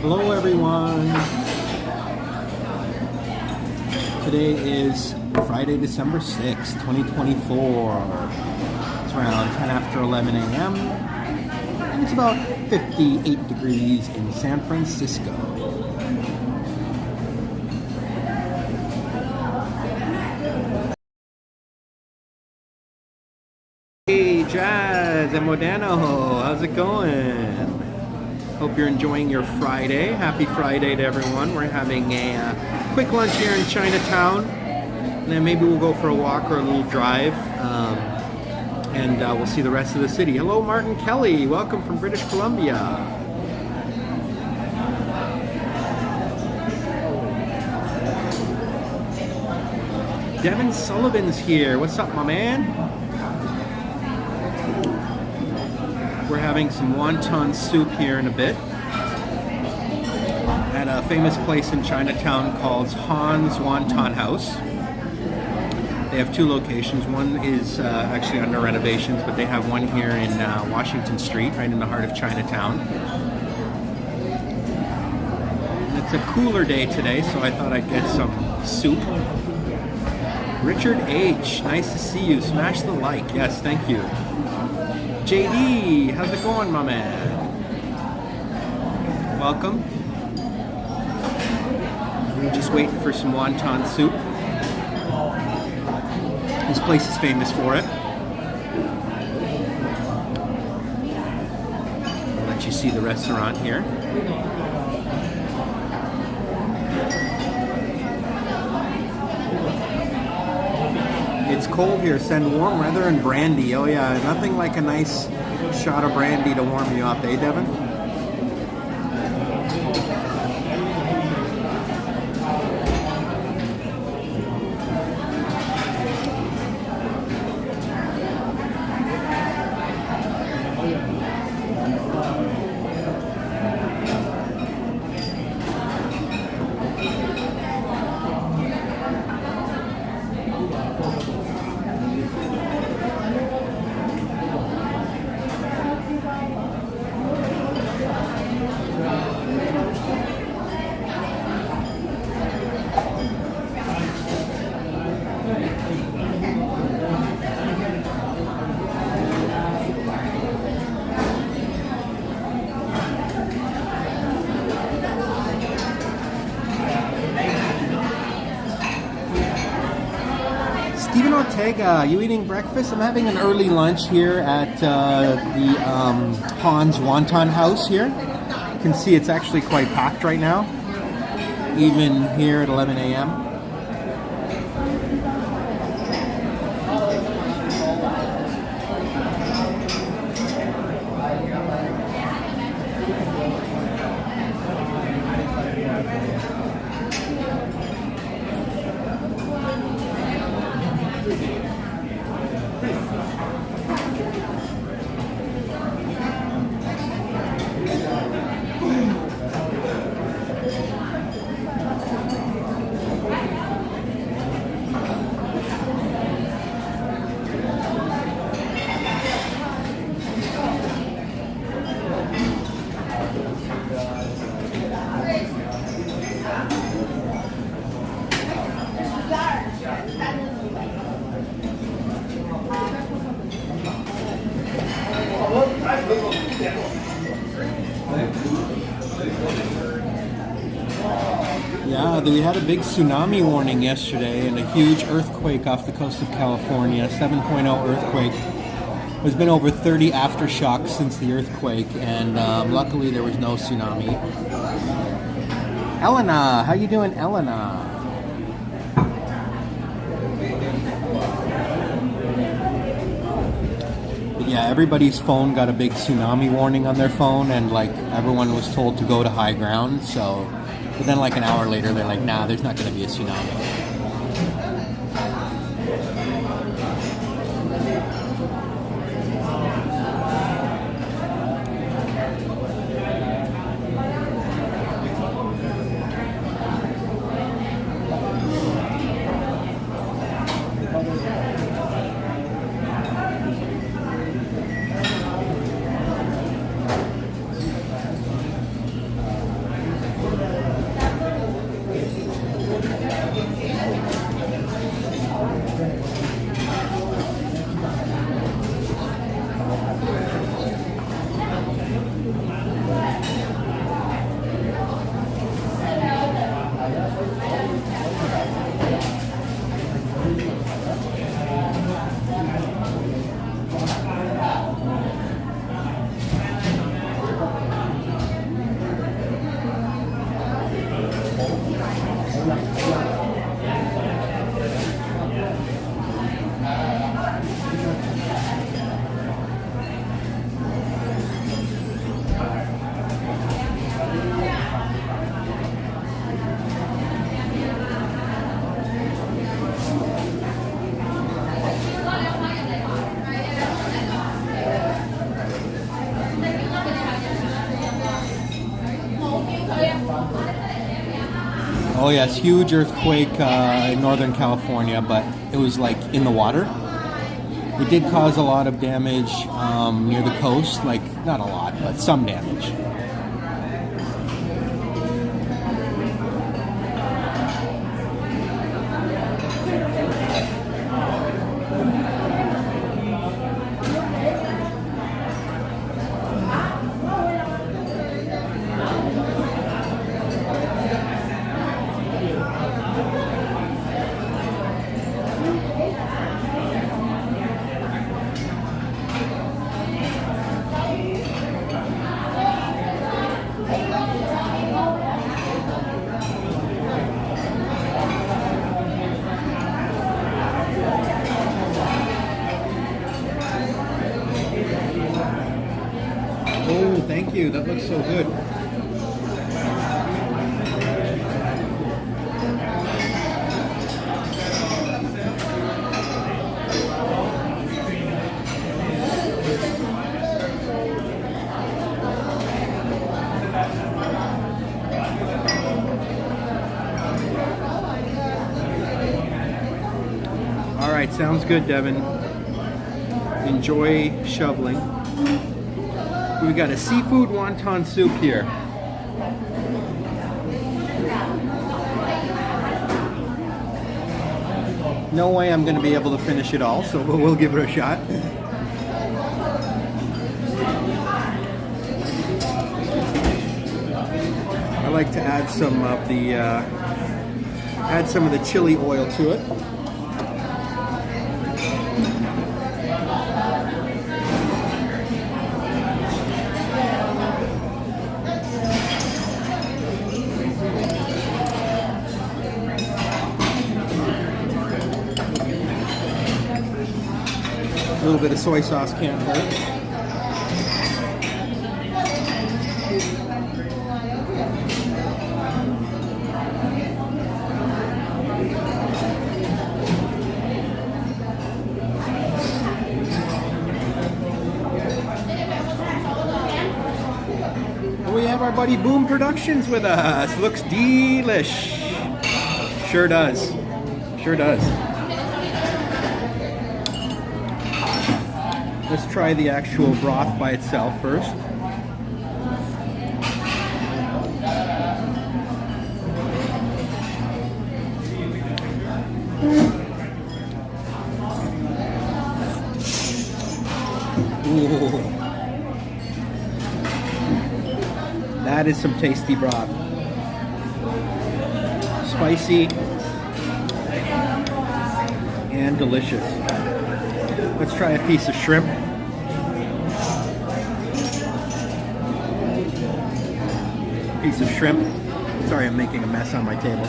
Hello everyone. Today is Friday, December 6th, 2024. It's around 10 after 11 a.m. and it's about 58 degrees in San Francisco. Hey Jazz and Modano, how's it going? Hope you're enjoying your Friday. Happy Friday to everyone. We're having a quick lunch here in Chinatown. And then maybe we'll go for a walk or a little drive. And we'll see the rest of the city. Hello, Martin Kelly. Welcome from British Columbia. Devin Sullivan's here. What's up, my man? We're having some wonton soup here in a bit at a famous place in Chinatown called Han's Wonton House. They have two locations. One is actually under renovations, but they have one here in Washington Street, right in the heart of Chinatown. And it's a cooler day today, so I thought I'd get some soup. Richard H., nice to see you. Smash the like. Yes, thank you. JD, how's it going, my man? Welcome. I'm just waiting for some wonton soup. This place is famous for it. I'll let you see the restaurant here. It's cold here. Send warm weather and brandy. Oh yeah, nothing like a nice shot of brandy to warm you up, eh, Devin? Steven Ortega, you eating breakfast? I'm having an early lunch here at the Han's Wonton House here. You can see it's actually quite packed right now, even here at 11 a.m. Yeah, we had a big tsunami warning yesterday and a huge earthquake off the coast of California, 7.0 earthquake. There's been over 30 aftershocks since the earthquake, and luckily there was no tsunami. Elena, how you doing, Elena? But yeah, everybody's phone got a big tsunami warning on their phone, and like everyone was told to go to high ground, so... But then like an hour later, they're like, nah, there's not going to be a tsunami. Oh yes, huge earthquake in Northern California, but it was like in the water. It did cause a lot of damage near the coast, like not a lot, but some damage. Oh, thank you. That looks so good. All right, sounds good, Devin. Enjoy shoveling. We got a seafood wonton soup here. No way I'm going to be able to finish it all, so we'll give it a shot. I like to add some of the chili oil to it. A little bit of soy sauce can't hurt. And we have our buddy Boom Productions with us. Looks delish. Sure does. Sure does. Let's try the actual broth by itself first. Ooh. That is some tasty broth. Spicy and delicious. Let's try a piece of shrimp. Piece of shrimp. Sorry, I'm making a mess on my table.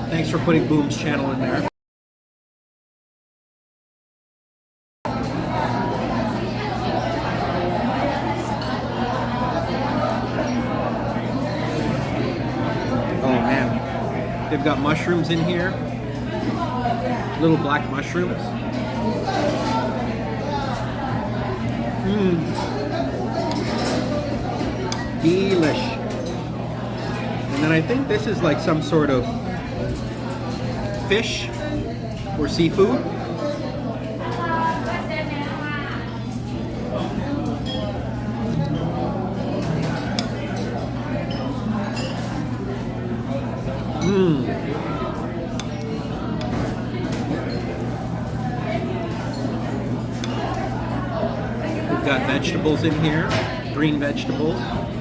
Thanks for putting Boom's channel in there. They've got mushrooms in here, little black mushrooms. Delish. And then I think this is like some sort of fish or seafood. We've got vegetables in here, green vegetables. I'm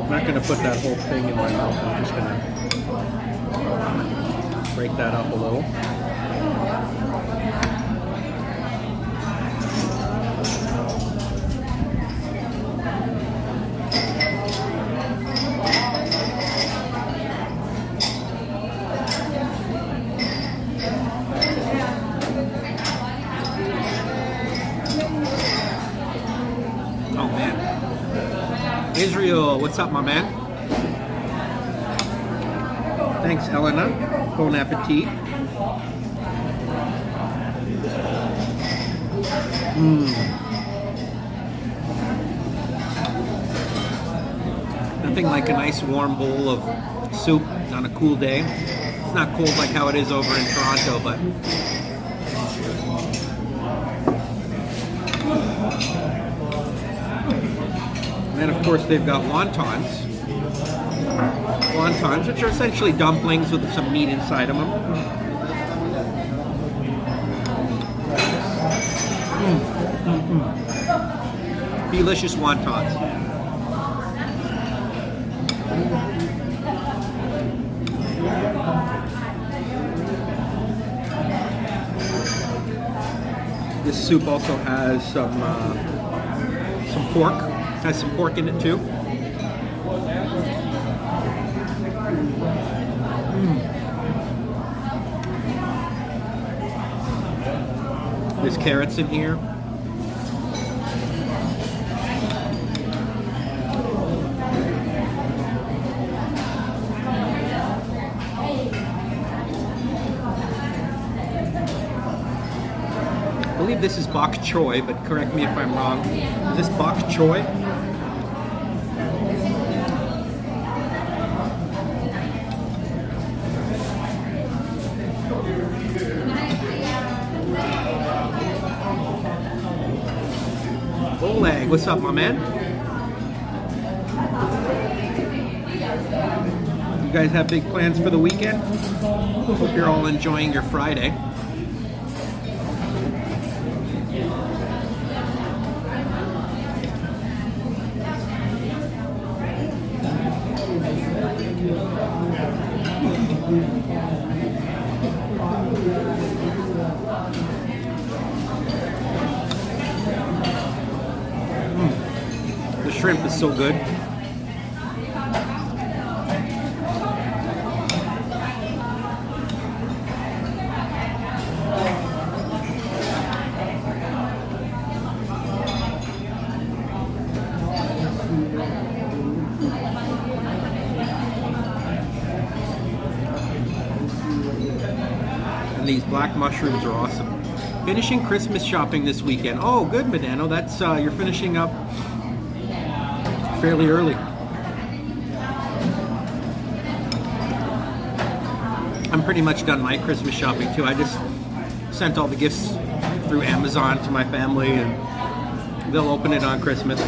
not going to put that whole thing in my mouth. I'm just going to break that up a little. Israel, what's up, my man? Thanks, Elena. Bon appetit. Nothing like a nice warm bowl of soup on a cool day. It's not cold like how it is over in Toronto, but and then of course they've got wontons. Wontons, which are essentially dumplings with some meat inside of them. Delicious wontons. This soup also has some pork. Has some pork in it too. There's carrots in here. I believe this is bok choy, but correct me if I'm wrong. Is this bok choy? Oleg, what's up, my man? You guys have big plans for the weekend? Hope you're all enjoying your Friday. The shrimp is so good. And these black mushrooms are awesome. Finishing Christmas shopping this weekend. Oh, good, Medano. That's you're finishing up fairly early. I'm pretty much done my Christmas shopping too. I just sent all the gifts through Amazon to my family, and they'll open it on Christmas.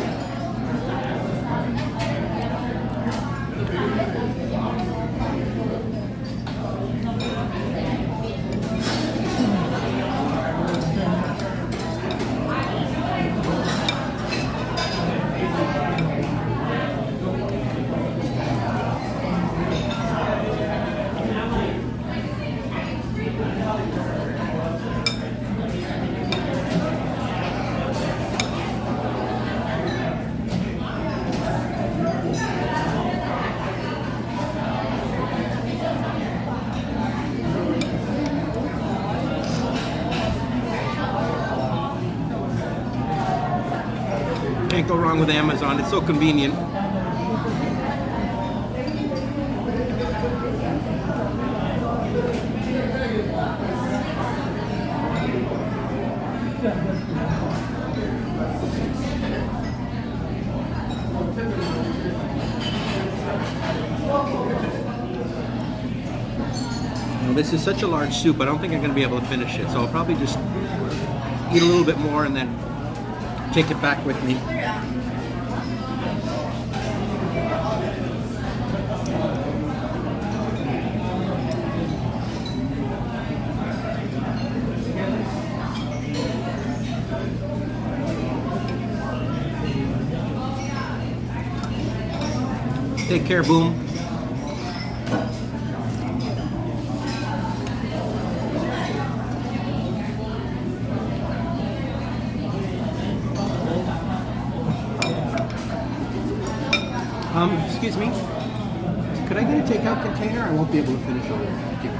Can't go wrong with Amazon. It's so convenient. Now, this is such a large soup, I don't think I'm going to be able to finish it, so I'll probably just eat a little bit more and then take it back with me. Take care, Boom. Excuse me. Could I get a takeout container? I won't be able to finish all of it. Thank you.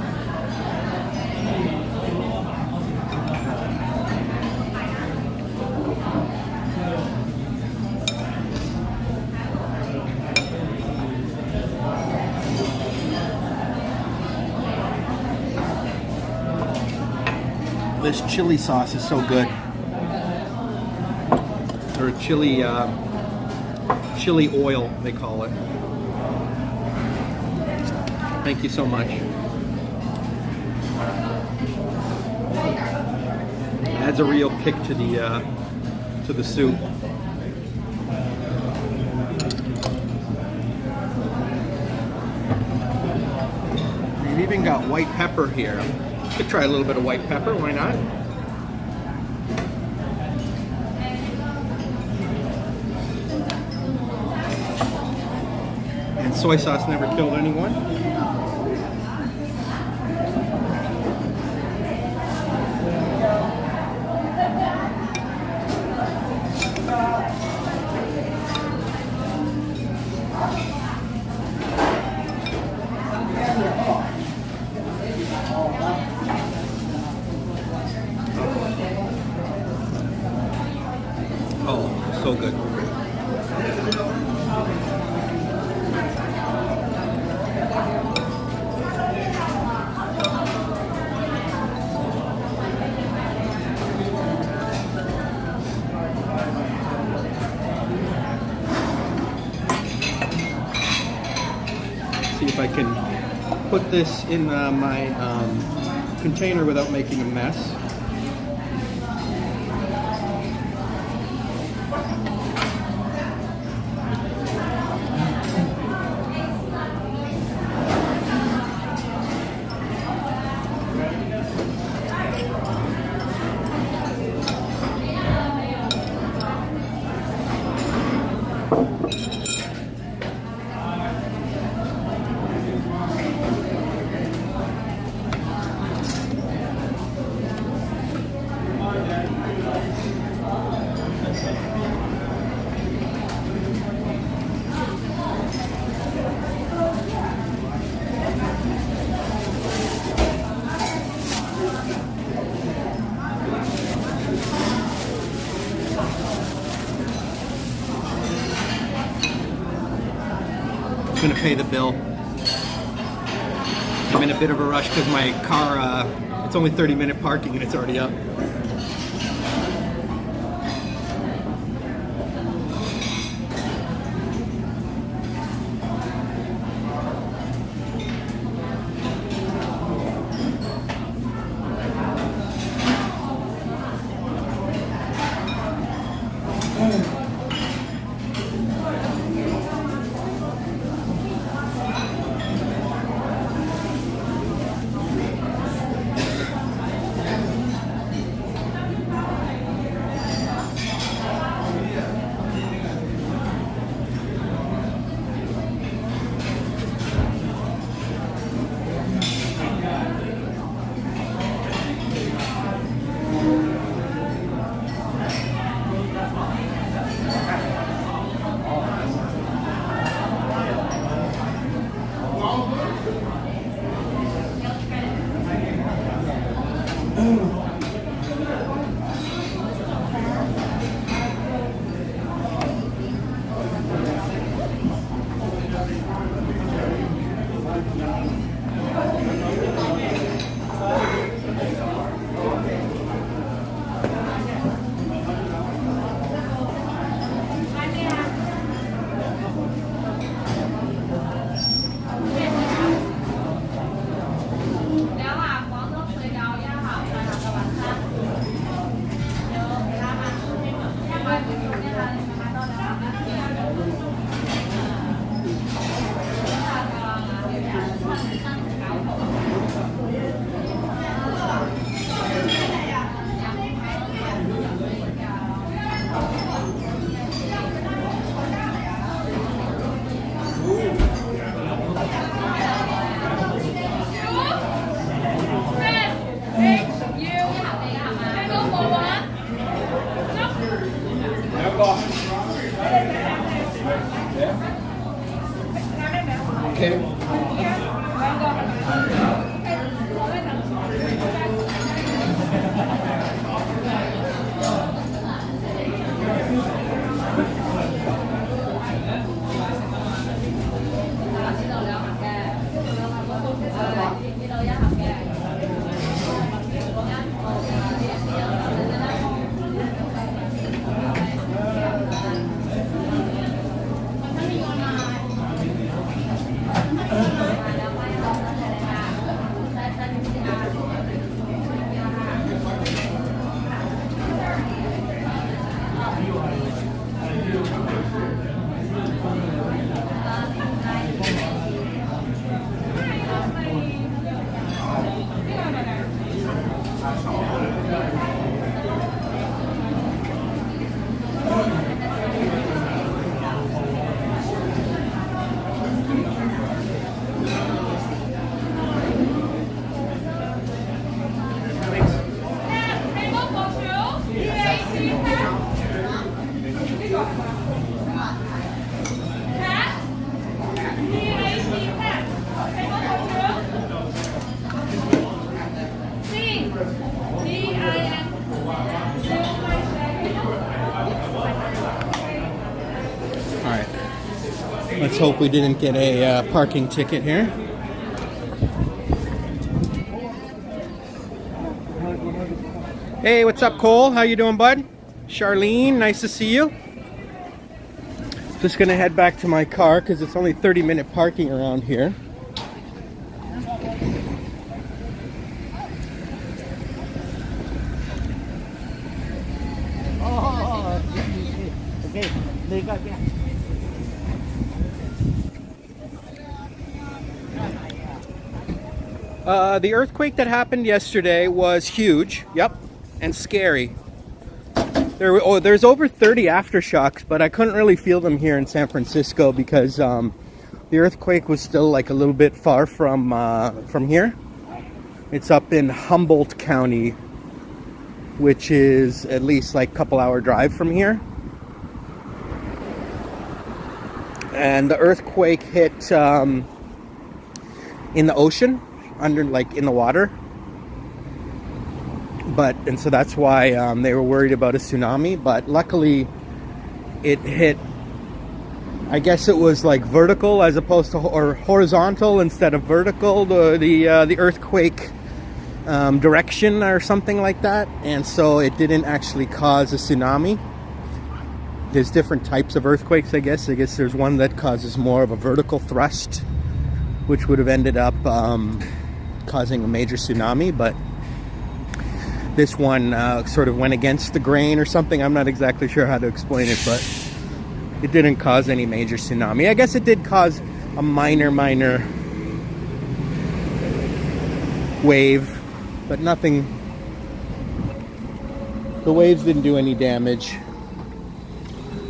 This chili sauce is so good. Or chili oil, they call it. Thank you so much. Adds a real kick to the soup. We've even got white pepper here. Could try a little bit of white pepper, why not? And soy sauce never killed anyone. Oh, so good. See if I can put this in my container without making a mess. I'm gonna pay the bill. I'm in a bit of a rush because my car, it's only 30-minute parking and it's already up. hope we didn't get a parking ticket here. Hey, what's up, Cole? How you doing, bud? Charlene, nice to see you. Just gonna head back to my car because it's only 30-minute parking around here. The earthquake that happened yesterday was huge, yep, and scary. There's over 30 aftershocks, but I couldn't really feel them here in San Francisco because the earthquake was still like a little bit far from here. It's up in Humboldt County, which is at least like a couple-hour drive from here. And the earthquake hit in the ocean, in the water. And so that's why they were worried about a tsunami. But luckily, it hit. I guess it was like vertical as opposed to or horizontal instead of vertical. The earthquake direction or something like that, and so it didn't actually cause a tsunami. There's different types of earthquakes, I guess. There's one that causes more of a vertical thrust, which would have ended up causing a major tsunami, but this one sort of went against the grain or something. I'm not exactly sure how to explain it, but it didn't cause any major tsunami. I guess it did cause a minor wave, but nothing. The waves didn't do any damage.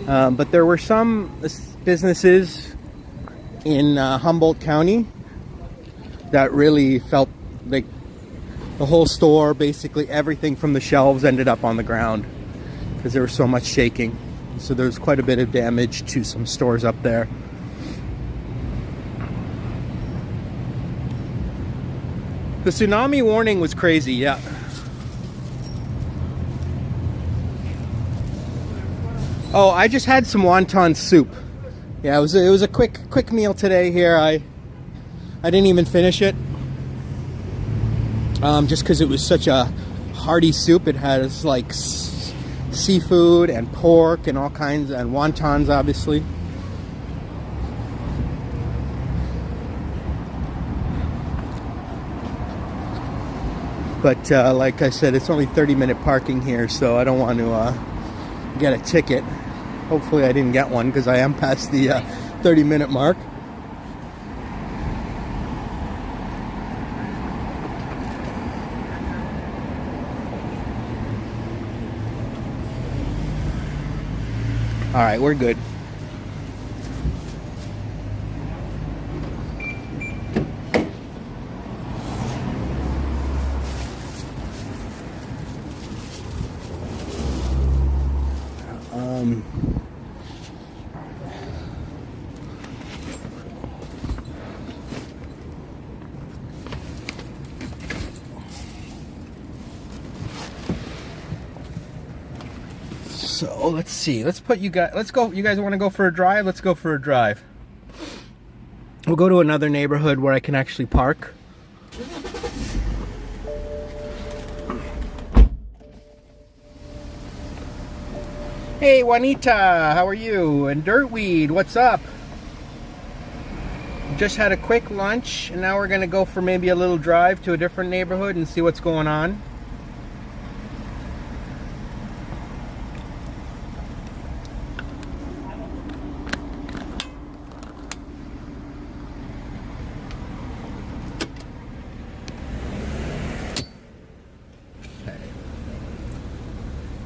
But there were some businesses in Humboldt County that really felt like the whole store, basically everything from the shelves ended up on the ground because there was so much shaking. So there was quite a bit of damage to some stores up there. The tsunami warning was crazy, yeah. Oh, I just had some wonton soup. Yeah, it was a quick meal today here. I didn't even finish it. Just because it was such a hearty soup. It has like seafood and pork and all kinds, and wontons obviously. But like I said, it's only 30-minute parking here, so I don't want to get a ticket. Hopefully I didn't get one because I am past the 30-minute mark. All right, we're good. So let's see. Let's go. You guys want to go for a drive? Let's go for a drive. We'll go to another neighborhood where I can actually park. Hey Juanita, how are you? And Dirtweed, what's up? Just had a quick lunch and now we're gonna go for maybe a little drive to a different neighborhood and see what's going on.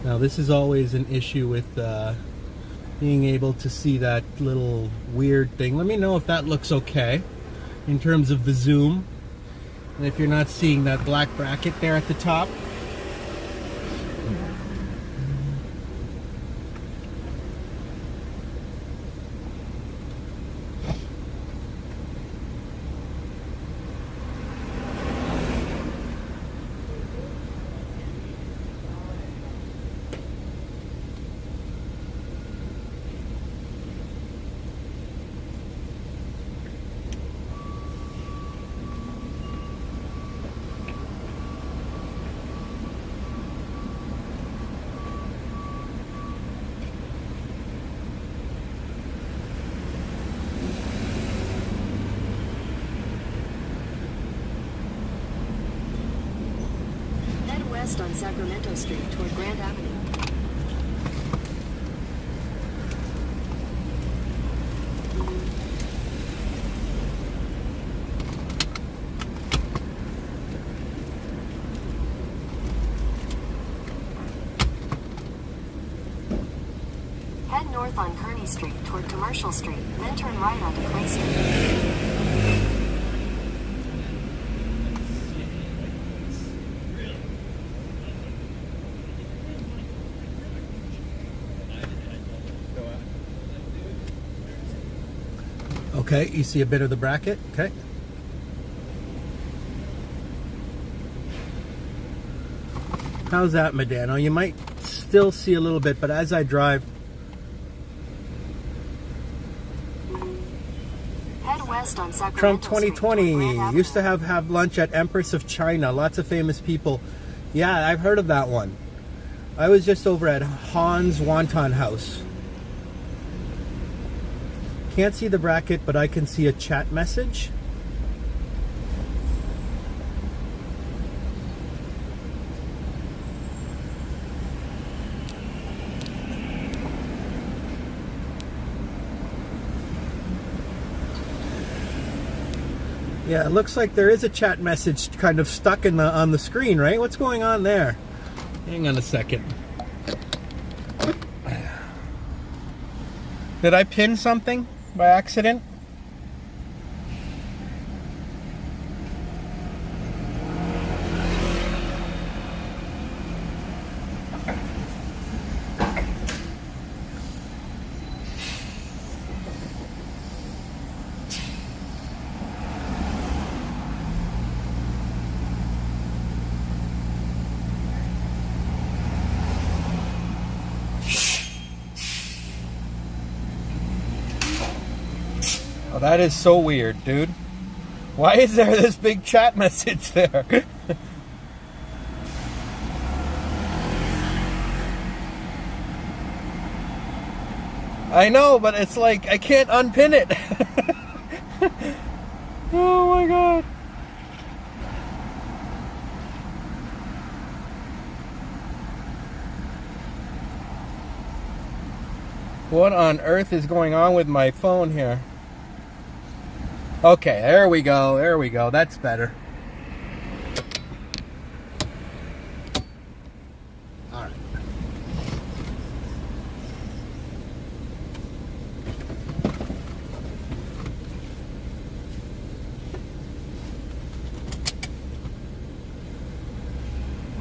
Now this is always an issue with being able to see that little weird thing. Let me know if that looks okay in terms of the zoom. And if you're not seeing that black bracket there at the top. west on Sacramento Street toward Grand Avenue. Head north on Kearny Street toward Commercial Street, then turn right onto Clay Street. Okay, you see a bit of the bracket. Okay. How's that, Medano? You might still see a little bit, but as I drive... Head west on Sacramento Trump 2020 used to have lunch at Empress of China. Lots of famous people. Yeah, I've heard of that one. I was just over at Han's Wonton House. Can't see the bracket, but I can see a chat message. Yeah, it looks like there is a chat message kind of stuck in on the screen, right? What's going on there? Hang on a second. Did I pin something by accident? Oh, that is so weird, dude. Why is there this big chat message there? I know, but it's like I can't unpin it. Oh my god. What on earth is going on with my phone here? Okay, there we go. There we go. That's better. All right.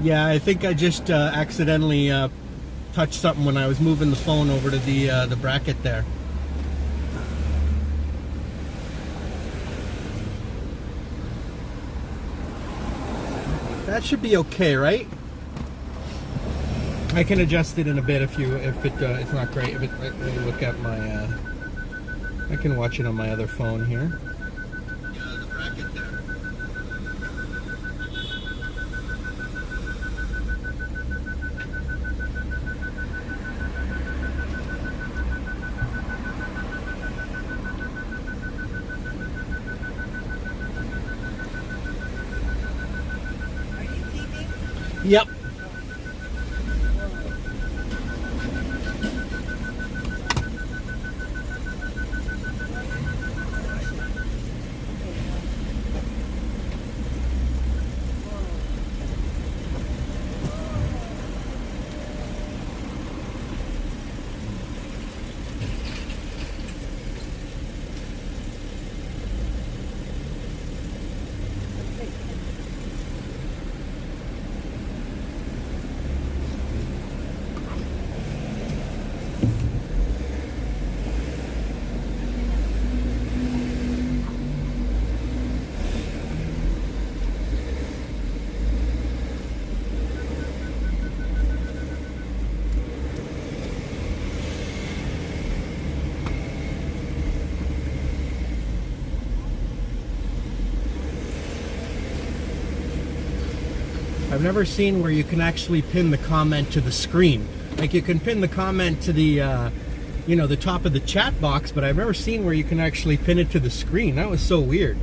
Yeah, I think I just accidentally touched something when I was moving the phone over to the bracket there. That should be okay, right? I can adjust it in a bit if it's not great. Let me look at my. I can watch it on my other phone here. Yeah, the bracket there. Yep. I've never seen where you can actually pin the comment to the screen. Like you can pin the comment to the, you know, the top of the chat box, but I've never seen where you can actually pin it to the screen. That was so weird.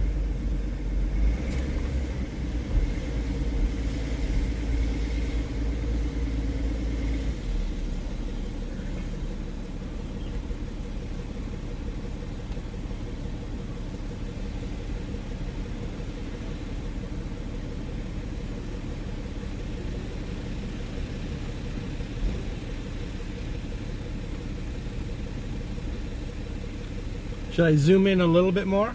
Should I zoom in a little bit more?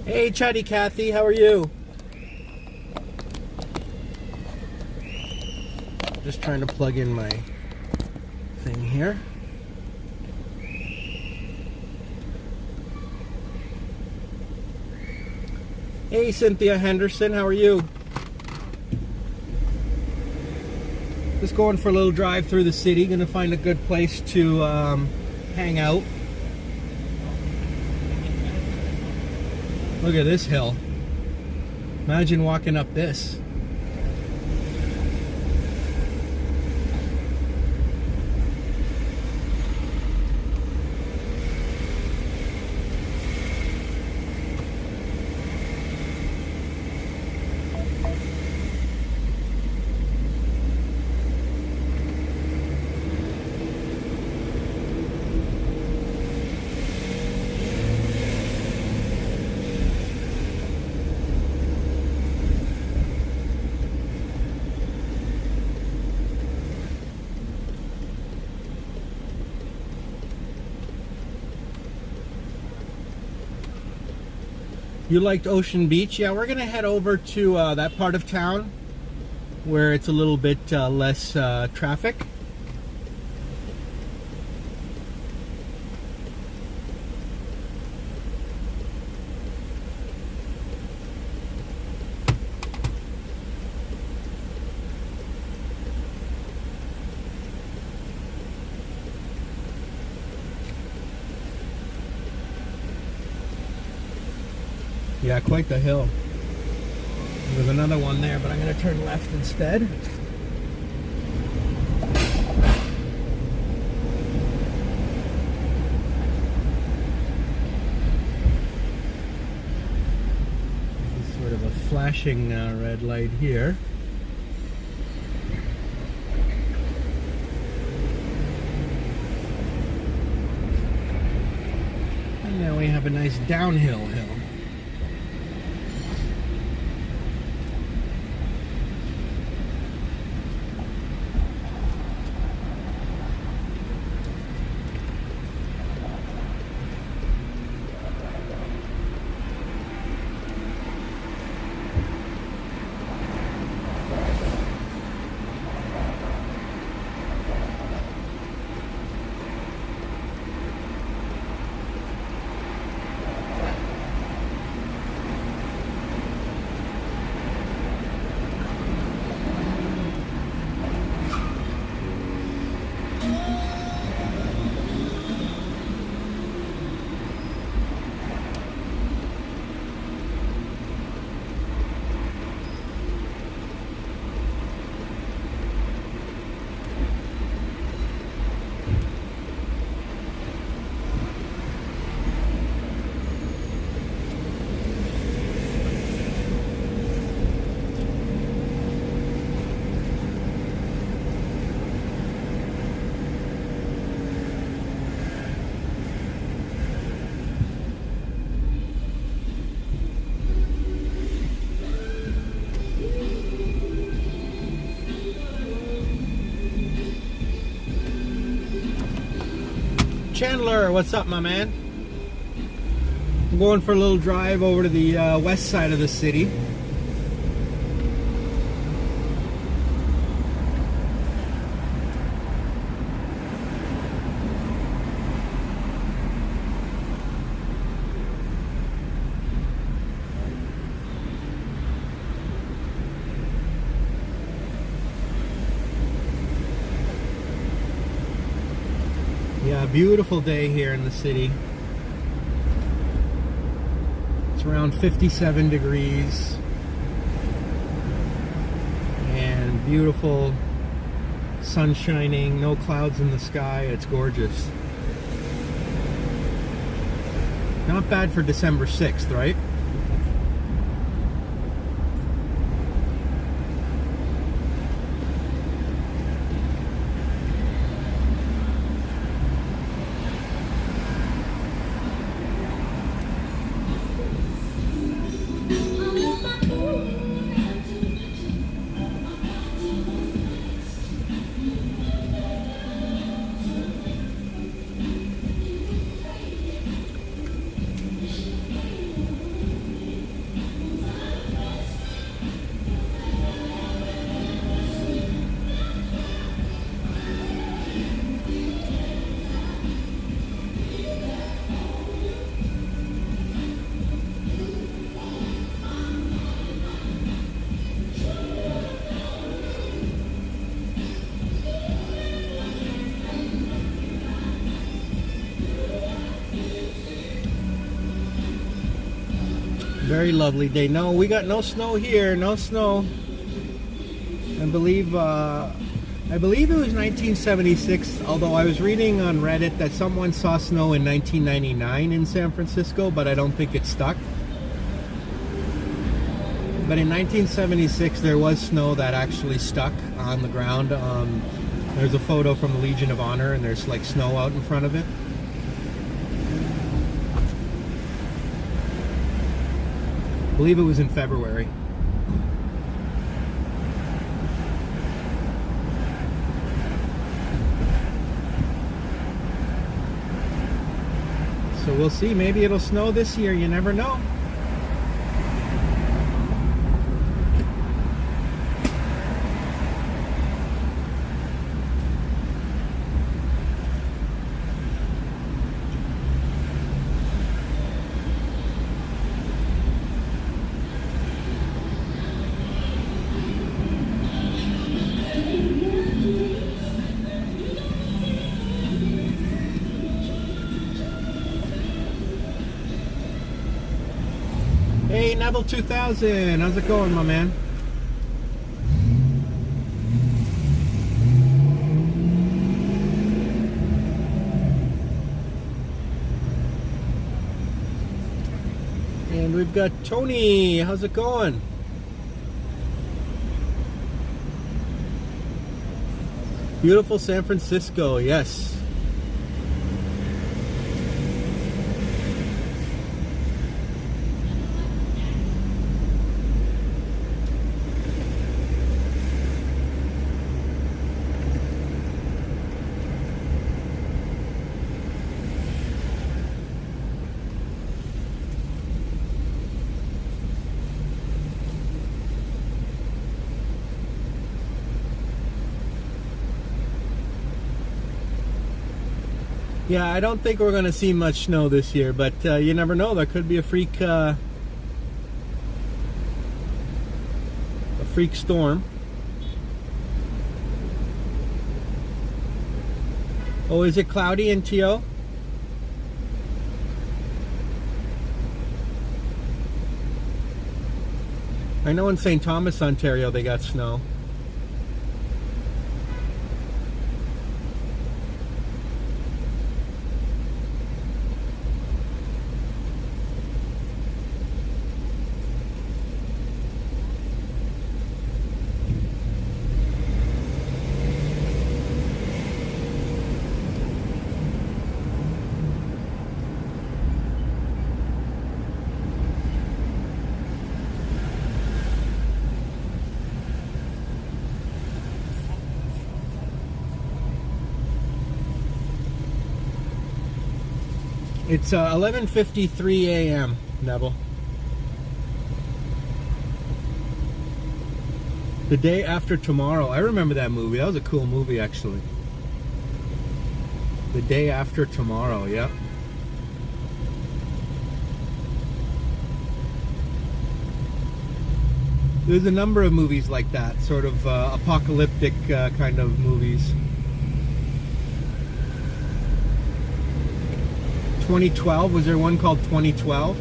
Hey, Chatty Cathy, how are you? Just trying to plug in my thing here. Hey, Cynthia Henderson, how are you? Just going for a little drive through the city. Gonna find a good place to hang out. Look at this hill. Imagine walking up this. You liked Ocean Beach? Yeah, we're gonna head over to that part of town where it's a little bit less traffic. Yeah, quite the hill. There's another one there, but I'm going to turn left instead. There's sort of a flashing red light here. And now we have a nice downhill hill. Chandler, what's up, my man? I'm going for a little drive over to the west side of the city. Yeah, beautiful day here in the city. It's around 57 degrees and beautiful sun shining, no clouds in the sky. It's gorgeous. Not bad for December 6th, right? very lovely day. No, we got no snow here. No snow. I believe it was 1976, although I was reading on Reddit that someone saw snow in 1999 in San Francisco, but I don't think it stuck. But in 1976, there was snow that actually stuck on the ground. There's a photo from the Legion of Honor, and there's like snow out in front of it. I believe it was in February. So we'll see. Maybe it'll snow this year. You never know. Hey, Neville 2000, how's it going, my man? And we've got Tony, how's it going? Beautiful San Francisco, yes. Yeah, I don't think we're going to see much snow this year, but you never know. There could be a freak storm. Oh, is it cloudy in TO? I know in St. Thomas, Ontario, they got snow. It's 11:53 a.m., Neville. The Day After Tomorrow. I remember that movie. That was a cool movie, actually. The Day After Tomorrow, yeah. There's a number of movies like that, sort of apocalyptic kind of movies. 2012, was there one called 2012?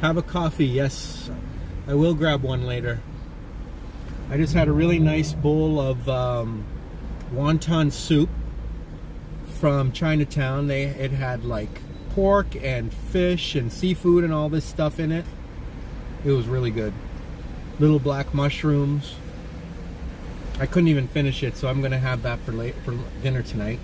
Have a coffee, yes. I will grab one later. I just had a really nice bowl of wonton soup from Chinatown. It had like pork and fish and seafood and all this stuff in it. It was really good. Little black mushrooms. I couldn't even finish it, so I'm gonna have that for dinner tonight.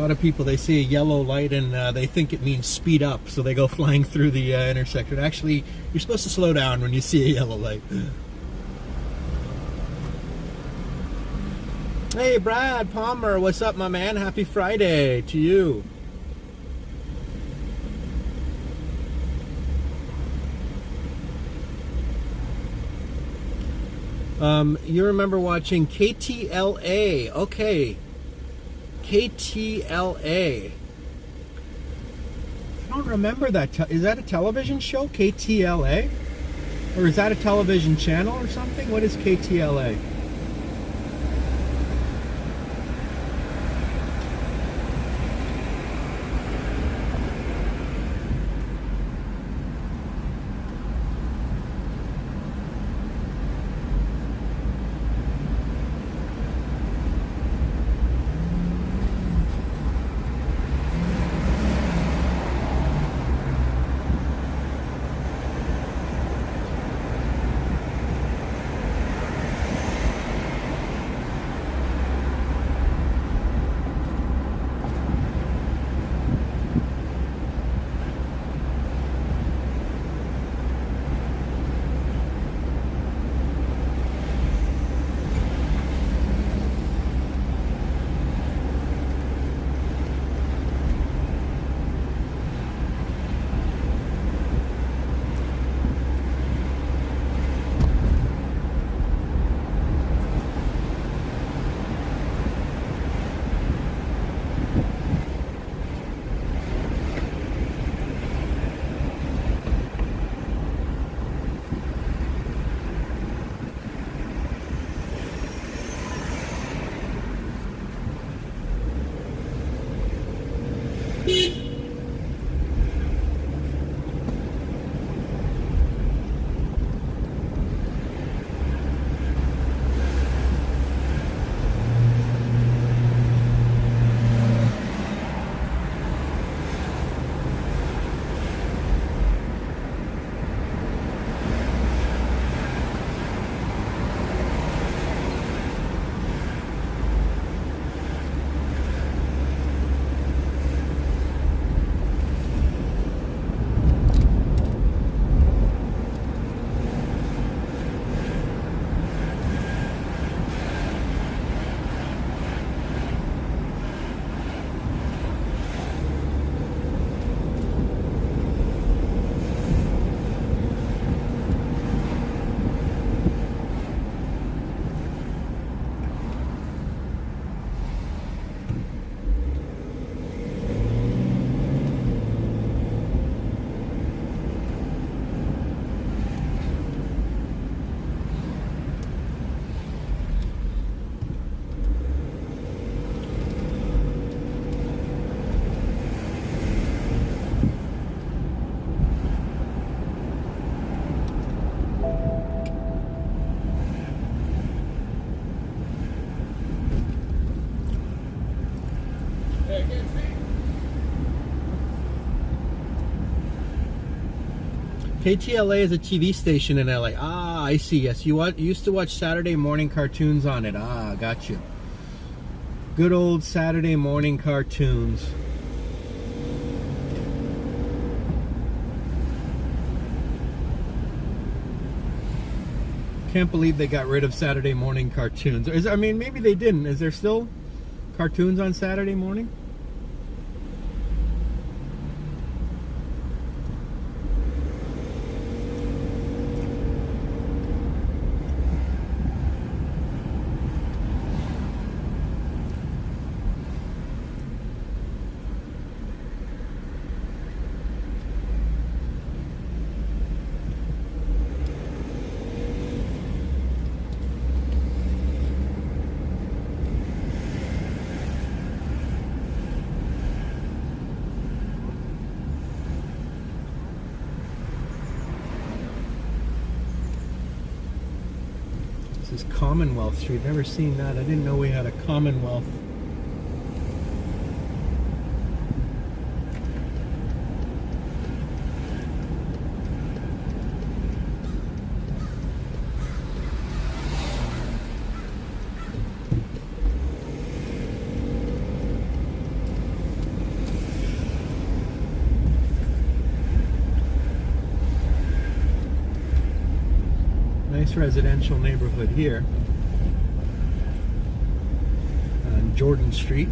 lot of people, they see a yellow light and they think it means speed up, so they go flying through the intersection. Actually, you're supposed to slow down when you see a yellow light. Hey, Brad Palmer, what's up, my man? Happy Friday to you. You remember watching KTLA? Okay. KTLA. I don't remember that. Is that a television show, KTLA? Or is that a television channel or something? What is KTLA? KTLA is a TV station in LA. Ah, I see. Yes, you used to watch Saturday morning cartoons on it. Ah, got you. Good old Saturday morning cartoons. Can't believe they got rid of Saturday morning cartoons. I mean, maybe they didn't. Is there still cartoons on Saturday morning? This is Commonwealth Street. Never seen that. I didn't know we had a Commonwealth. residential neighborhood here on Jordan Street.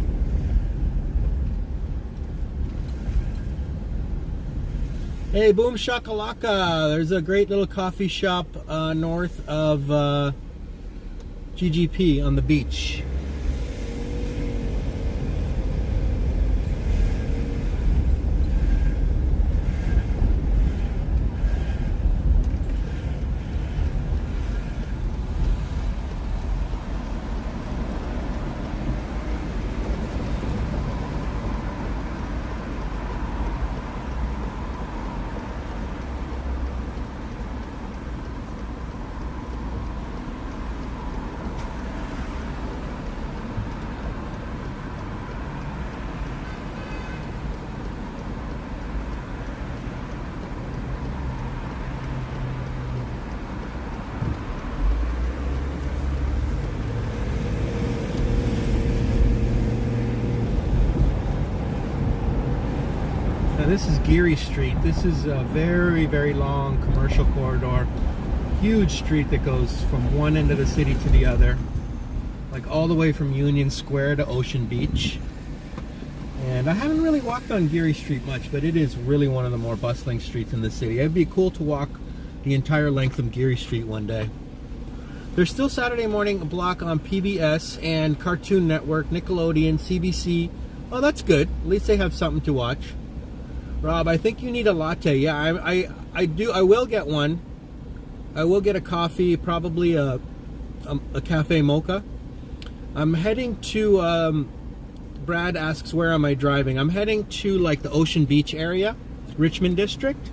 Hey, boom shakalaka! There's a great little coffee shop north of GGP on the beach. This is Geary Street. This is a very, very long commercial corridor. Huge street that goes from one end of the city to the other. Like all the way from Union Square to Ocean Beach. And I haven't really walked on Geary Street much, but it is really one of the more bustling streets in the city. It'd be cool to walk the entire length of Geary Street one day. There's still Saturday morning block on PBS and Cartoon Network, Nickelodeon, CBC. Oh, that's good. At least they have something to watch. Rob, I think you need a latte. Yeah, I do. I will get one. I will get a coffee, probably a cafe mocha. I'm heading to, Brad asks, where am I driving? I'm heading to like the Ocean Beach area, Richmond District.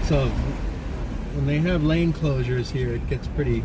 Of when they have lane closures here, it gets pretty.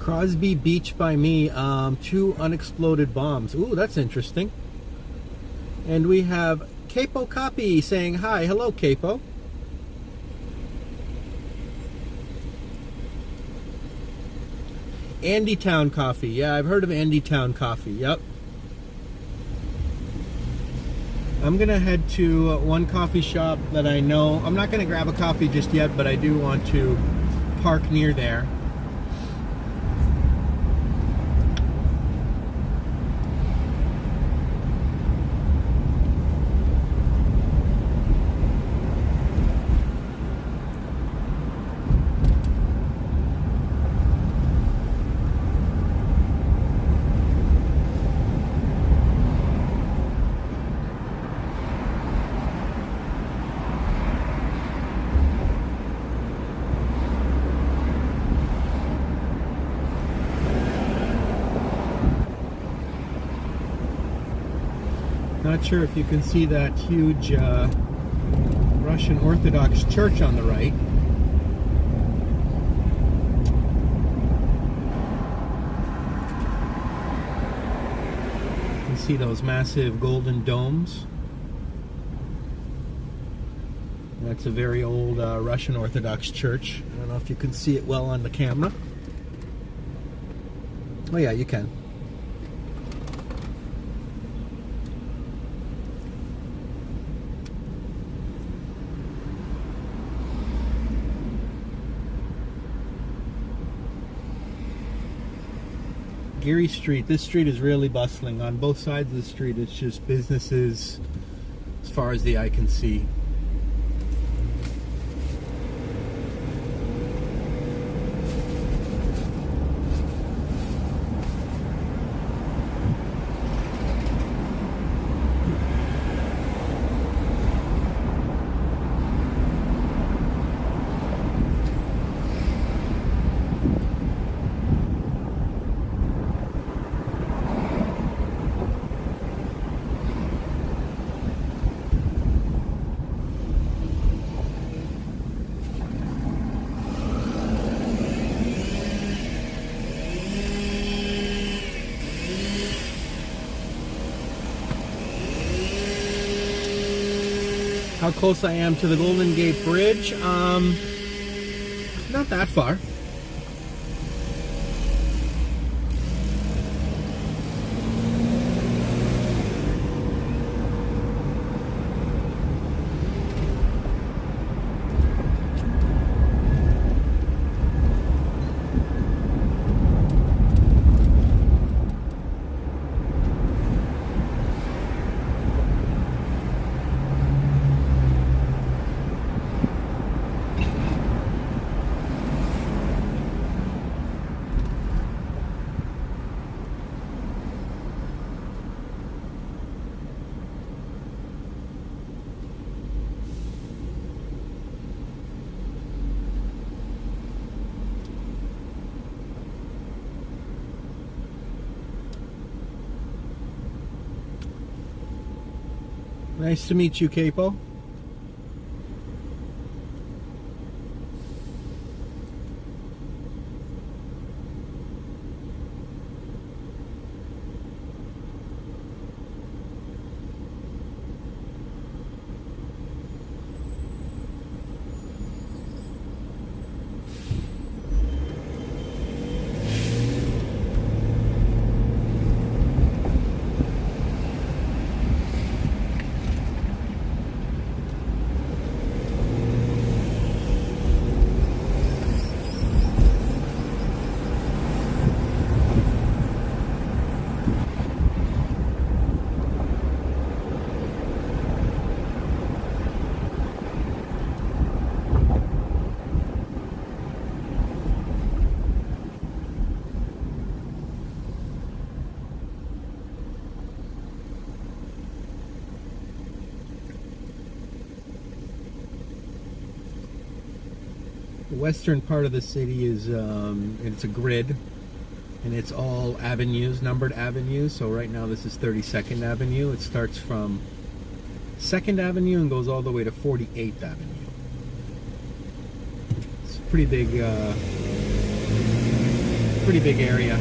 Crosby Beach by me, 2 unexploded bombs. Ooh, that's interesting. And we have Capo Copy saying hi. Hello, Capo. Andytown Coffee. Yeah, I've heard of Andytown Coffee. Yep. I'm going to head to one coffee shop that I know. I'm not going to grab a coffee just yet, but I do want to park near there. Not sure if you can see that huge Russian Orthodox church on the right. You can see those massive golden domes. That's a very old Russian Orthodox church. I don't know if you can see it well on the camera. Oh yeah, you can. Geary Street. This street is really bustling. On both sides of the street, it's just businesses as far as the eye can see. How close I am to the Golden Gate Bridge? Not that far. Nice to meet you, Capo. The western part of the city is it's a grid, and it's all avenues, numbered avenues. So right now this is 32nd Avenue. It starts from 2nd Avenue and goes all the way to 48th Avenue. It's a pretty big pretty big area.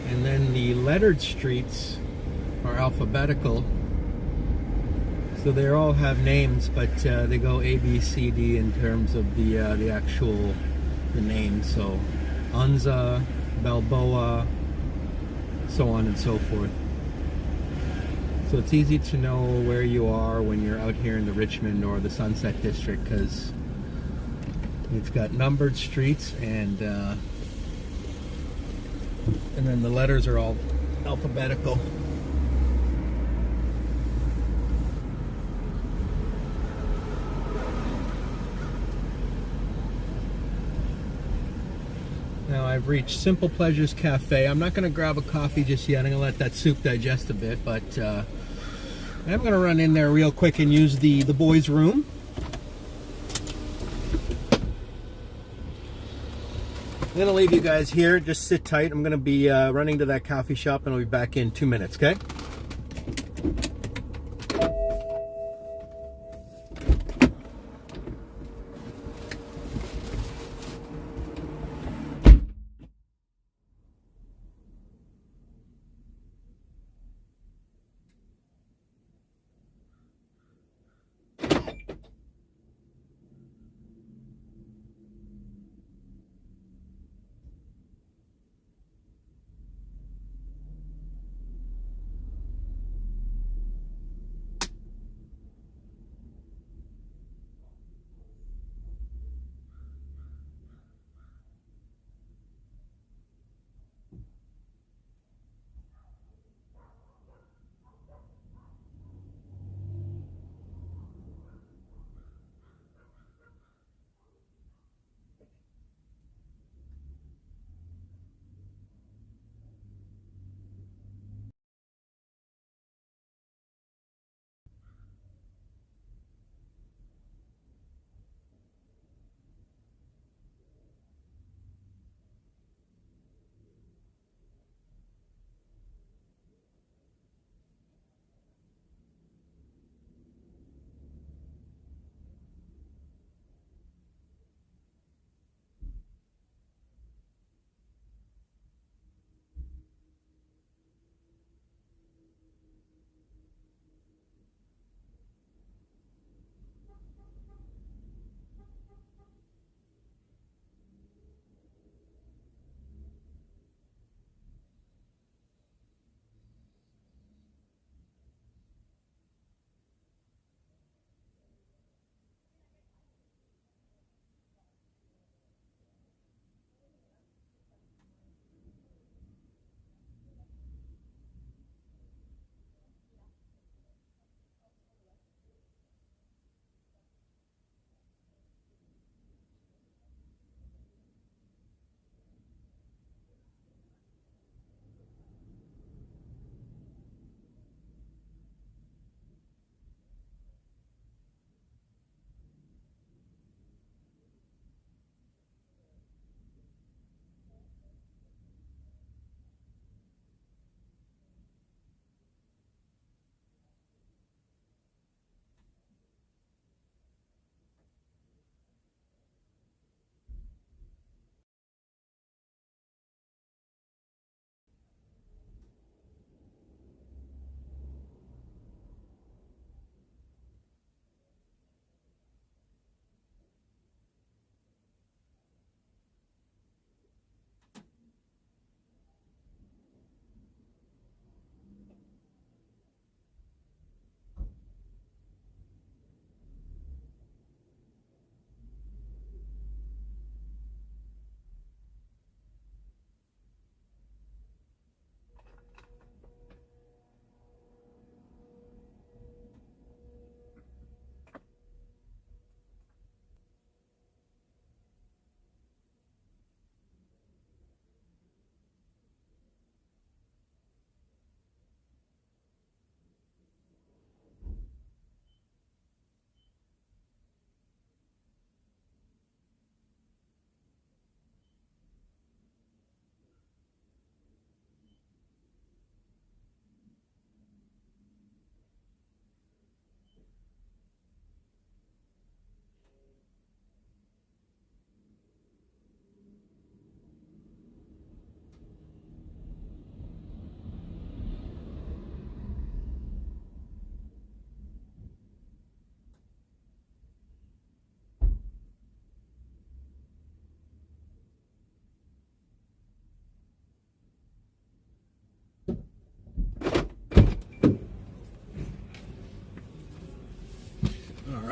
And then the lettered streets are alphabetical. So they all have names, but they go A, B, C, D in terms of the actual names. So Anza, Balboa, so on and so forth. So it's easy to know where you are when you're out here in the Richmond or the Sunset District, because it's got numbered streets, and then the letters are all alphabetical. Now I've reached Simple Pleasures Cafe. I'm not going to grab a coffee just yet. I'm going to let that soup digest a bit, but I'm going to run in there real quick and use the boys' room. I'm going to leave you guys here. Just sit tight. I'm going to be running to that coffee shop, and I'll be back in 2 minutes, okay?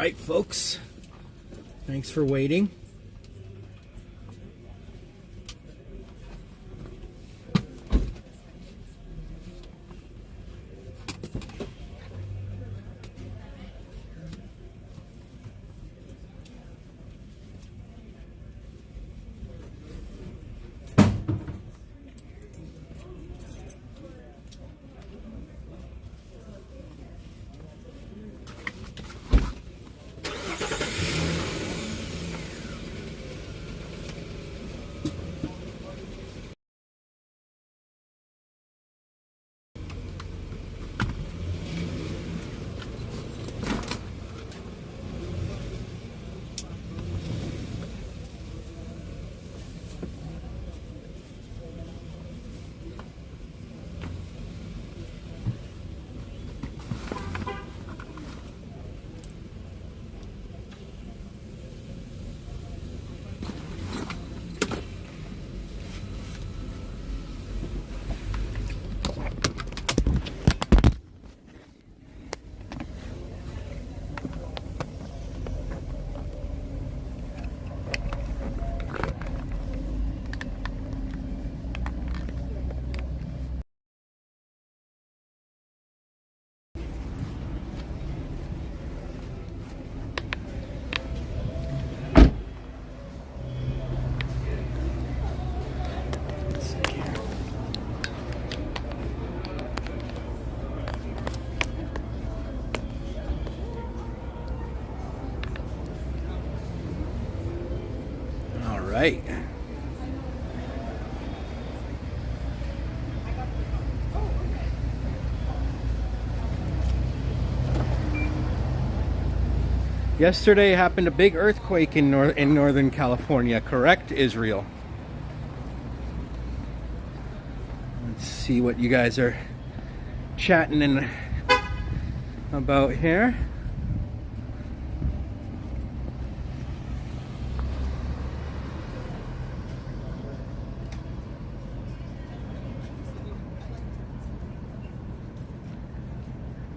right, folks. Thanks for waiting. All right. Yesterday happened a big earthquake in Northern California, correct, Israel? Let's see what you guys are chatting about here.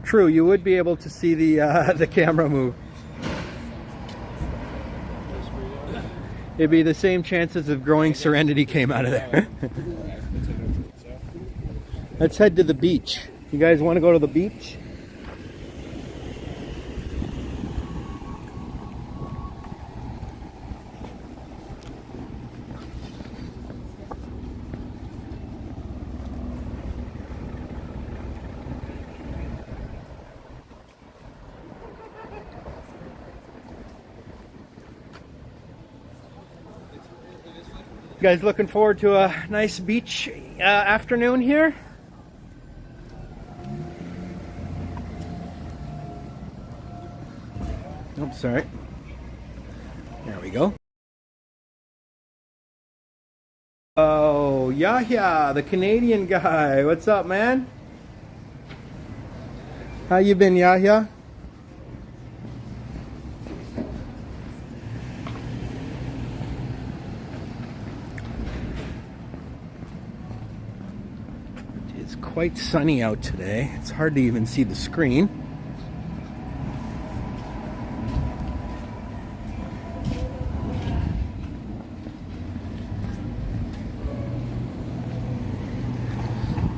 True, you would be able to see the camera move. It'd be the same chances if growing serenity came out of there. Let's head to the beach. You guys want to go to the beach? You guys looking forward to a nice beach afternoon here? Oh, sorry. There we go. Oh, Yahya, the Canadian guy. What's up, man? How you been, Yahya? It's quite sunny out today. It's hard to even see the screen.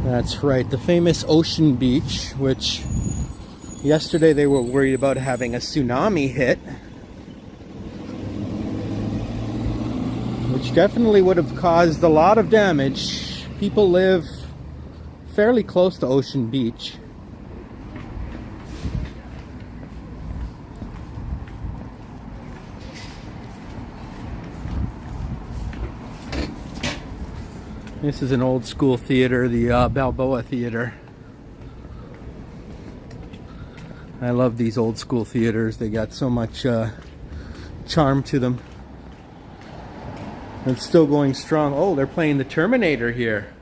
That's right, the famous Ocean Beach, which yesterday they were worried about having a tsunami hit, which definitely would have caused a lot of damage. People live fairly close to Ocean Beach. This is an old school theater, the Balboa Theater. I love these old school theaters. They got so much charm to them. It's still going strong. Oh, they're playing the Terminator here.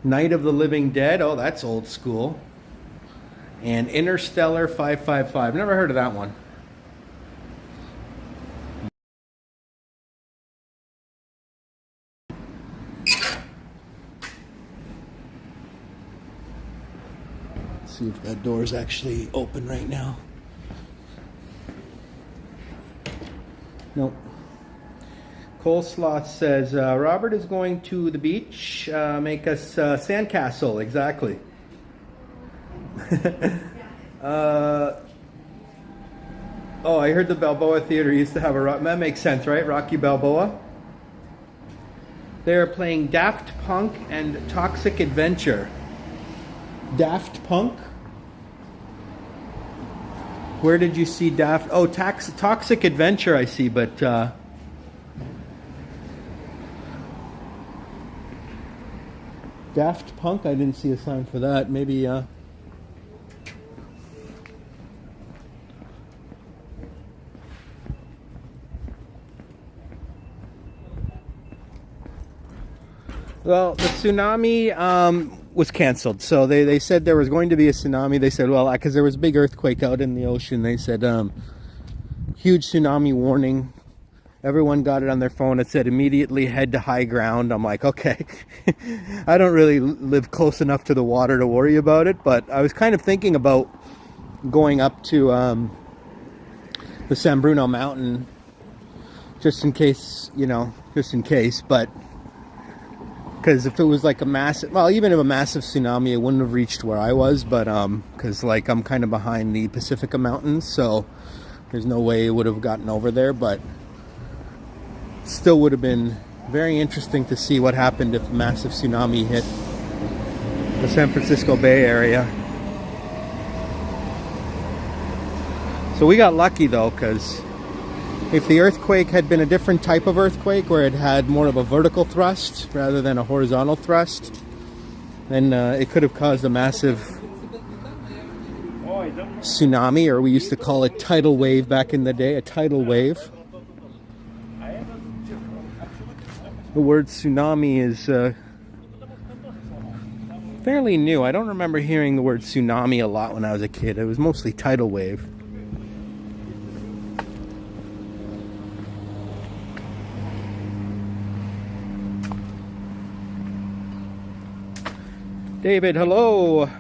Night of the Living Dead. Oh, that's old school. And Interstellar 555. Never heard of that one. See if that door is actually open right now. Nope. Coleslaw says, Robert is going to the beach, make us sandcastle. Exactly. Oh, I heard the Balboa Theater used to have a rock. That makes sense, right? Rocky Balboa. They're playing Daft Punk and Toxic Adventure. Daft Punk? Where did you see Daft? Oh, Toxic Adventure I see, but Daft Punk, I didn't see a sign for that. Maybe well, the tsunami was canceled. So they said there was going to be a tsunami. They said, well, because there was a big earthquake out in the ocean. They said, huge tsunami warning. Everyone got it on their phone. It said immediately head to high ground. I'm like, okay. I don't really live close enough to the water to worry about it. But I was kind of thinking about going up to the San Bruno Mountain just in case, just in case. But because if it was like a massive, well, even if a massive tsunami, it wouldn't have reached where I was. But because like I'm kind of behind the Pacifica Mountains, so there's no way it would have gotten over there. But still would have been very interesting to see what happened if a massive tsunami hit the San Francisco Bay Area. So we got lucky though, because if the earthquake had been a different type of earthquake where it had more of a vertical thrust rather than a horizontal thrust, then it could have caused a massive tsunami, or we used to call it tidal wave back in the day, a tidal wave. The word tsunami is fairly new. I don't remember hearing the word tsunami a lot when I was a kid. It was mostly tidal wave. David, hello.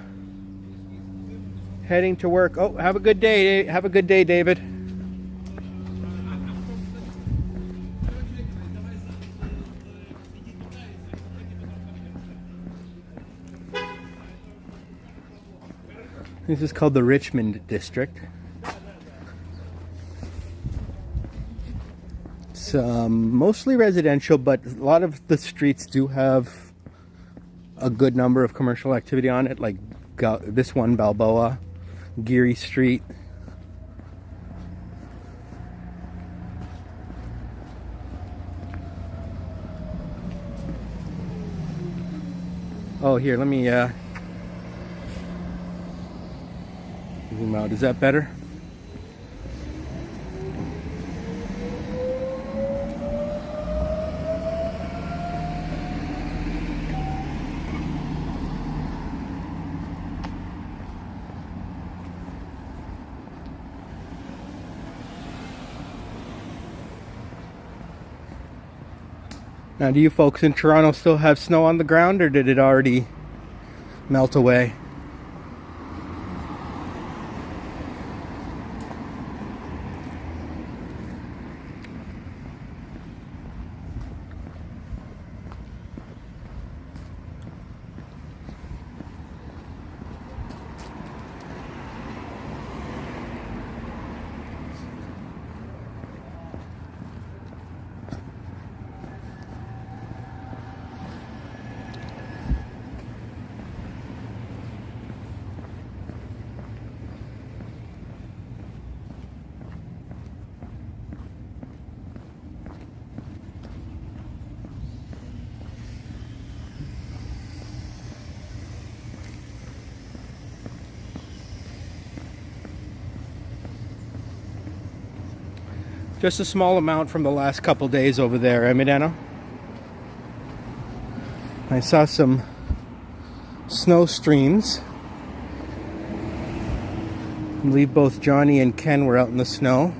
Heading to work. Oh, have a good day. Have a good day, David. This is called the Richmond District. It's mostly residential, but a lot of the streets do have a good number of commercial activity on it, like this one, Balboa, Geary Street. Oh, here, let me zoom out. Is that better? Now, do you folks in Toronto still have snow on the ground, or did it already melt away? Just a small amount from the last couple days over there, Emiliano. I saw some snow streams. I believe both Johnny and Ken were out in the snow.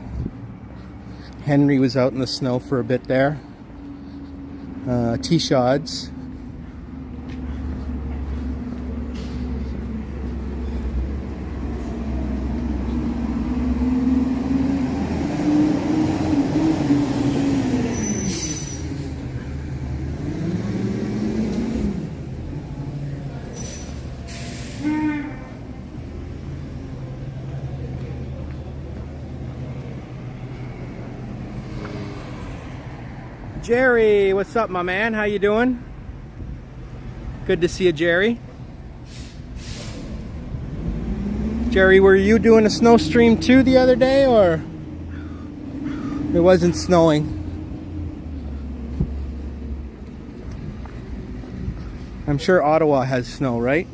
Henry was out in the snow for a bit there. T-Shods. Jerry, what's up, my man? How you doing? Good to see you, Jerry. Jerry, were you doing a snow stream too the other day, or it wasn't snowing? I'm sure Ottawa has snow, right?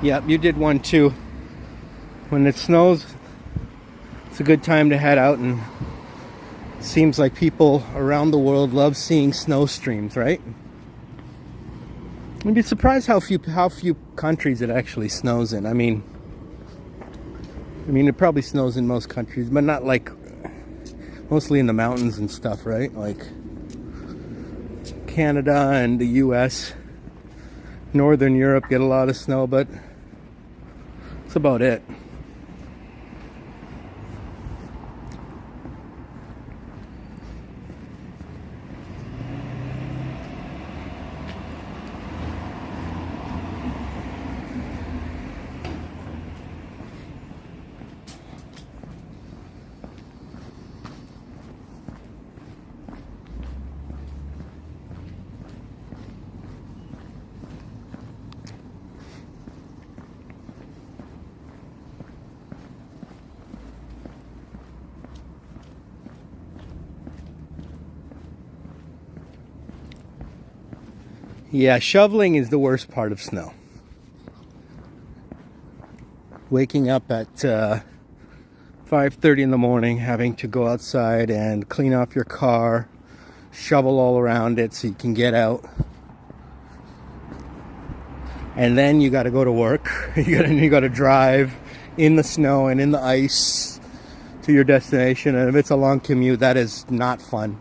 Yep, you did one too. When it snows, it's a good time to head out, and it seems like people around the world love seeing snow streams, right? You'd be surprised how few countries it actually snows in. I mean, it probably snows in most countries, but not like mostly in the mountains and stuff, right? Like Canada and the US, Northern Europe get a lot of snow, but that's about it. Yeah, shoveling is the worst part of snow. Waking up at 5:30 in the morning, having to go outside and clean off your car, shovel all around it so you can get out. And then you got to go to work. You got to drive in the snow and in the ice to your destination. And if it's a long commute, that is not fun.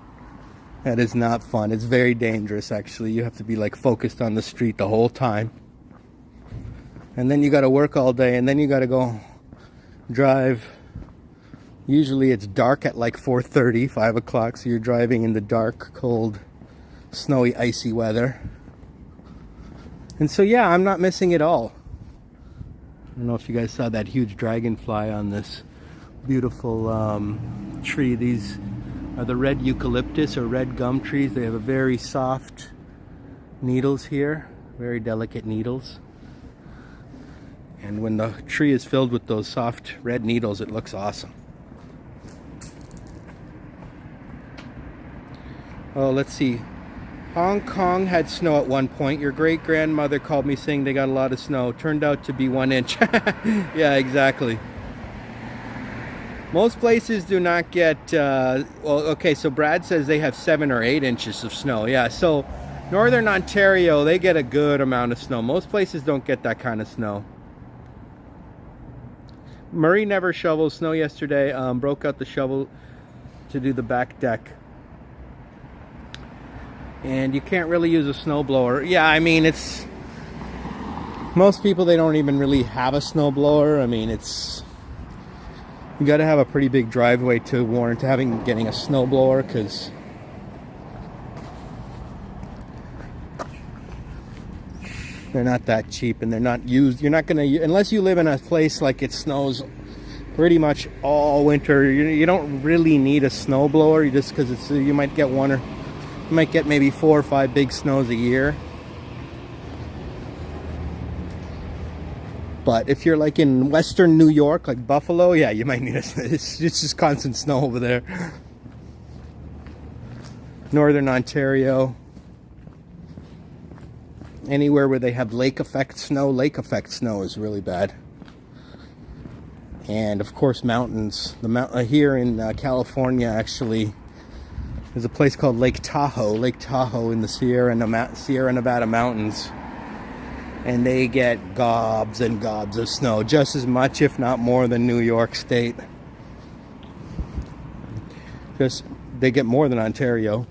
That is not fun. It's very dangerous, actually. You have to be like focused on the street the whole time. And then you got to work all day, and then you got to go drive. Usually it's dark at like 4:30, 5 o'clock, so you're driving in the dark, cold, snowy, icy weather. And so, yeah, I'm not missing it all. I don't know if you guys saw that huge dragonfly on this beautiful tree. These are the red eucalyptus or red gum trees. They have a very soft needles here, very delicate needles. And when the tree is filled with those soft red needles, it looks awesome. Oh, let's see. Hong Kong had snow at one point. Your great-grandmother called me saying they got a lot of snow. Turned out to be 1 inch. Yeah, exactly. Most places do not get, well, okay, so Brad says they have 7 or 8 inches of snow. Yeah, so Northern Ontario, they get a good amount of snow. Most places don't get that kind of snow. Murray never shoveled snow yesterday. Broke out the shovel to do the back deck. And you can't really use a snowblower. Yeah, I mean, it's... Most people, they don't even really have a snowblower. I mean, it's... You got to have a pretty big driveway to warrant getting a snowblower, because they're not that cheap and they're not used. You're not going to, unless you live in a place like it snows pretty much all winter. You don't really need a snowblower, just because it's you might get one, or you might get maybe 4 or 5 big snows a year. But if you're like in western New York, like Buffalo, yeah, you might need it's just constant snow over there. Northern Ontario, anywhere where they have lake effect snow is really bad. And of course, mountains. Here in California, actually, there's a place called Lake Tahoe in the Sierra Nevada mountains. and they get gobs and gobs of snow, just as much, if not more, than New York State. Just they get more than Ontario.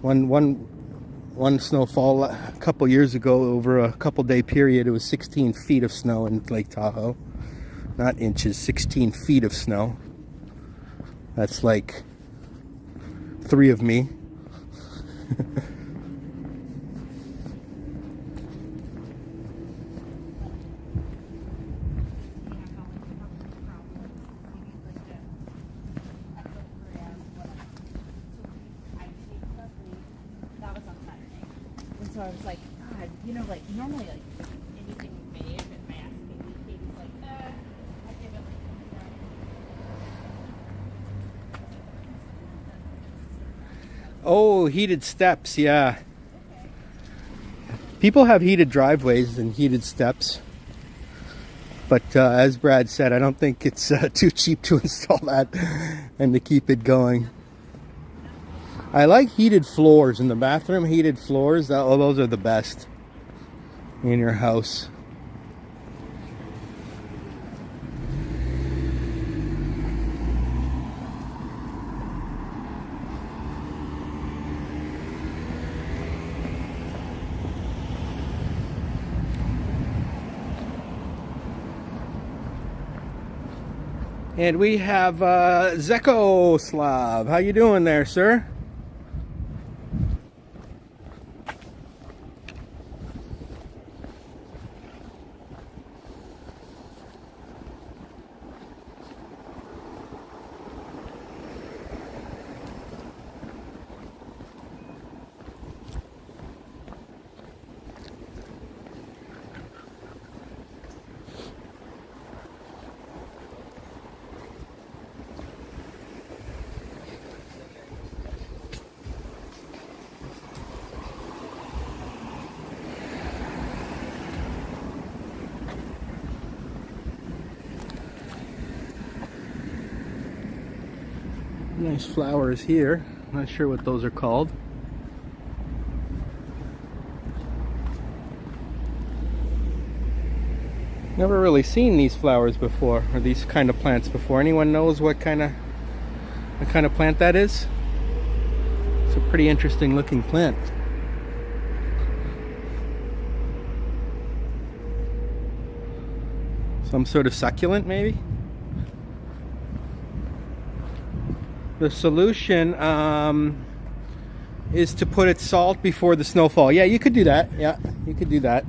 One snowfall a couple years ago, over a couple day period, it was 16 feet of snow in Lake Tahoe. Not inches, 16 feet of snow. That's like 3 of me. So I was like, God, you know, like normally, like anything may have been masked. Maybe Katie's like, I give it. Oh, heated steps, yeah. People have heated driveways and heated steps. But as Brad said, I don't think it's too cheap to install that and to keep it going. I like heated floors in the bathroom. Heated floors, those are the best in your house. And we have Zekoslav. How you doing there, sir? Nice flowers here. Not sure what those are called. Never really seen these flowers before, or these kind of plants before. Anyone knows what kind of plant that is? It's a pretty interesting looking plant. Some sort of succulent, maybe? The solution is to put it salt before the snowfall. Yeah, you could do that. Yeah, you could do that.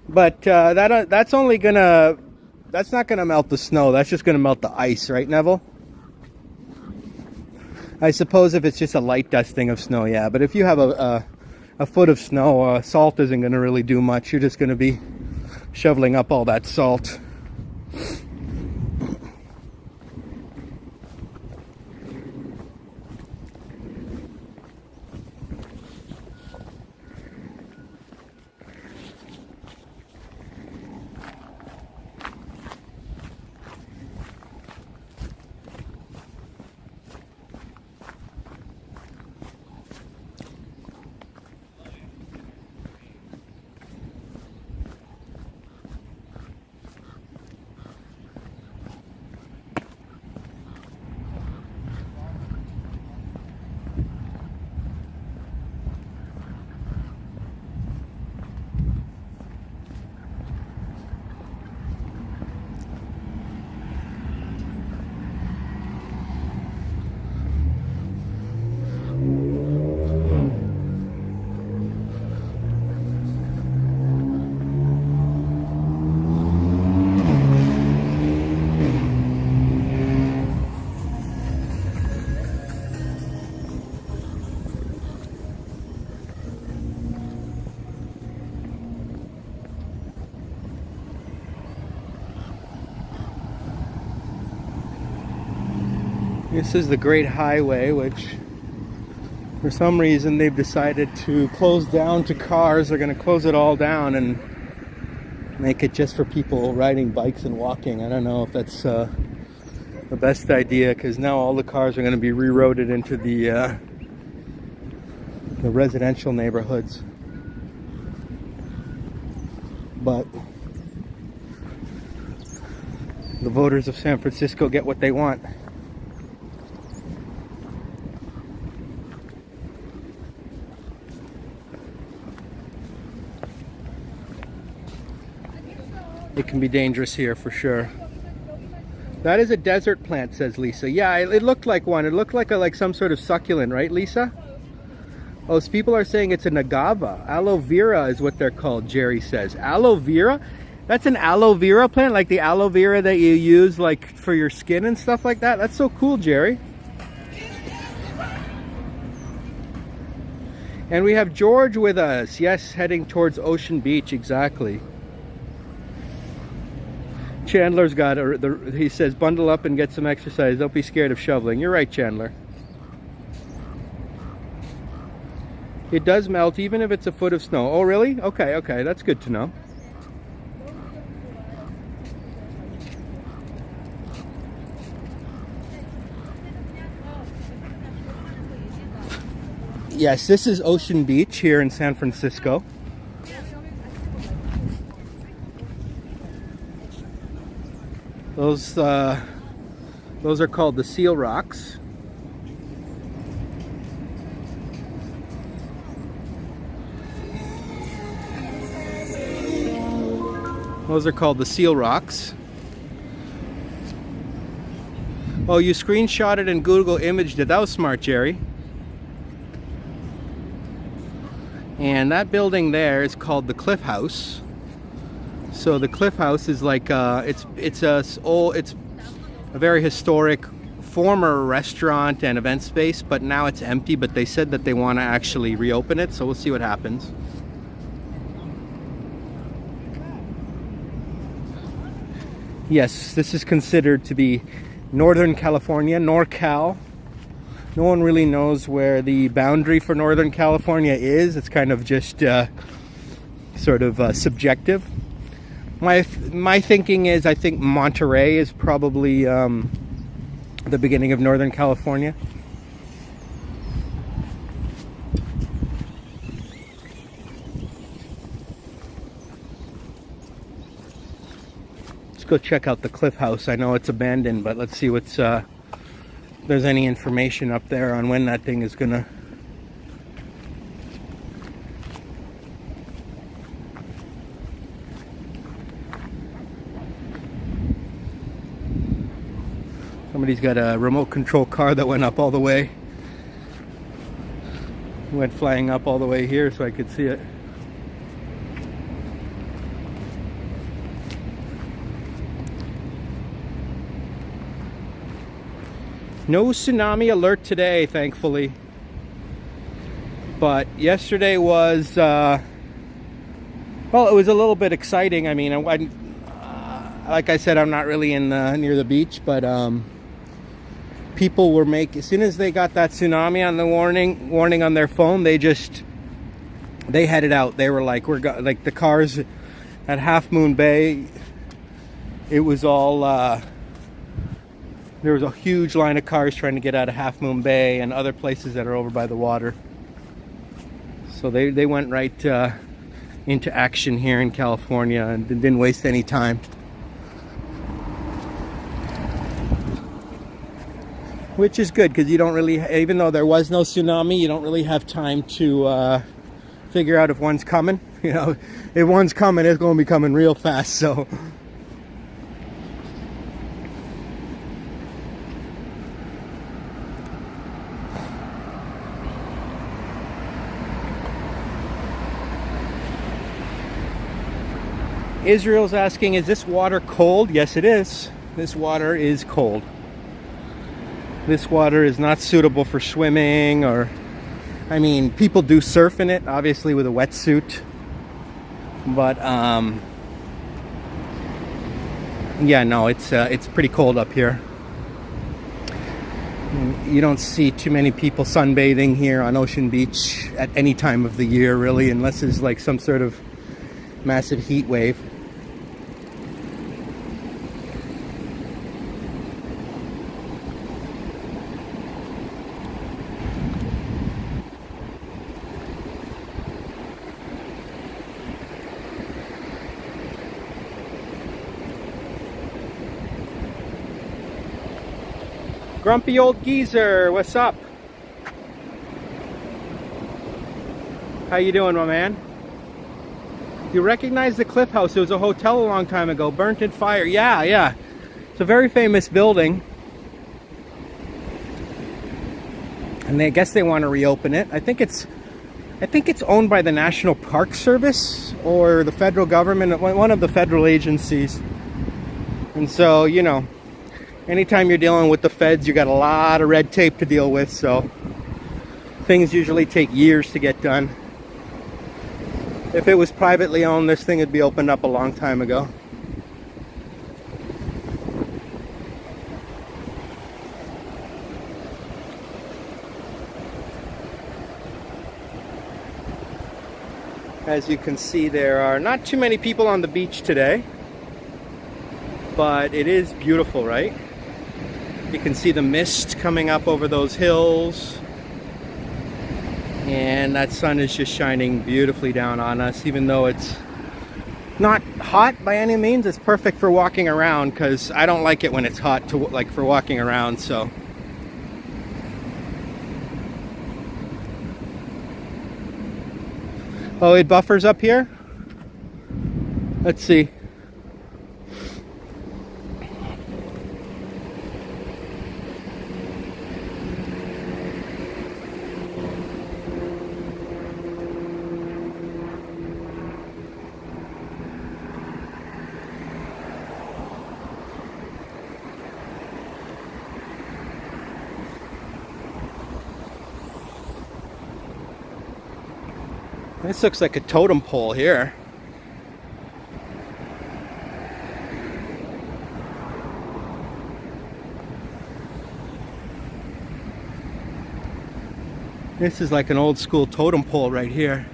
But that's not gonna melt the snow. That's just gonna melt the ice, right, Neville? I suppose if it's just a light dusting of snow, yeah. But if you have a foot of snow, salt isn't gonna really do much. You're just gonna be shoveling up all that salt. This is the Great Highway, which for some reason they've decided to close down to cars. They're going to close it all down and make it just for people riding bikes and walking. I don't know if that's the best idea, because now all the cars are going to be rerouted into the residential neighborhoods. but the voters of San Francisco get what they want. It can be dangerous here for sure. That is a desert plant, says Lisa. Yeah, it looked like one. It looked like some sort of succulent, right, Lisa? Oh, so people are saying it's an agava. Aloe vera is what they're called, Jerry says. Aloe vera? That's an aloe vera plant? Like the aloe vera that you use like for your skin and stuff like that? That's so cool, Jerry. And we have George with us. Yes, heading towards Ocean Beach, exactly. Chandler's got he says, bundle up and get some exercise. Don't be scared of shoveling. You're right, Chandler. It does melt even if it's a foot of snow. Oh, really? Okay, okay. That's good to know. Yes, this is Ocean Beach here in San Francisco. Those are called the Seal Rocks. Those are called the Seal Rocks. Oh, you screenshotted and Google imaged it. That was smart, Jerry. And that building there is called the Cliff House. So the Cliff House is like it's a very historic former restaurant and event space, but now it's empty. But they said that they want to actually reopen it, so we'll see what happens. Yes, this is considered to be Northern California, NorCal. No one really knows where the boundary for Northern California is. It's kind of just sort of subjective. My thinking is I think Monterey is probably the beginning of Northern California. Let's go check out the Cliff House. I know it's abandoned, but let's see what's if there's any information up there on when that thing is gonna. Somebody's got a remote control car that went up all the way. Went flying up all the way here so I could see it. No tsunami alert today, thankfully. But yesterday was, well, it was a little bit exciting. I mean, like I said, I'm not really in near the beach, but people were as soon as they got that tsunami on the warning on their phone, they headed out. They were like, like the cars at Half Moon Bay. It was all. There was a huge line of cars trying to get out of Half Moon Bay and other places that are over by the water. So they went right into action here in California and didn't waste any time. Which is good because you don't really, even though there was no tsunami, you don't really have time to figure out if one's coming. You know, if one's coming, it's going to be coming real fast. So. Israel's asking, is this water cold? Yes, it is. This water is cold. This water is not suitable for swimming or, I mean, people do surf in it, obviously with a wetsuit. But, yeah, no, it's pretty cold up here. You don't see too many people sunbathing here on Ocean Beach at any time of the year, really, unless it's like some sort of massive heat wave. Grumpy old geezer, what's up? How you doing, my man? You recognize the Cliff House? It was a hotel a long time ago, burnt in fire. Yeah, yeah. It's a very famous building. And I guess they want to reopen it. I think it's owned by the National Park Service or the federal government, one of the federal agencies. And so, you know, anytime you're dealing with the feds, you got a lot of red tape to deal with, so things usually take years to get done. If it was privately owned, this thing would be opened up a long time ago. As you can see, there are not too many people on the beach today, but it is beautiful, right? You can see the mist coming up over those hills, and that sun is just shining beautifully down on us. Even though it's not hot by any means, it's perfect for walking around, because I don't like it when it's hot for walking around. So oh, it buffers up here. Let's see. This looks like a totem pole here. This is like an old school totem pole right here.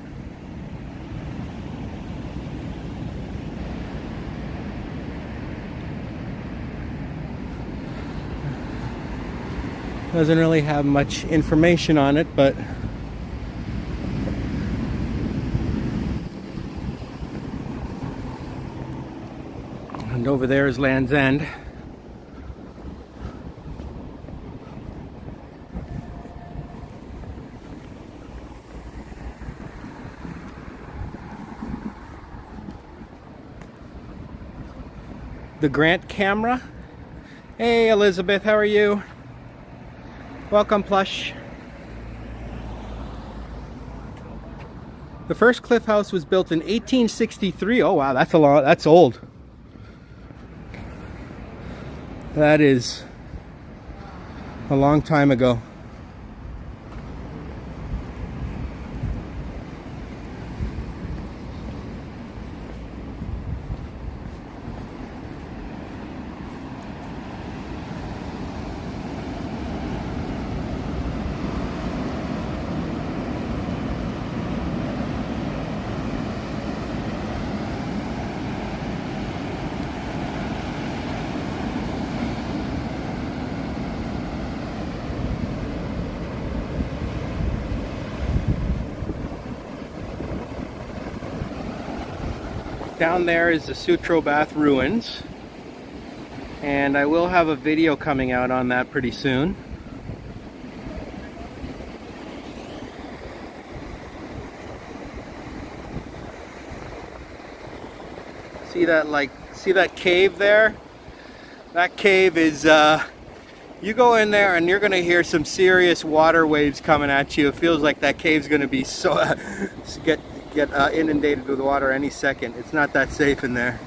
Doesn't really have much information on it, but and over there is Land's End. The Grant camera. Hey Elizabeth, how are you? Welcome, Plush. The first Cliff House was built in 1863. Oh wow, that's old. That is a long time ago. Down there is the Sutro Bath ruins, and I will have a video coming out on that pretty soon. See that cave there? That cave is you go in there and you're gonna hear some serious water waves coming at you. It feels like that cave's gonna be so get inundated with water any second. It's not that safe in there.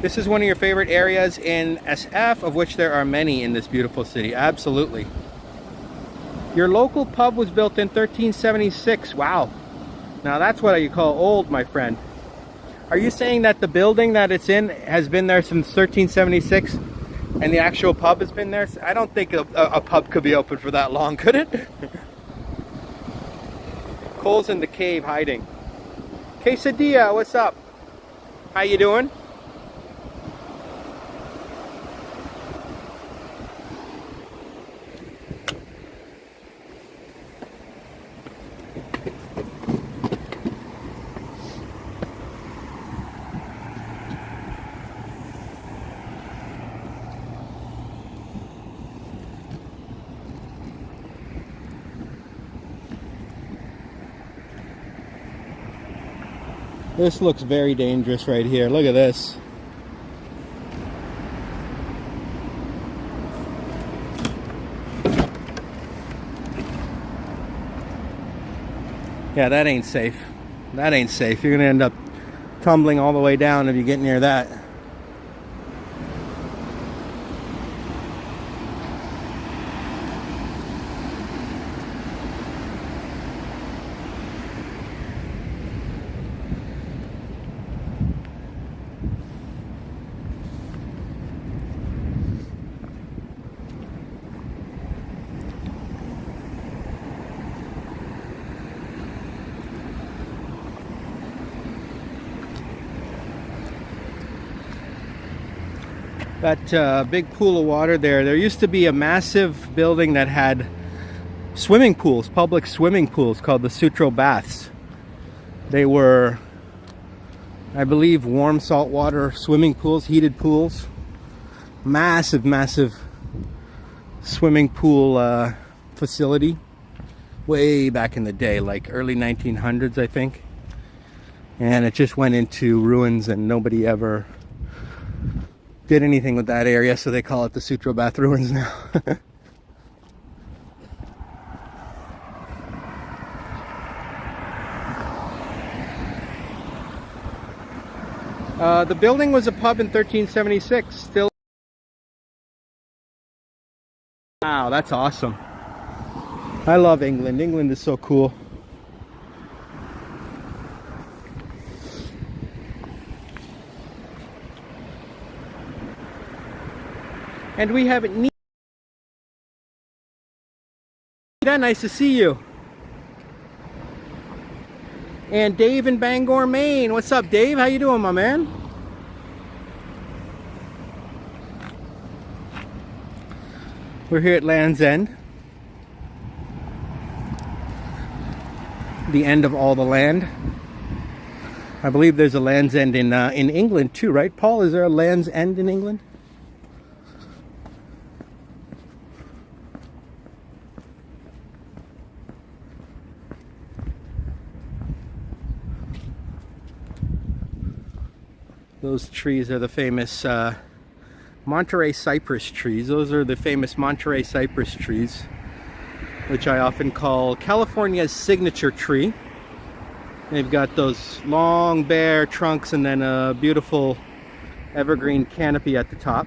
This is one of your favorite areas in SF, of which there are many in this beautiful city. Absolutely. Your local pub was built in 1376. Wow. Now that's what you call old, my friend. Are you saying that the building that it's in has been there since 1376? And the actual pub has been there? I don't think a pub could be open for that long, could it? Cole's in the cave hiding. Quesadilla, what's up? How you doing? This looks very dangerous right here. Look at this. Yeah, that ain't safe. That ain't safe. You're gonna end up tumbling all the way down if you get near that. That big pool of water there. There used to be a massive building that had swimming pools, public swimming pools called the Sutro Baths. They were, I believe, warm saltwater swimming pools, heated pools. Massive, massive swimming pool facility. Way back in the day, like early 1900s, I think. And it just went into ruins and nobody ever did anything with that area, so they call it the Sutro Bath Ruins now. The building was a pub in 1376. Still. Wow, that's awesome. I love England. England is so cool. And we have Nita. Nice to see you. And Dave in Bangor, Maine. What's up, Dave? How you doing, my man? We're here at Land's End. The end of all the land. I believe there's a Land's End in England too, right, Paul? Is there a Land's End in England? Those trees are the famous Monterey cypress trees. Those are the famous Monterey cypress trees, which I often call California's signature tree. They've got those long bare trunks and then a beautiful evergreen canopy at the top.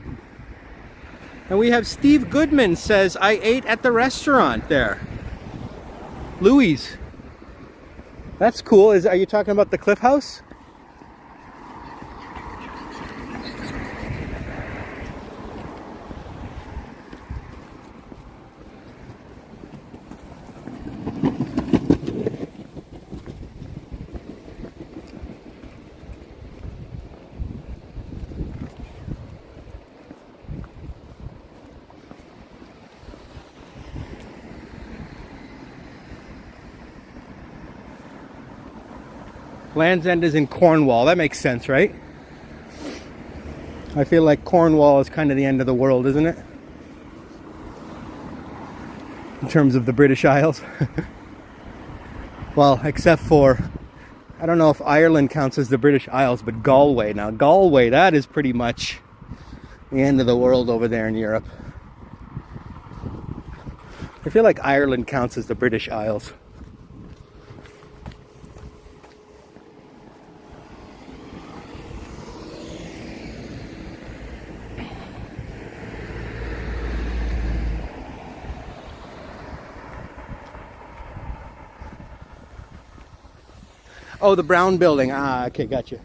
And we have Steve Goodman says, I ate at the restaurant there. Louis. That's cool. Are you talking about the Cliff House? Land's End is in Cornwall. That makes sense, right? I feel like Cornwall is kind of the end of the world, isn't it? In terms of the British Isles. Well, except for, I don't know if Ireland counts as the British Isles, but Galway. Now, Galway, that is pretty much the end of the world over there in Europe. I feel like Ireland counts as the British Isles. Oh, the brown building. Ah, okay, gotcha.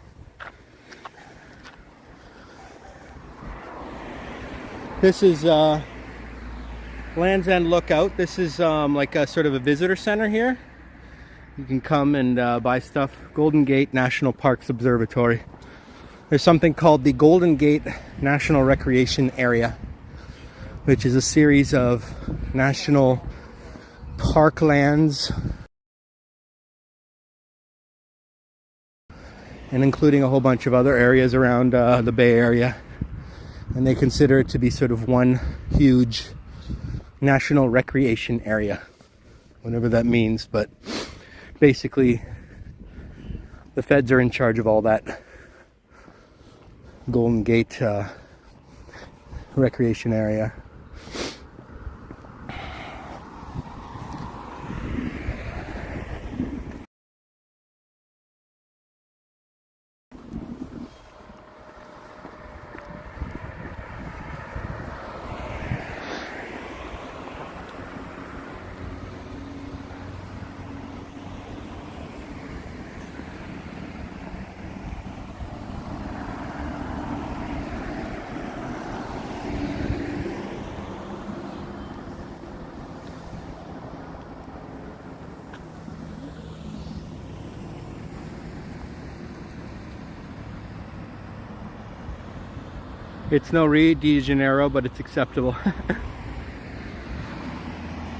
This is Land's End Lookout. This is like a sort of a visitor center here. You can come and buy stuff. Golden Gate National Parks Observatory. There's something called the Golden Gate National Recreation Area, which is a series of national parklands, and including a whole bunch of other areas around the Bay Area. And they consider it to be sort of one huge national recreation area, whatever that means. But basically, The feds are in charge of all that. Golden Gate recreation area. It's no Rio de Janeiro, but it's acceptable.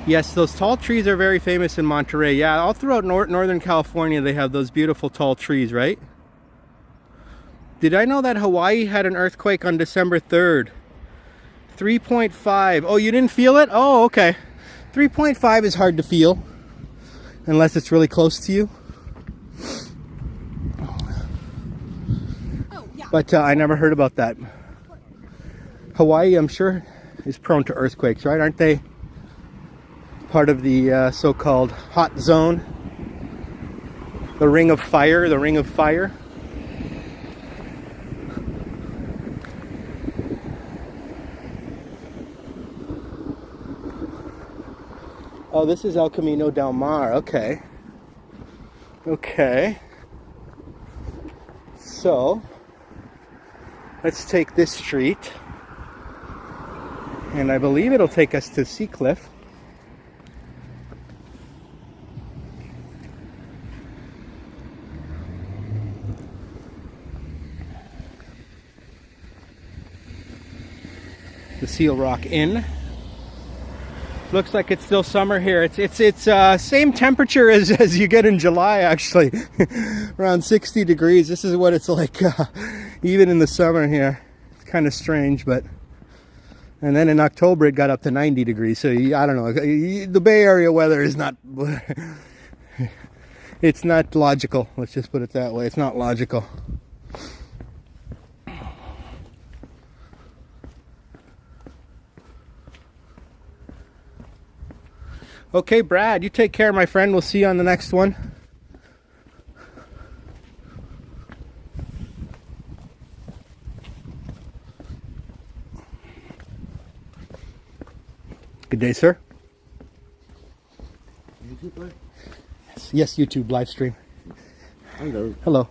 Yes, those tall trees are very famous in Monterey. Yeah, all throughout Northern California they have those beautiful tall trees, right? Did I know that Hawaii had an earthquake on December 3rd? 3.5. Oh, you didn't feel it? Oh, okay. 3.5 is hard to feel unless it's really close to you. Oh, yeah. But I never heard about that. Hawaii, I'm sure, is prone to earthquakes, right? Aren't they part of the so-called hot zone? The ring of fire, the ring of fire. Oh, this is El Camino del Mar. Okay. Okay. So, let's take this street. And I believe it'll take us to Seacliff. The Seal Rock Inn. Looks like it's still summer here. It's same temperature as you get in July, actually. Around 60 degrees. This is what it's like even in the summer here. It's kind of strange, but... And then in October it got up to 90 degrees. So I don't know. The Bay Area weather is not... It's not logical. Let's just put it that way. It's not logical. Okay, Brad, you take care, my friend. We'll see you on the next one. Good day, sir. YouTube, right? Yes, YouTube live stream. Hello. Hello.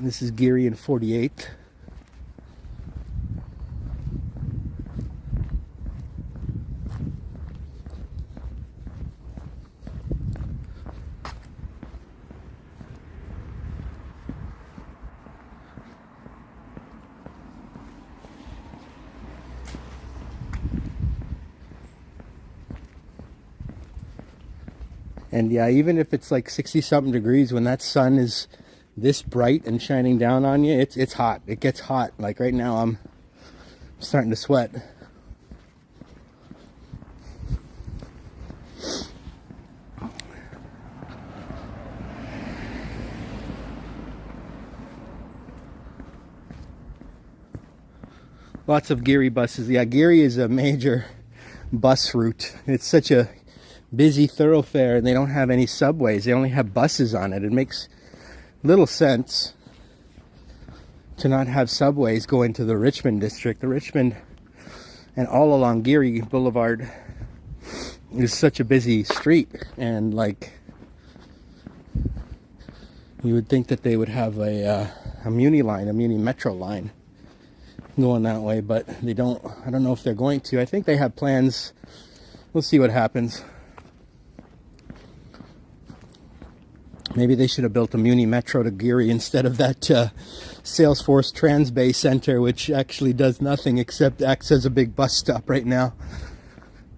This is Geary and 48. And yeah, even if it's like 60 something degrees, when that sun is this bright and shining down on you, it's hot. It gets hot. Like right now I'm starting to sweat. Lots of Geary buses. Yeah, Geary is a major bus route. It's such a busy thoroughfare and they don't have any subways. They only have buses on it. It makes little sense to not have subways go into the Richmond district. The Richmond and all along Geary Boulevard is such a busy street, and like you would think that they would have a Muni line, a Muni Metro line going that way, but they don't. I don't know if they're going to. I think they have plans. We'll see what happens. Maybe they should have built a Muni Metro to Geary instead of that Salesforce Transbay Center, which actually does nothing except acts as a big bus stop right now.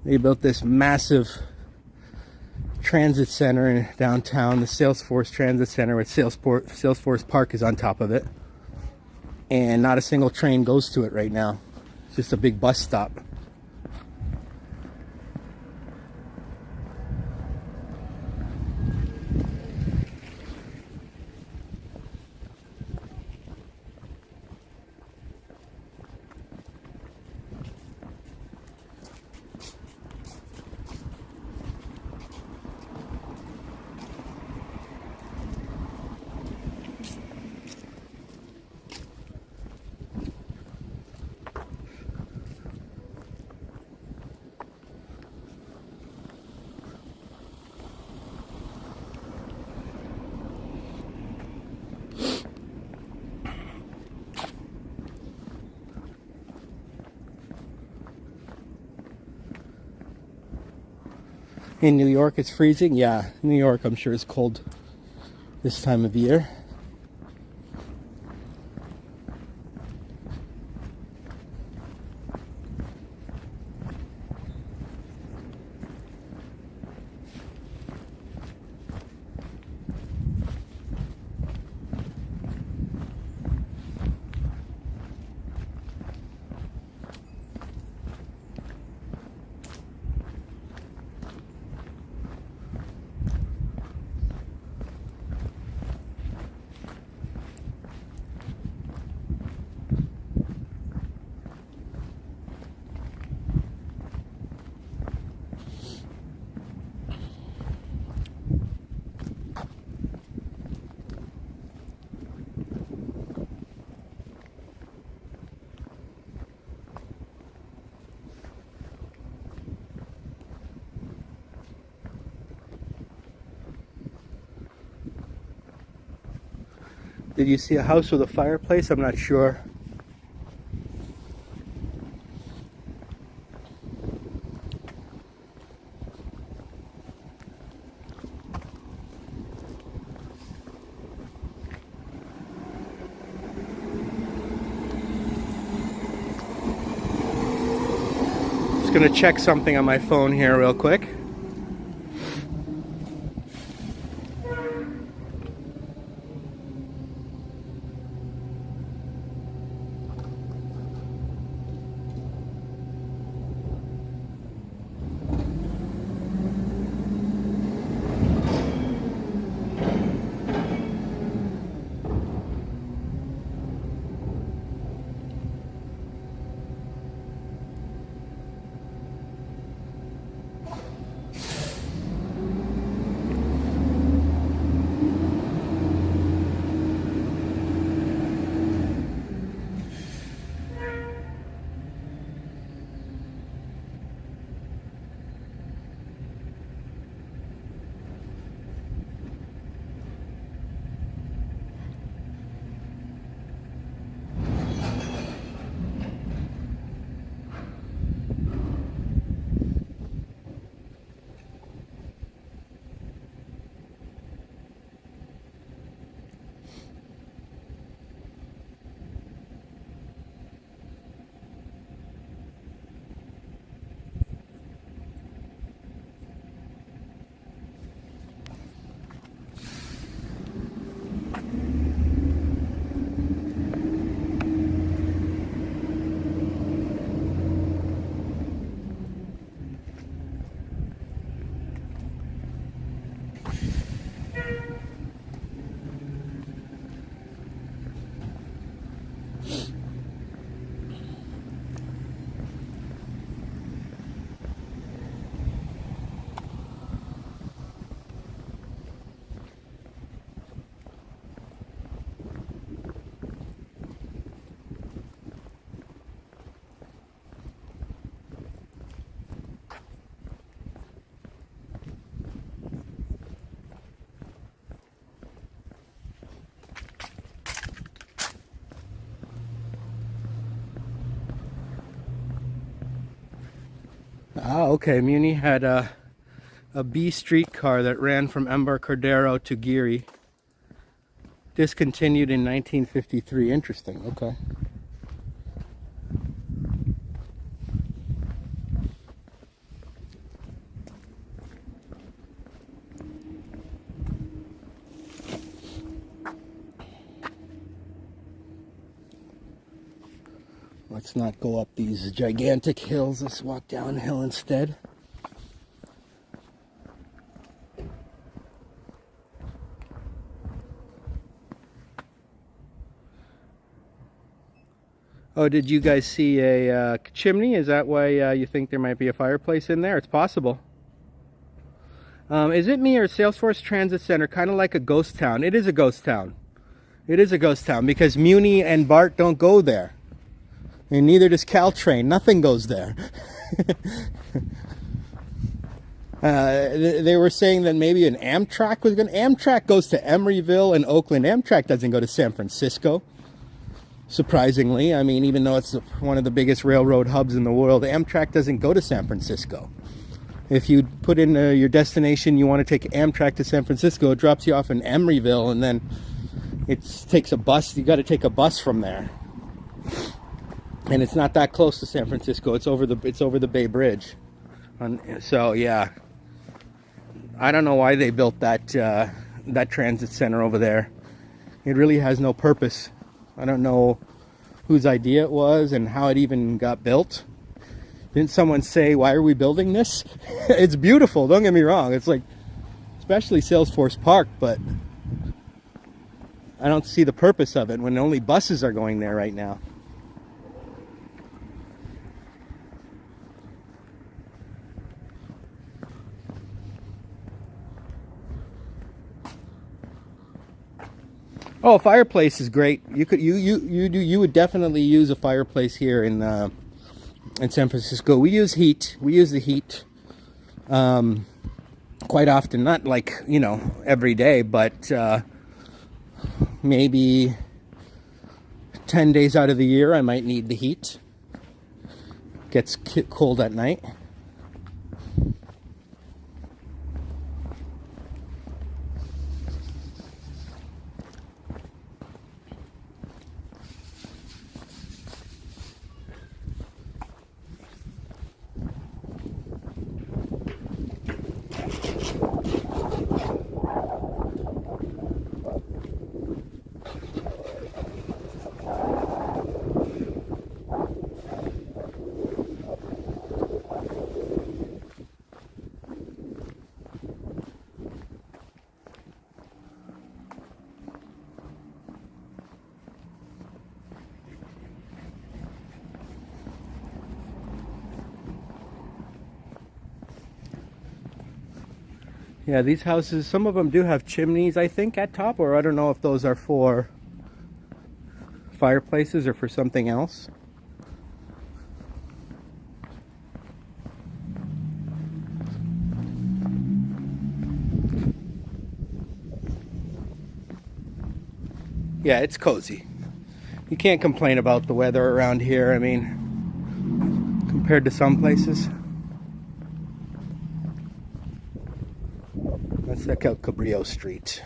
They built this massive transit center in downtown, the Salesforce Transit Center with Salesforce Park is on top of it. And not a single train goes to it right now. It's just a big bus stop. In New York, it's freezing. Yeah, New York, I'm sure, is cold this time of year. Did you see a house with a fireplace? I'm not sure. Just gonna check something on my phone here real quick. Ah, okay. Muni had a B streetcar that ran from Embarcadero to Geary. Discontinued in 1953. Interesting. Okay. Let's not go up these gigantic hills. Let's walk downhill instead. Oh, did you guys see a chimney? Is that why you think there might be a fireplace in there? It's possible. Is it me or Salesforce Transit Center kind of like a ghost town? It is a ghost town. It is a ghost town because Muni and BART don't go there. And neither does Caltrain. Nothing goes there. They were saying that maybe an Amtrak was going to... Amtrak goes to Emeryville and Oakland. Amtrak doesn't go to San Francisco. Surprisingly. I mean, even though it's one of the biggest railroad hubs in the world, Amtrak doesn't go to San Francisco. If you put in your destination, you want to take Amtrak to San Francisco, it drops you off in Emeryville, and then it takes a bus. You got to take a bus from there. And it's not that close to San Francisco. It's over the Bay Bridge. So yeah, I don't know why they built that transit center over there. It really has no purpose. I don't know whose idea it was and how it even got built. Didn't someone say, why are we building this? It's beautiful, don't get me wrong. It's like, especially Salesforce Park, but I don't see the purpose of it when only buses are going there right now. Oh, a fireplace is great. You would definitely use a fireplace here in San Francisco. We use heat. We use the heat quite often. Not like, you know, every day, but maybe 10 days out of the year I might need the heat. Gets cold at night. Yeah, these houses, some of them do have chimneys, I think, at top, or I don't know if those are for fireplaces or for something else. Yeah, it's cozy. You can't complain about the weather around here, I mean, compared to some places. Let's check out Cabrillo Street.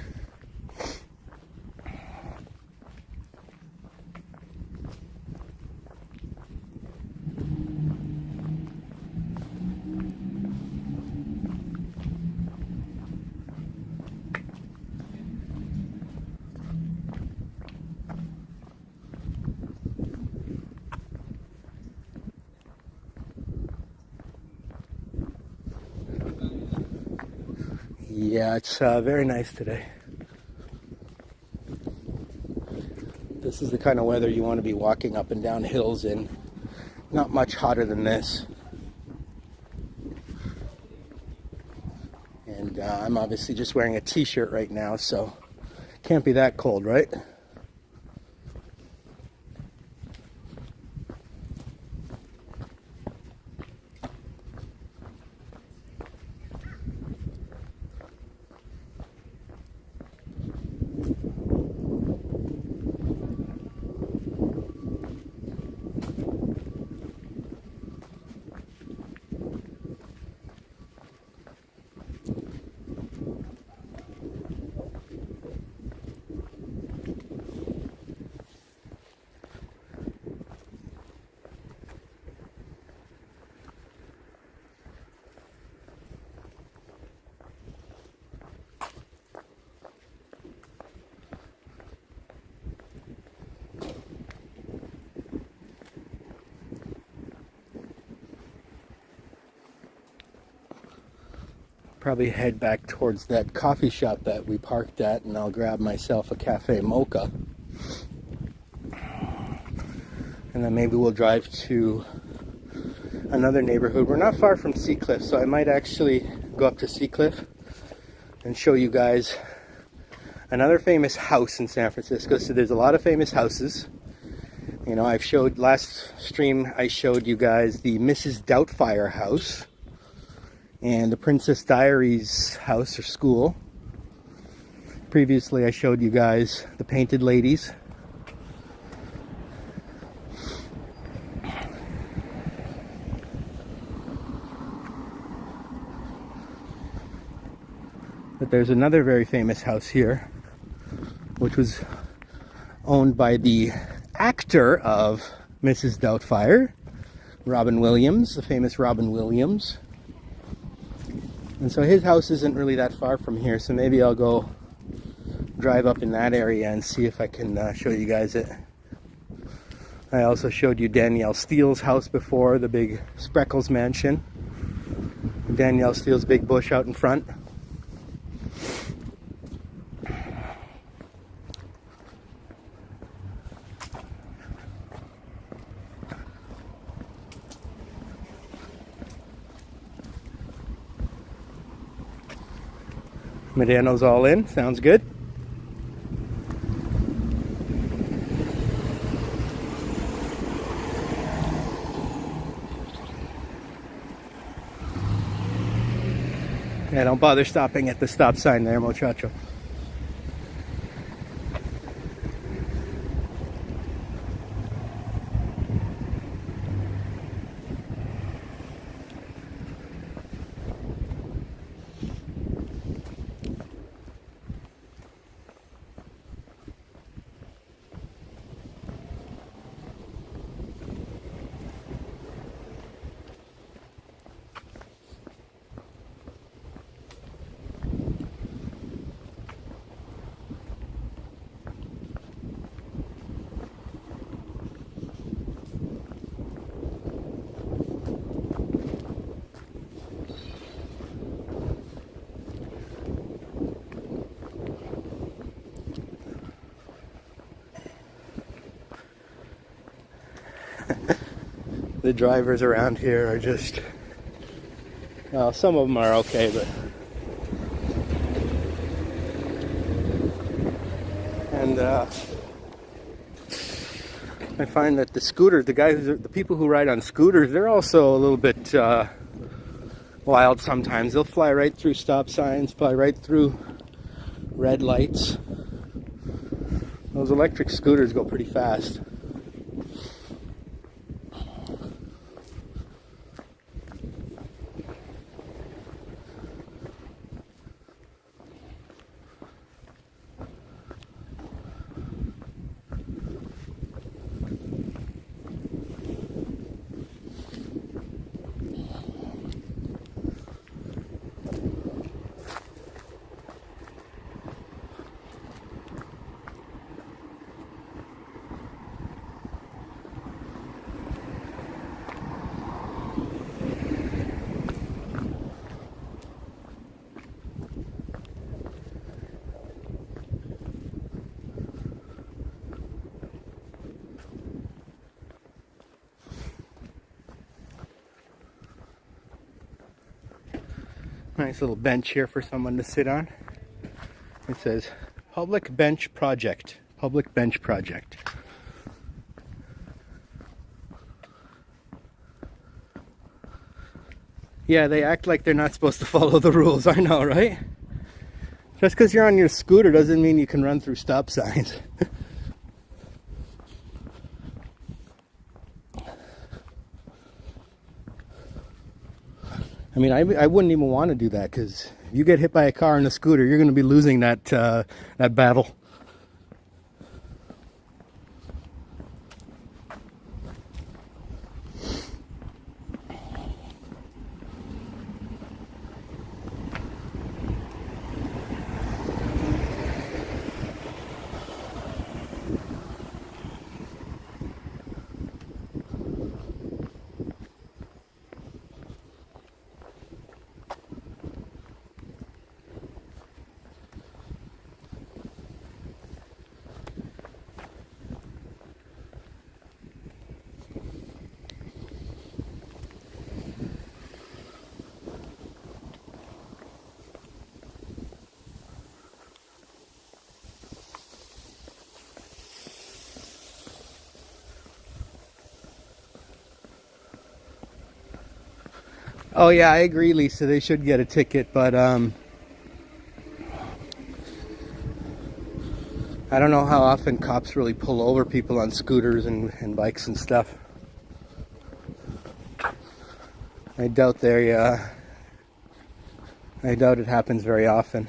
Yeah, it's very nice today. This is the kind of weather you want to be walking up and down hills in. Not much hotter than this. And I'm obviously just wearing a t-shirt right now, so can't be that cold, right? probably head back towards that coffee shop that we parked at, and I'll grab myself a cafe mocha. And then maybe we'll drive to another neighborhood. We're not far from Seacliff, so I might actually go up to Seacliff and show you guys another famous house in San Francisco. So there's a lot of famous houses. You know, I've showed, last stream I showed you guys the Mrs. Doubtfire house and the Princess Diaries house or school. Previously I showed you guys the Painted Ladies. But there's another very famous house here, which was owned by the actor of Mrs. Doubtfire, Robin Williams, the famous Robin Williams. And so his house isn't really that far from here, so maybe I'll go drive up in that area and see if I can show you guys it. I also showed you Danielle Steele's house before, the big Spreckles mansion. Danielle Steele's big bush out in front. Medano's all in. Sounds good. Yeah, don't bother stopping at the stop sign there, muchacho. The drivers around here are just, well, some of them are okay, but I find that the scooters, the people who ride on scooters, they're also a little bit wild sometimes. They'll fly right through stop signs, fly right through red lights. Those electric scooters go pretty fast. Nice little bench here for someone to sit on. It says Public Bench Project. Public Bench Project. Yeah, they act like they're not supposed to follow the rules. I know, right? Just because you're on your scooter doesn't mean you can run through stop signs. I mean, I wouldn't even want to do that, because if you get hit by a car on a scooter, you're going to be losing that that battle. Oh yeah, I agree, Lisa. They should get a ticket, but I don't know how often cops really pull over people on scooters and bikes and stuff. I doubt I doubt it happens very often.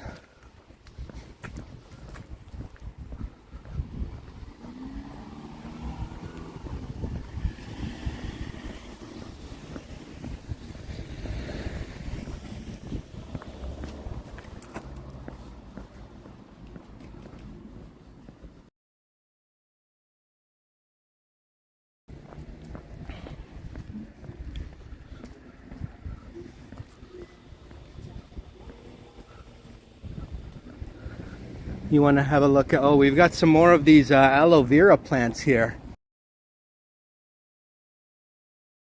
You want to have a look at, oh, we've got some more of these aloe vera plants here.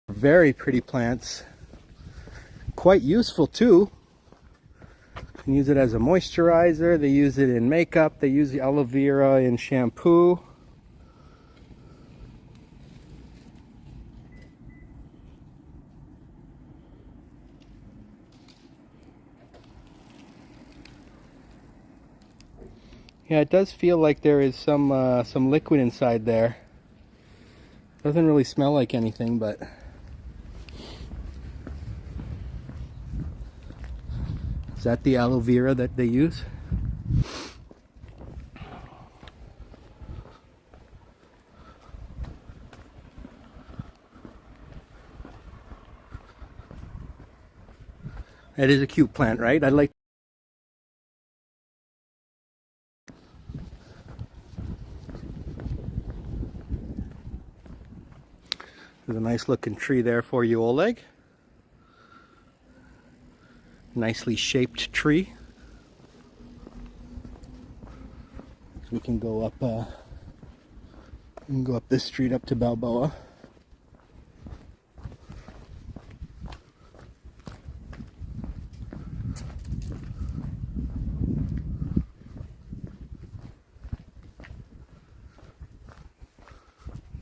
Very pretty plants. Quite useful too. You can use it as a moisturizer. They use it in makeup. They use the aloe vera in shampoo. Yeah, it does feel like there is some liquid inside there. Doesn't really smell like anything, but is that the aloe vera that they use? That is a cute plant, right? I like. There's a nice looking tree there for you, Oleg. Nicely shaped tree. So we can go up this street up to Balboa.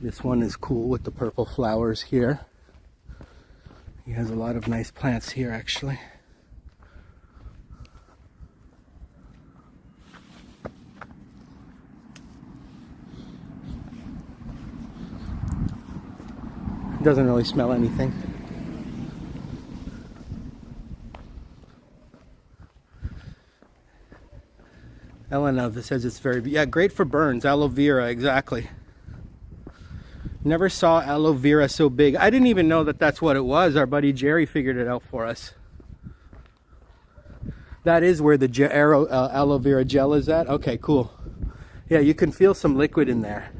This one is cool with the purple flowers here. He has a lot of nice plants here, actually. Doesn't really smell anything. Elena says it's very, yeah, great for burns. Aloe vera, exactly. Never saw aloe vera so big. I didn't even know that that's what it was. Our buddy Jerry figured it out for us. That is where the aloe vera gel is at? Okay, cool. Yeah, you can feel some liquid in there.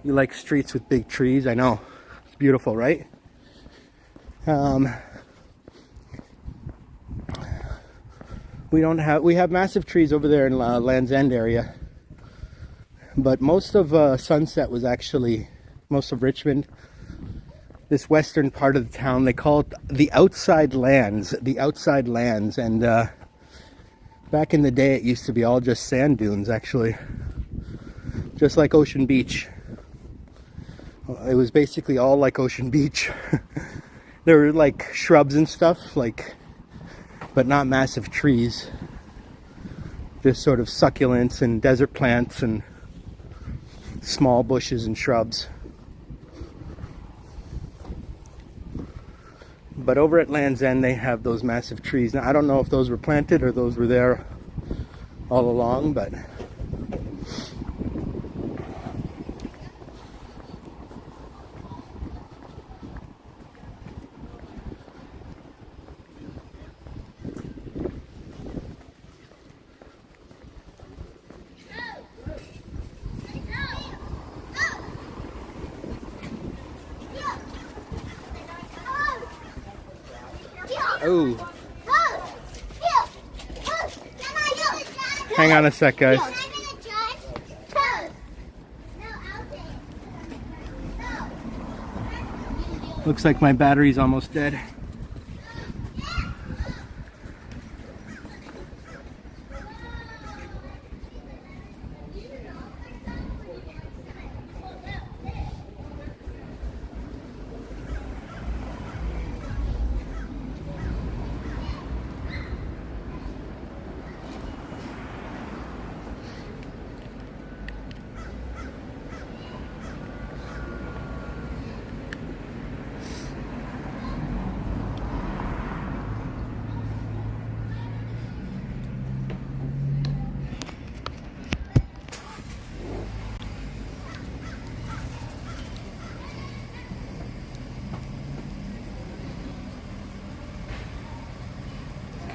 You like streets with big trees? I know. It's beautiful, right? We have massive trees over there in Land's End area. But most of Sunset was actually, most of Richmond, this western part of the town, they call it the outside lands. The outside lands. And back in the day, it used to be all just sand dunes, actually. Just like Ocean Beach. It was basically all like Ocean Beach. There were like shrubs and stuff, but not massive trees. Just sort of succulents and desert plants and small bushes and shrubs. But over at Land's End, they have those massive trees. Now, I don't know if those were planted or those were there all along, but oh, hang on a sec, guys. Looks like my battery's almost dead.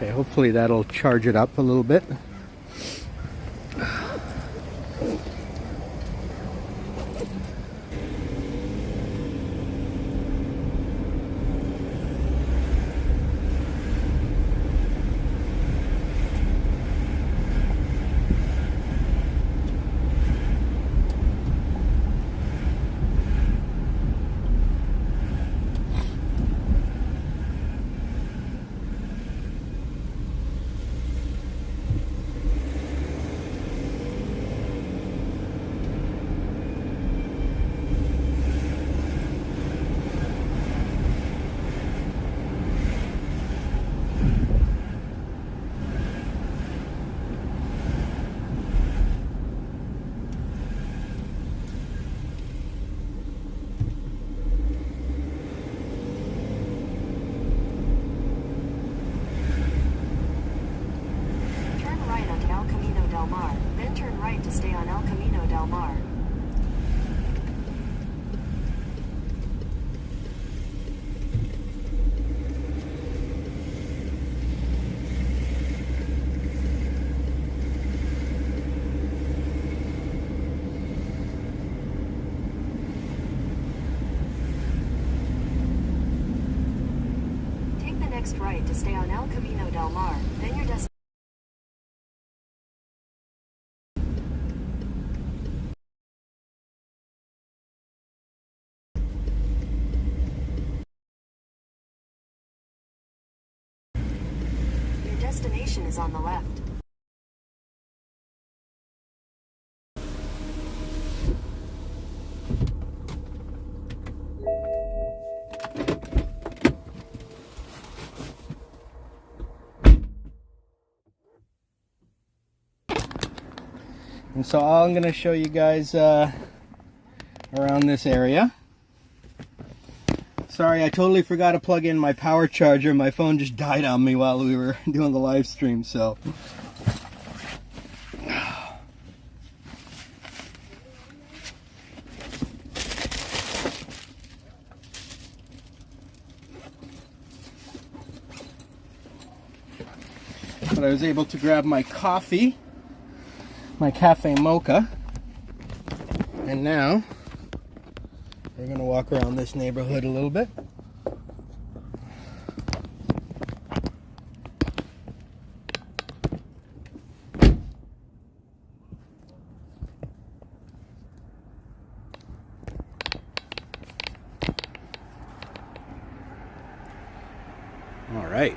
Okay, hopefully that'll charge it up a little bit. Then turn right to stay on El Camino del Mar. Take the next right to stay on El Camino del Mar, then your destination. Destination is on the left. And so I'm going to show you guys around this area. Sorry, I totally forgot to plug in my power charger. My phone just died on me while we were doing the live stream, so. But I was able to grab my coffee, my cafe mocha, and now we're going to walk around this neighborhood a little bit. All right.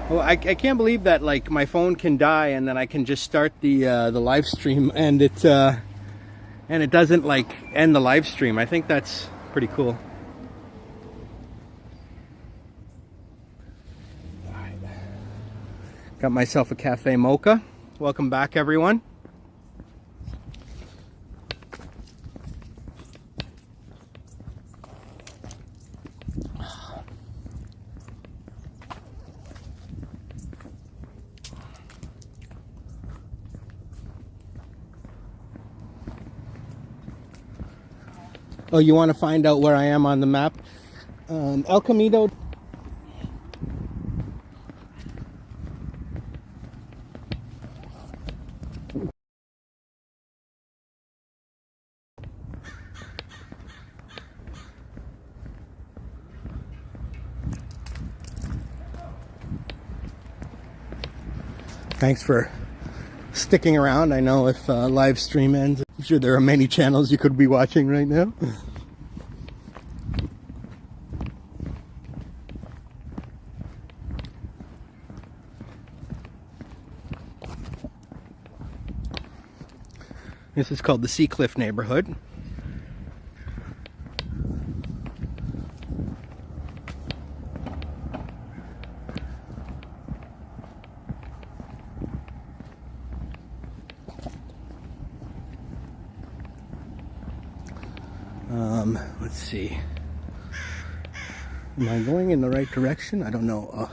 Well, I can't believe that like my phone can die and then I can just start the live stream and it doesn't like end the live stream. I think that's pretty cool. All right. Got myself a cafe mocha. Welcome back, everyone. Oh, you want to find out where I am on the map? El Camino. Thanks for sticking around. I know if live stream ends, I'm sure there are many channels you could be watching right now. This is called the Seacliff neighborhood. Let's see. Am I going in the right direction? I don't know.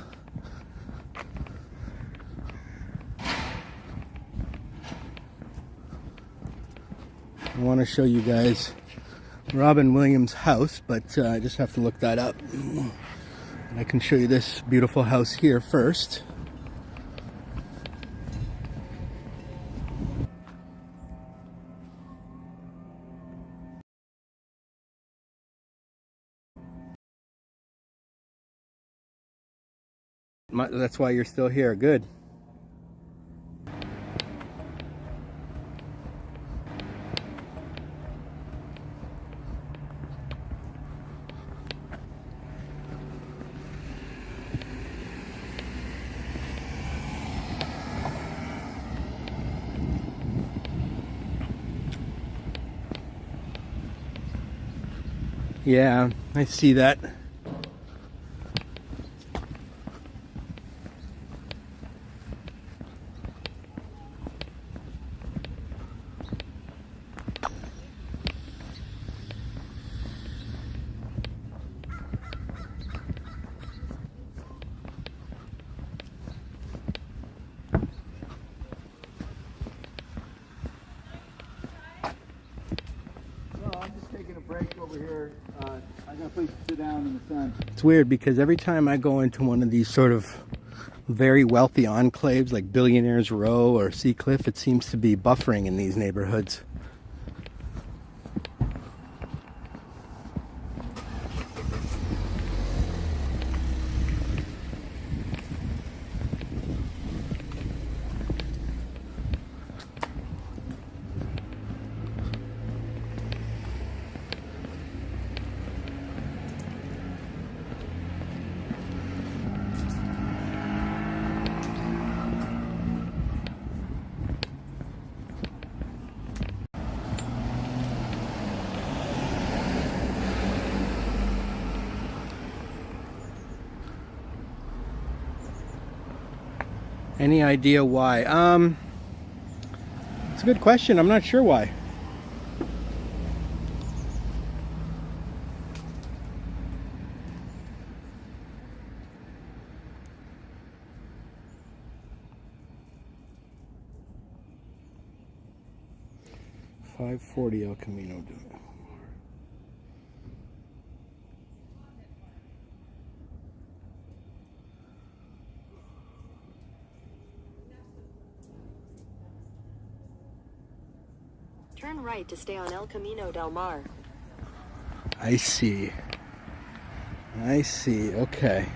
I want to show you guys Robin Williams' house, but I just have to look that up. And I can show you this beautiful house here first. That's why you're still here. Good. Yeah, I see that. Over here, I got a place to sit down in the sun. It's weird because every time I go into one of these sort of very wealthy enclaves like Billionaires Row or Seacliff, it seems to be buffering in these neighborhoods. Any idea why? It's a good question. I'm not sure why. $5.40 El Camino. Turn right to stay on El Camino del Mar. I see. I see. Okay.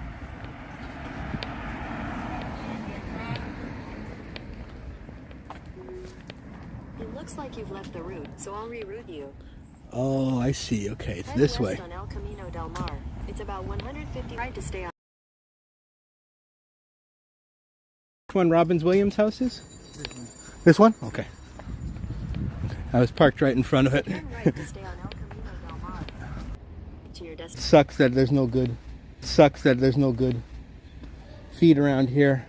It looks like you've left the route, so I'll reroute you. Oh, I see. Okay, it's Head this west way. on El Camino del Mar. It's about 150 right to stay on. Which one Robbins Williams' house is? This one? Okay. I was parked right in front of it. Turn right to stay on El Camino del Mar. To your destination. Sucks that there's no good. Sucks that there's no good feed around here.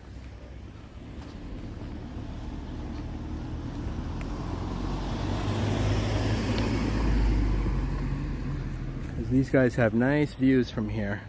Because these guys have nice views from here.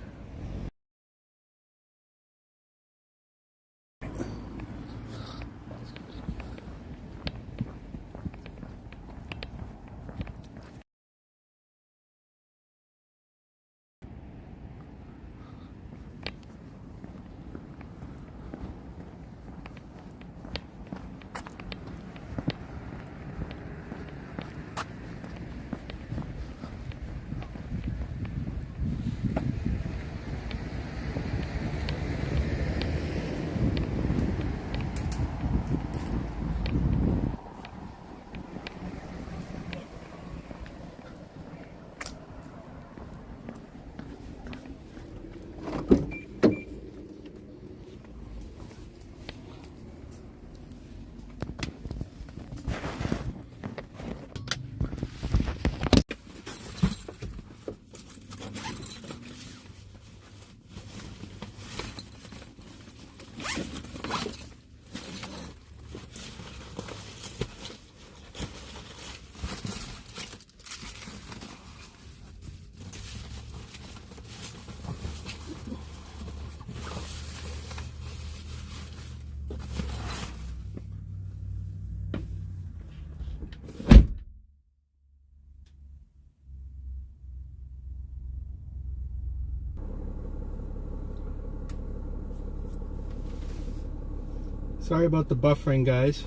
Sorry about the buffering, guys.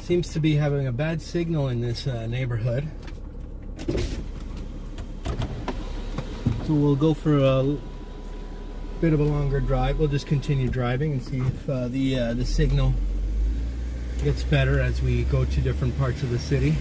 Seems to be having a bad signal in this neighborhood. So we'll go for a bit of a longer drive. We'll just continue driving and see if the signal gets better as we go to different parts of the city.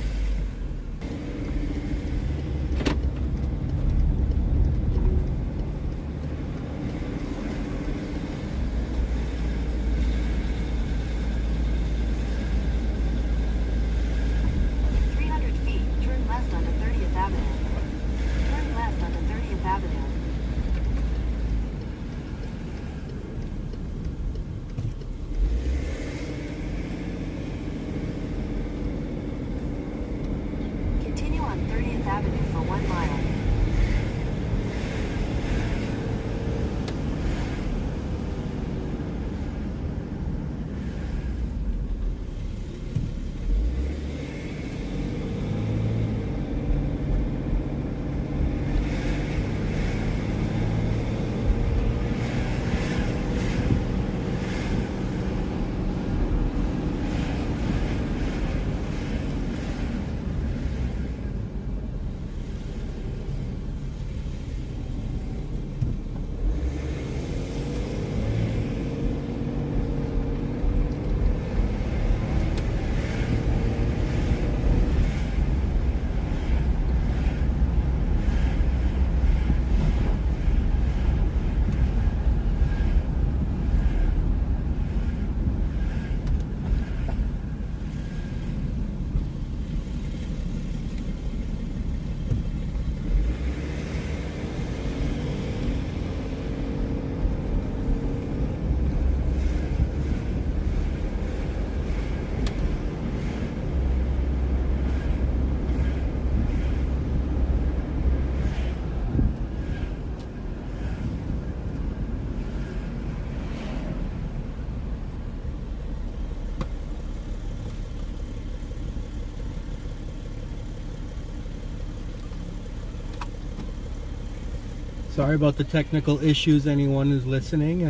Sorry about the technical issues, anyone who's listening.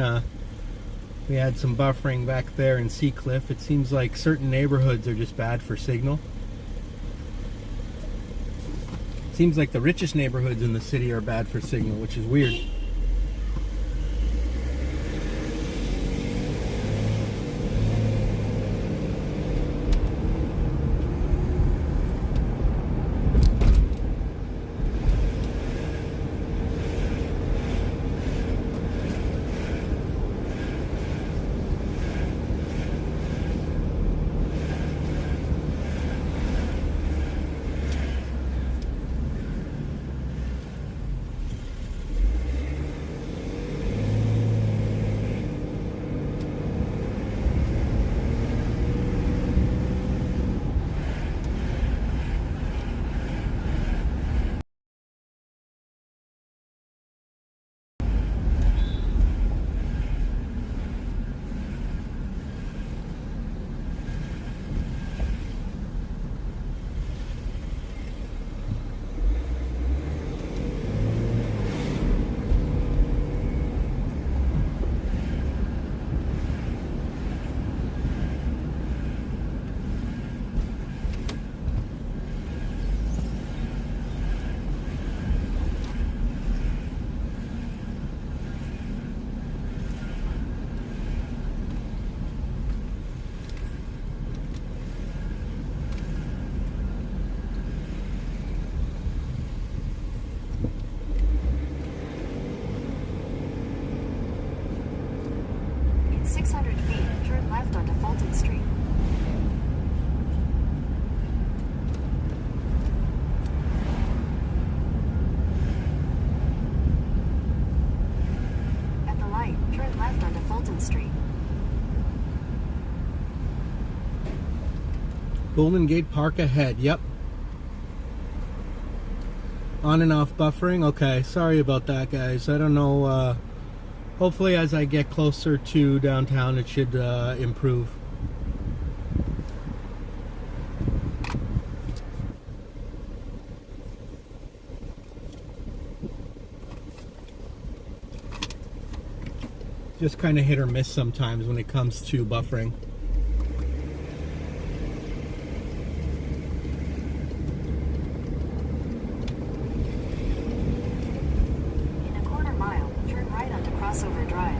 We had some buffering back there in Seacliff. It seems like certain neighborhoods are just bad for signal. Seems like the richest neighborhoods in the city are bad for signal, which is weird. In 600 feet, turn left onto Fulton Street. At the light, turn left onto Fulton Street. Golden Gate Park ahead, yep. On and off buffering, okay. Sorry about that, guys. I don't know, hopefully as I get closer to downtown it should improve. just kind of hit or miss sometimes when it comes to buffering. In a quarter mile, turn right onto Crossover Drive.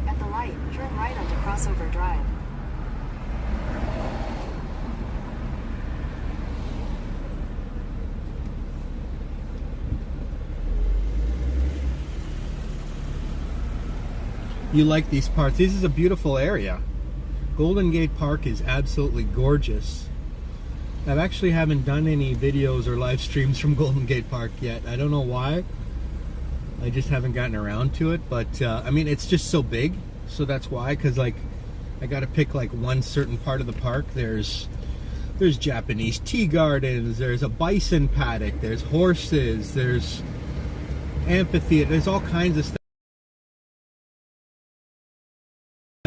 At the light, turn right onto Crossover Drive. You like these parts. This is a beautiful area. Golden Gate Park is absolutely gorgeous. I actually haven't done any videos or live streams from Golden Gate Park yet. I don't know why. I just haven't gotten around to it. But I mean, it's just so big, so that's why. Because like, I got to pick like one certain part of the park. There's Japanese tea gardens. There's a bison paddock. There's horses. There's amphitheater. There's all kinds of stuff.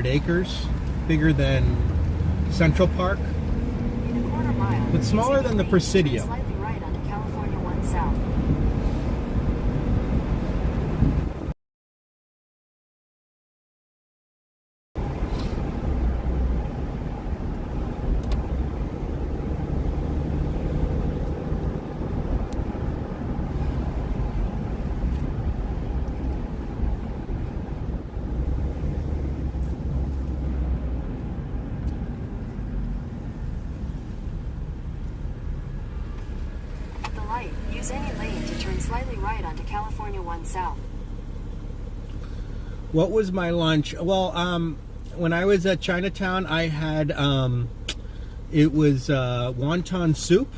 Acres, bigger than Central Park, In a quarter mile, but smaller than the turn Presidio. slightly right onto California 1 South. At the light, use any lane to turn slightly right onto California 1 South. What was my lunch? Well, when I was at Chinatown, I had it was wonton soup,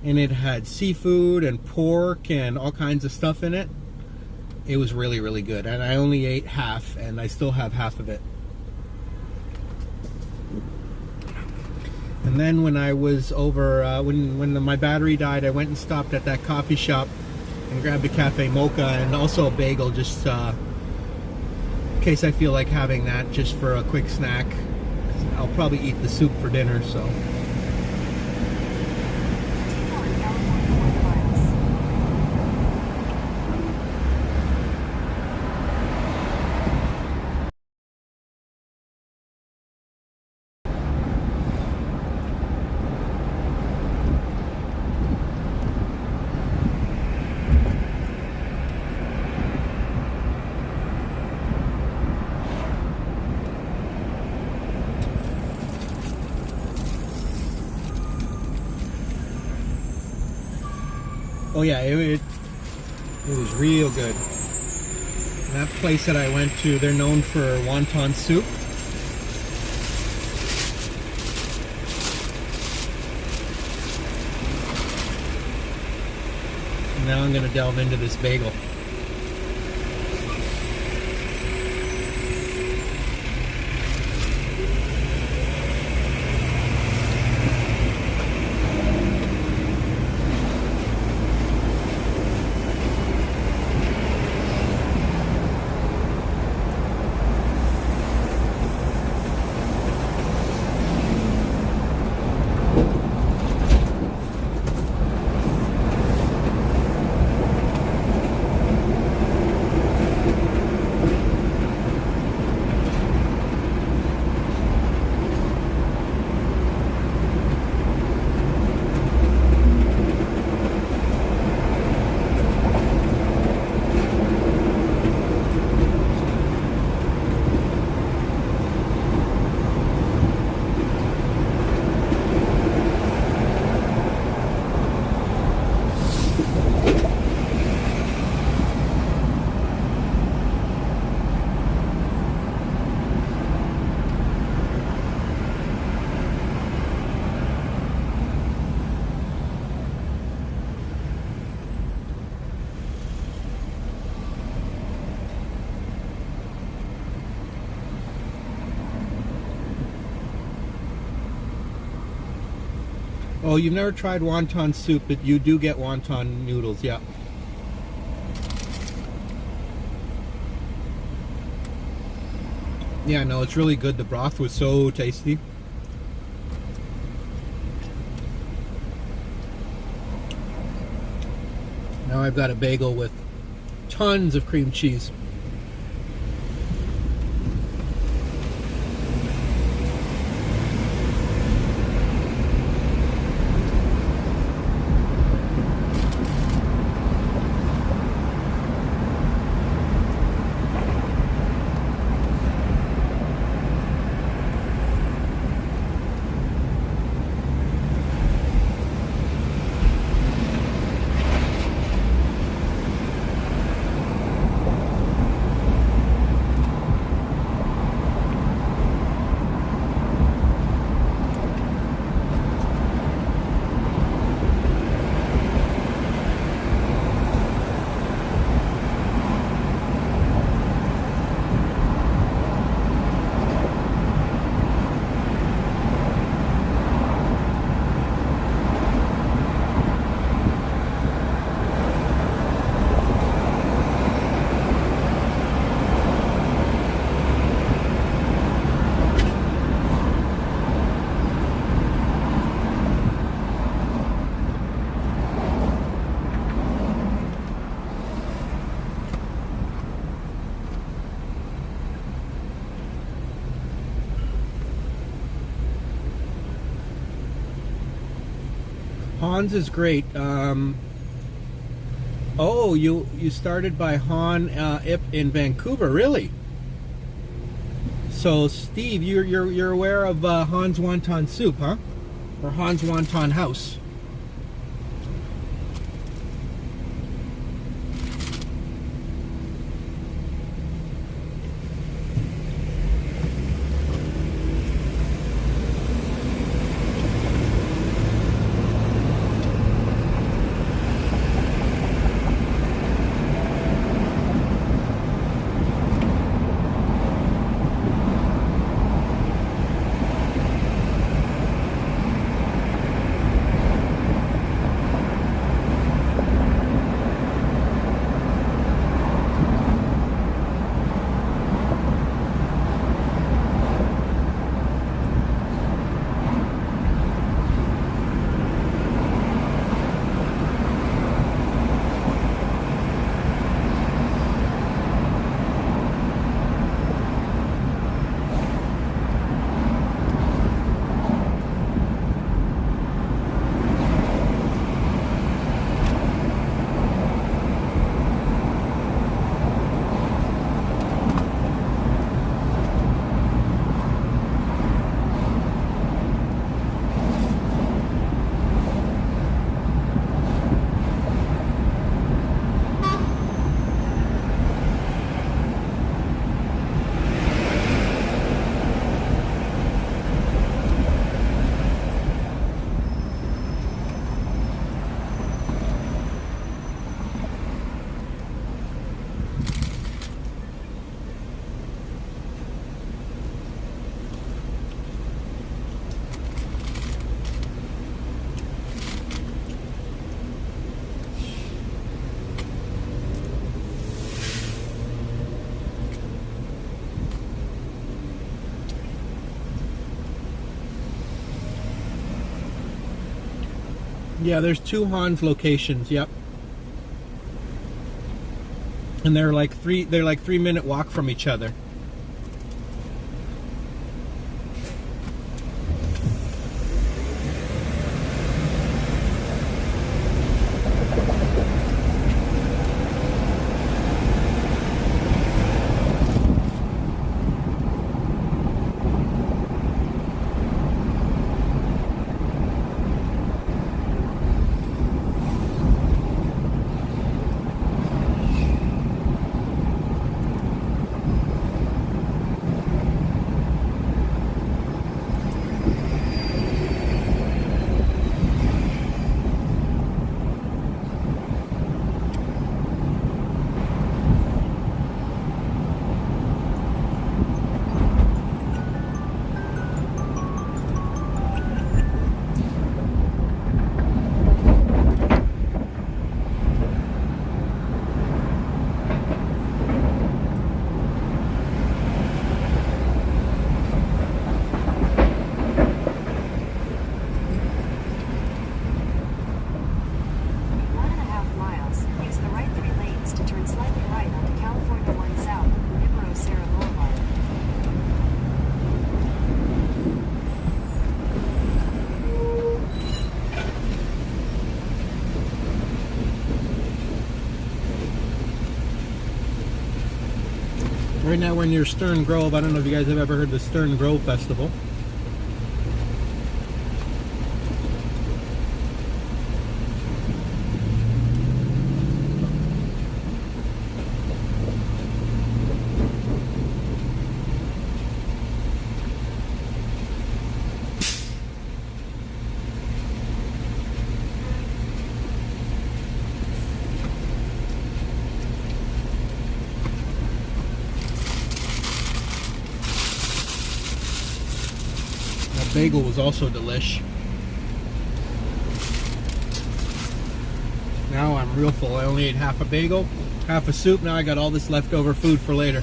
and it had seafood and pork and all kinds of stuff in it. It was really, really good, and I only ate half, and I still have half of it. And then when I was over, when my battery died, I went and stopped at that coffee shop and grabbed a cafe mocha and also a bagel, just in case I feel like having that just for a quick snack. I'll probably eat the soup for dinner, so. Continue on California 1 miles. Oh yeah, it was real good. And that place that I went to, they're known for wonton soup. And now I'm going to delve into this bagel. Oh, you've never tried wonton soup, but you do get wonton noodles, yeah. Yeah, no, it's really good. The broth was so tasty. Now I've got a bagel with tons of cream cheese. Hans is great. Oh, you started by Han Ip in Vancouver, really? So, Steve, you're aware of Han's Wonton Soup, huh? Or Han's Wonton House? Yeah, there's two Hans locations. Yep, and they're like 3-minute walk from each other. Right now we're near Stern Grove. I don't know if you guys have ever heard of the Stern Grove Festival. Bagel was also delish. Now I'm real full. I only ate half a bagel, half a soup. Now I got all this leftover food for later.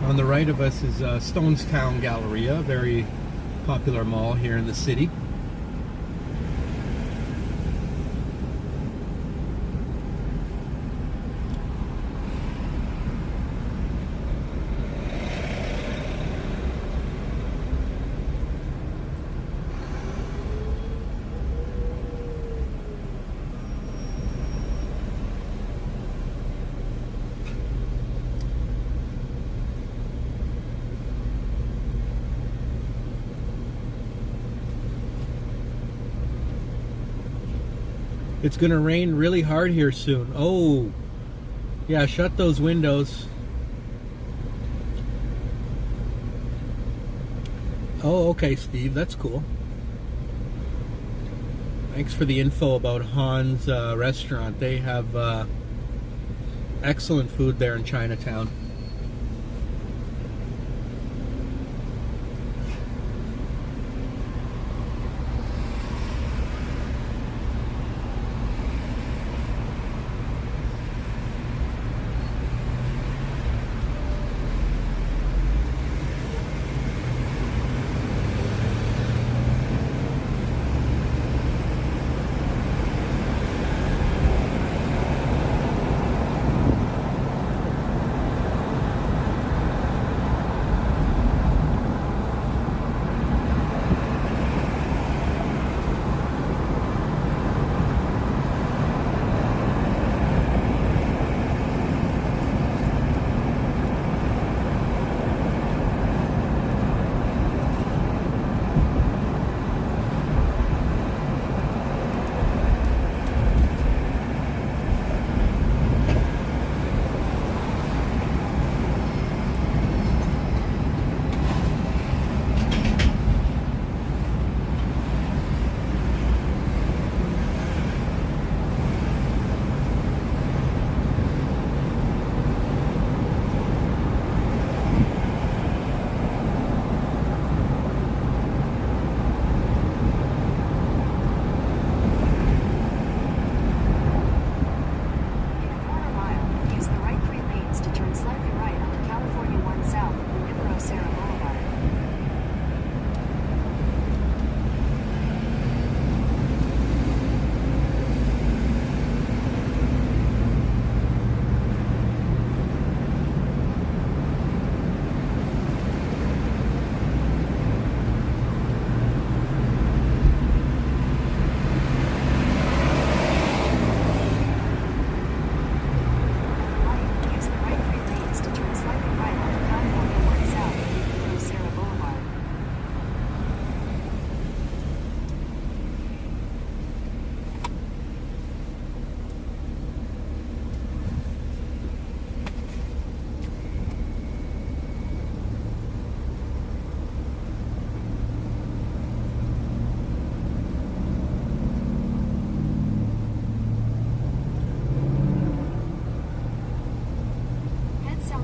On the right of us is Stonestown Galleria, a very popular mall here in the city. It's gonna rain really hard here soon. Oh, yeah, shut those windows. Oh, okay, Steve, that's cool. Thanks for the info about Han's restaurant. They have excellent food there in Chinatown.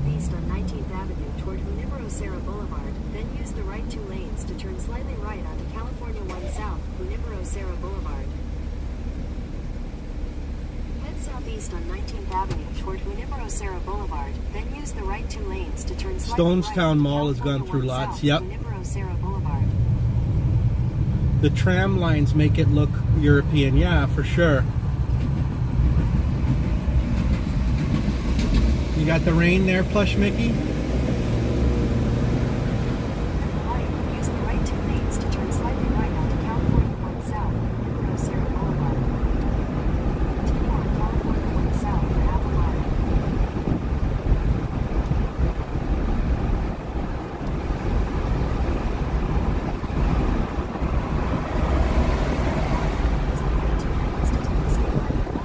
southeast on 19th Avenue toward Junipero Serra Boulevard, then use the right 2 lanes to turn slightly right onto California 1 South, Junipero Serra Boulevard. Head southeast on 19th Avenue toward Junipero Serra Boulevard, then use the right 2 lanes to turn slightly right Stonestown onto Mall has gone California through 1 lots, South, yep. Junipero Serra Boulevard. The tram lines make it look European, yeah, for sure. You got the rain there, Plush Mickey? Use the right 2 lanes to turn slightly right onto California 1 South, Junipero Serra Boulevard. Continue on California 1 South for half a mile. Use the right 2 lanes to turn slightly right.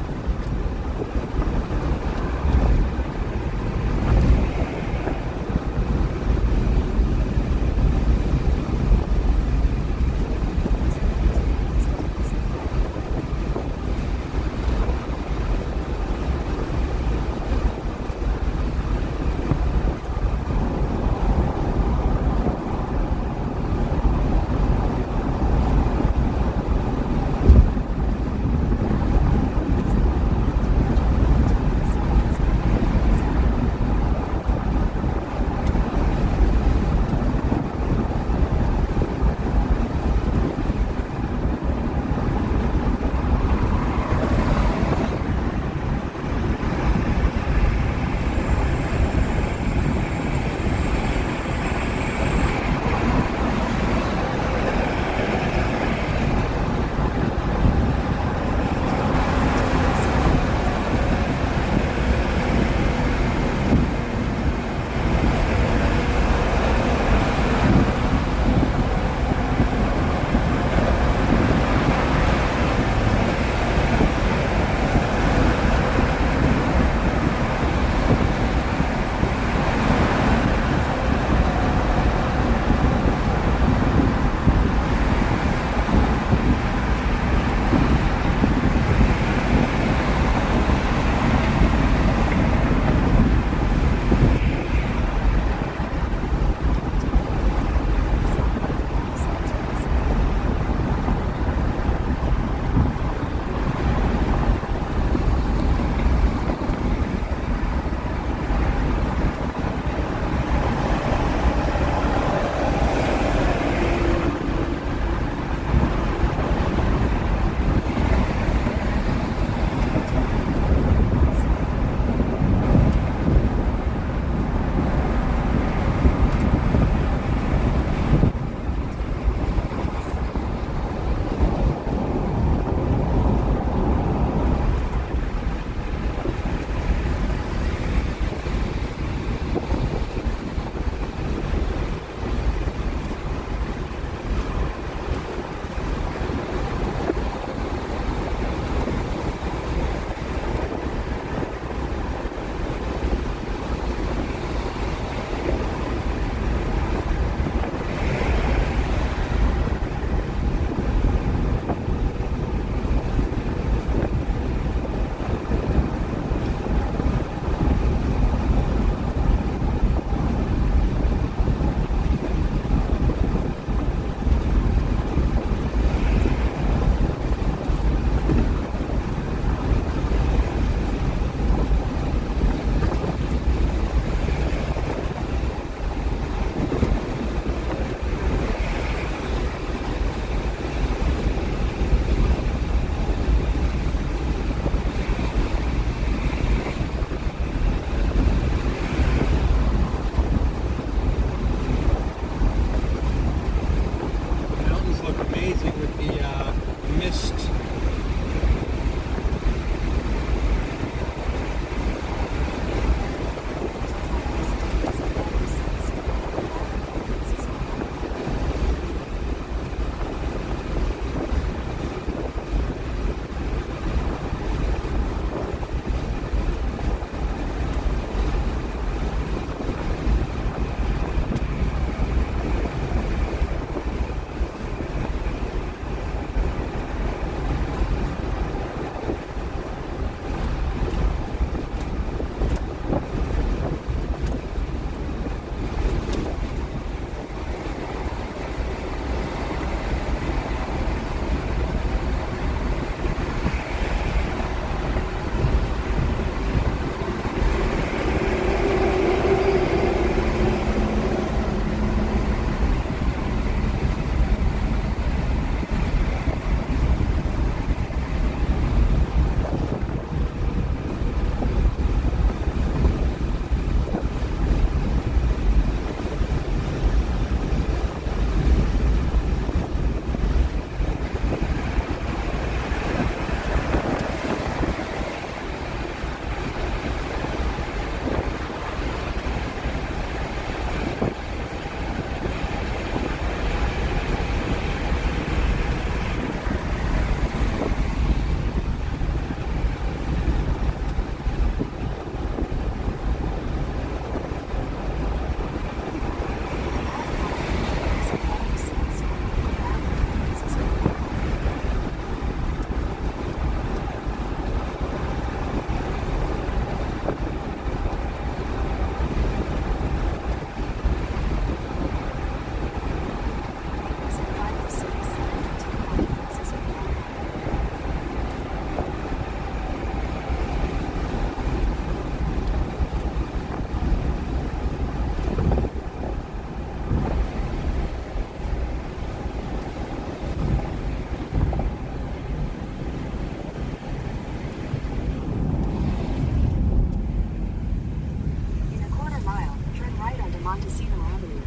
Montecito Avenue.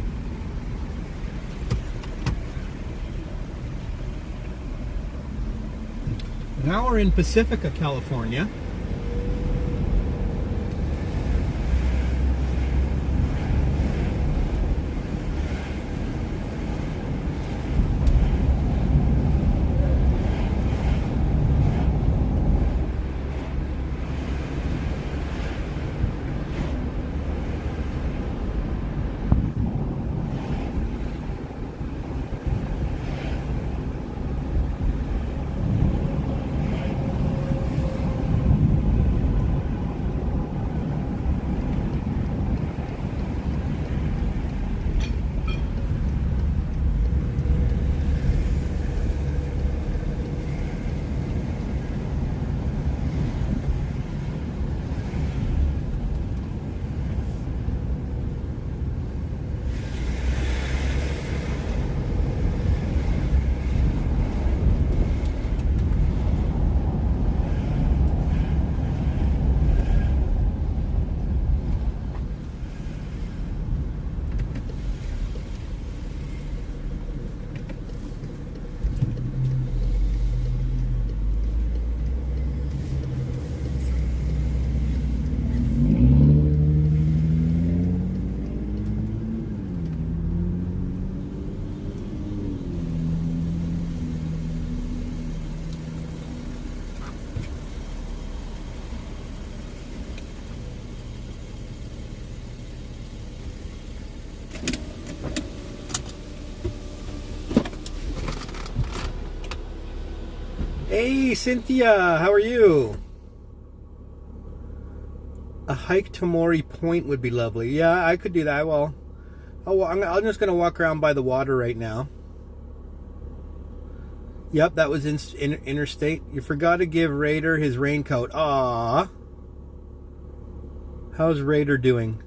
Now we're in Pacifica, California. Hey, Cynthia, how are you? A hike to Maury Point would be lovely. Yeah, I could do that. Well, I'm just going to walk around by the water right now. Yep, that was interstate. You forgot to give Raider his raincoat. Aww. How's Raider doing?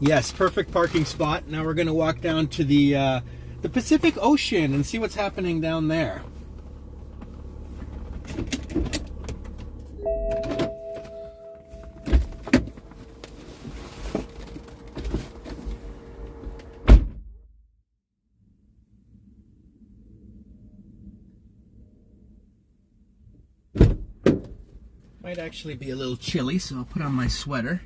Yes, perfect parking spot. Now we're going to walk down to the Pacific Ocean and see what's happening down there. Might actually be a little chilly, so I'll put on my sweater.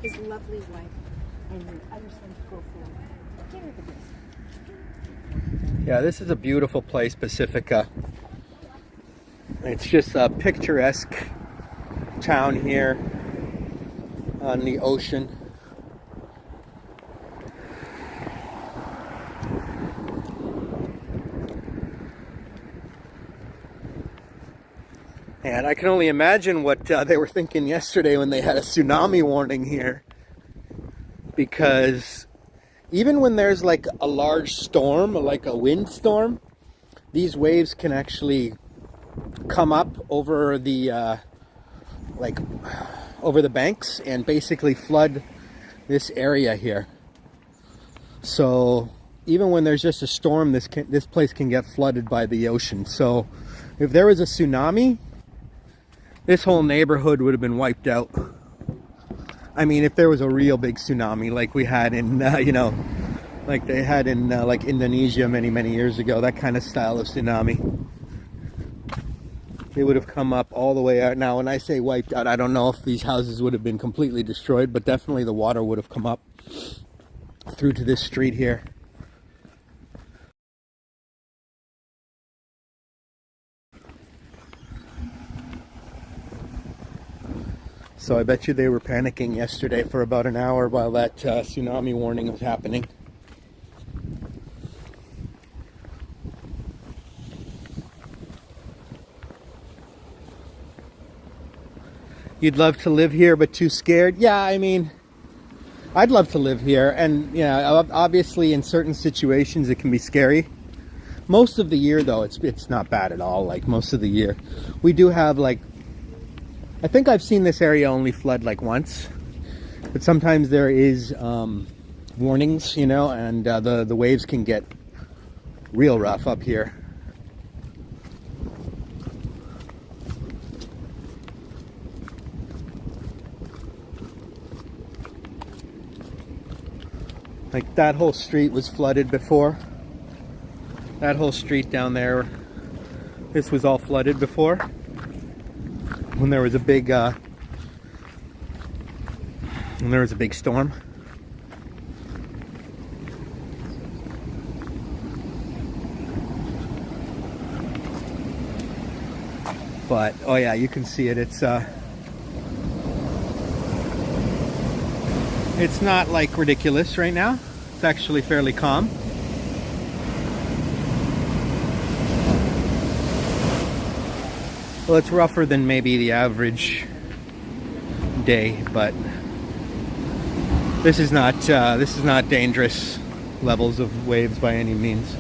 His lovely wife and your other son to go for. Give her the best. Yeah, this is a beautiful place, Pacifica. It's just a picturesque town here on the ocean. And I can only imagine what they were thinking yesterday when they had a tsunami warning here. Because even when there's like a large storm, like a windstorm, these waves can actually come up over the over the banks and basically flood this area here. So even when there's just a storm, this place can get flooded by the ocean. So if there was a tsunami, this whole neighborhood would have been wiped out. I mean, if there was a real big tsunami like we had in, you know, like they had in like Indonesia many years ago, that kind of style of tsunami, they would have come up all the way out. Now, when I say wiped out, I don't know if these houses would have been completely destroyed, but definitely the water would have come up through to this street here. So I bet you they were panicking yesterday for about an hour while that tsunami warning was happening. You'd love to live here, but too scared? Yeah, I mean, I'd love to live here. And, you know, obviously in certain situations it can be scary. Most of the year, though, it's not bad at all. Like, most of the year. We do have, like, I think I've seen this area only flood like once, but sometimes there is warnings, you know, and the waves can get real rough up here. Like that whole street was flooded before. That whole street down there, this was all flooded before. When there was a big storm. But oh yeah, you can see it. It's not like ridiculous right now. It's actually fairly calm. Well, it's rougher than maybe the average day, but this is not dangerous levels of waves by any means.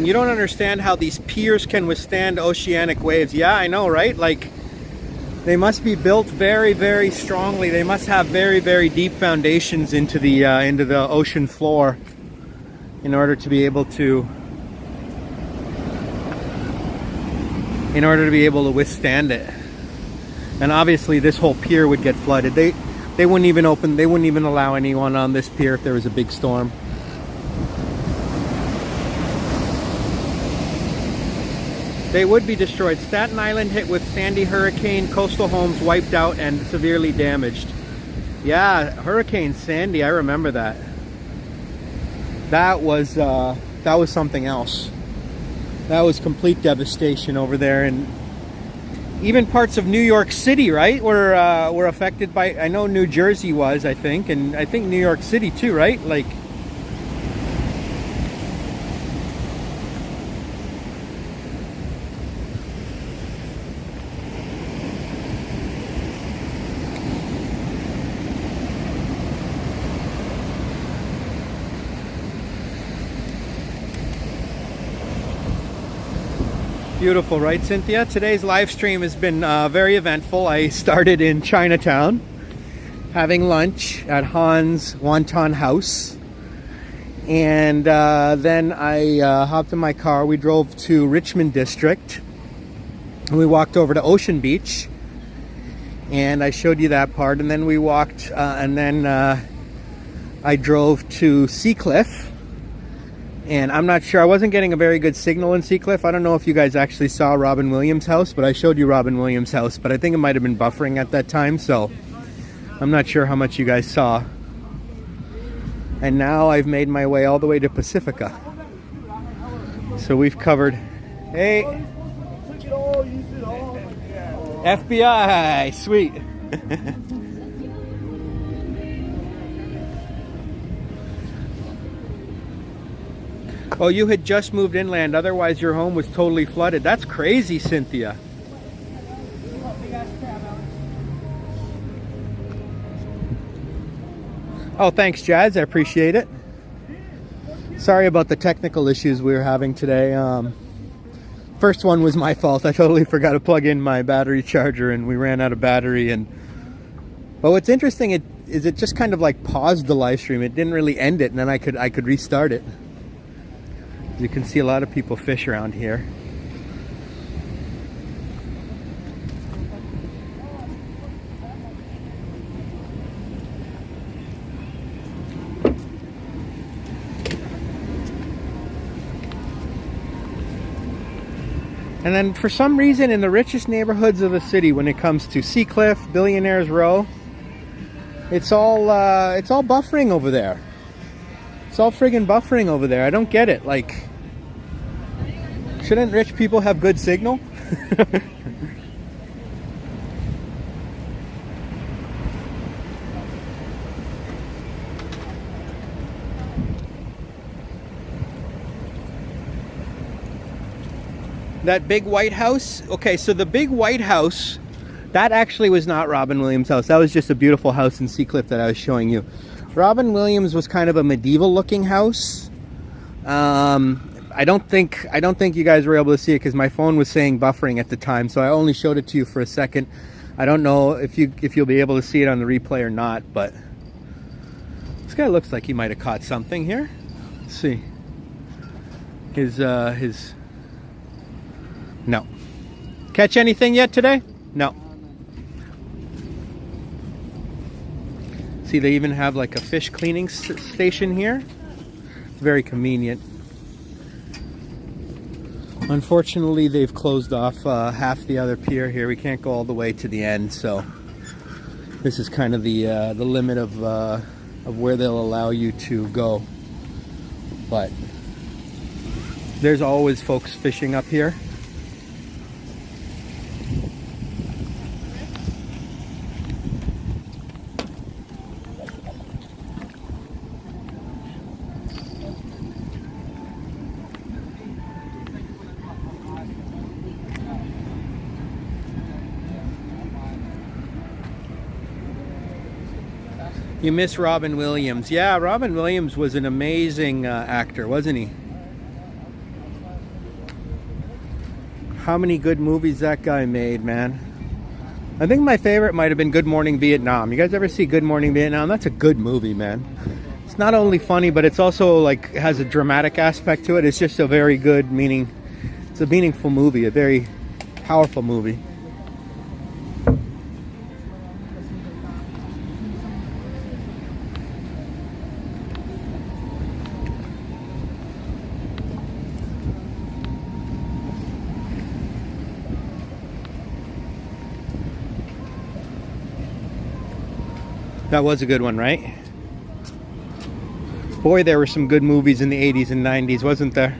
You don't understand how these piers can withstand oceanic waves. Yeah, I know, right? Like, they must be built very strongly. They must have very deep foundations into the ocean floor in order to be able to withstand it. And obviously this whole pier would get flooded. They wouldn't even allow anyone on this pier if there was a big storm. They would be destroyed. Staten Island hit with Sandy hurricane, coastal homes wiped out and severely damaged. Yeah, Hurricane Sandy, I remember that. That was something else. That was complete devastation over there, and even parts of New York City, right, were affected by. I know New Jersey was, I think, and I think New York City too, right? Like, beautiful, right, Cynthia? Today's live stream has been very eventful. I started in Chinatown, having lunch at Han's Wonton House, and then I hopped in my car. We drove to Richmond District, and we walked over to Ocean Beach, and I showed you that part. And then we walked, and then I drove to Seacliff. And I'm not sure, I wasn't getting a very good signal in Seacliff. I don't know if you guys actually saw Robin Williams' house, but I showed you Robin Williams' house, but I think it might have been buffering at that time, so I'm not sure how much you guys saw. And now I've made my way all the way to Pacifica. So we've covered, hey, FBI, sweet. Oh, you had just moved inland, otherwise your home was totally flooded. That's crazy, Cynthia. Oh, thanks, Jazz. I appreciate it. Sorry about the technical issues we were having today. First one was my fault. I totally forgot to plug in my battery charger, and we ran out of battery. But what's interesting is it just kind of like paused the live stream. It didn't really end it, and then I could restart it. You can see a lot of people fish around here. And then for some reason in the richest neighborhoods of the city, when it comes to Seacliff, Billionaires Row, it's all buffering over there. It's all friggin' buffering over there. I don't get it. Like, shouldn't rich people have good signal? That big white house. Okay, so the big white house, that actually was not Robin Williams' house. That was just a beautiful house in Seacliff that I was showing you. Robin Williams was kind of a medieval looking house. I don't think you guys were able to see it because my phone was saying buffering at the time, so I only showed it to you for a second. I don't know if you'll be able to see it on the replay or not, but this guy looks like he might have caught something here. Let's see. No. Catch anything yet today? No. See, they even have like a fish cleaning station here. It's very convenient. Unfortunately, they've closed off half the other pier here. We can't go all the way to the end, so this is kind of the limit of where they'll allow you to go. But there's always folks fishing up here. You miss Robin Williams. Yeah, Robin Williams was an amazing actor, wasn't he? How many good movies that guy made, man. I think my favorite might have been Good Morning Vietnam. You guys ever see Good Morning Vietnam? That's a good movie, man. It's not only funny, but it's also like has a dramatic aspect to it. It's just a very good it's a meaningful movie, a very powerful movie. That was a good one, right? Boy, there were some good movies in the 80s and 90s, wasn't there?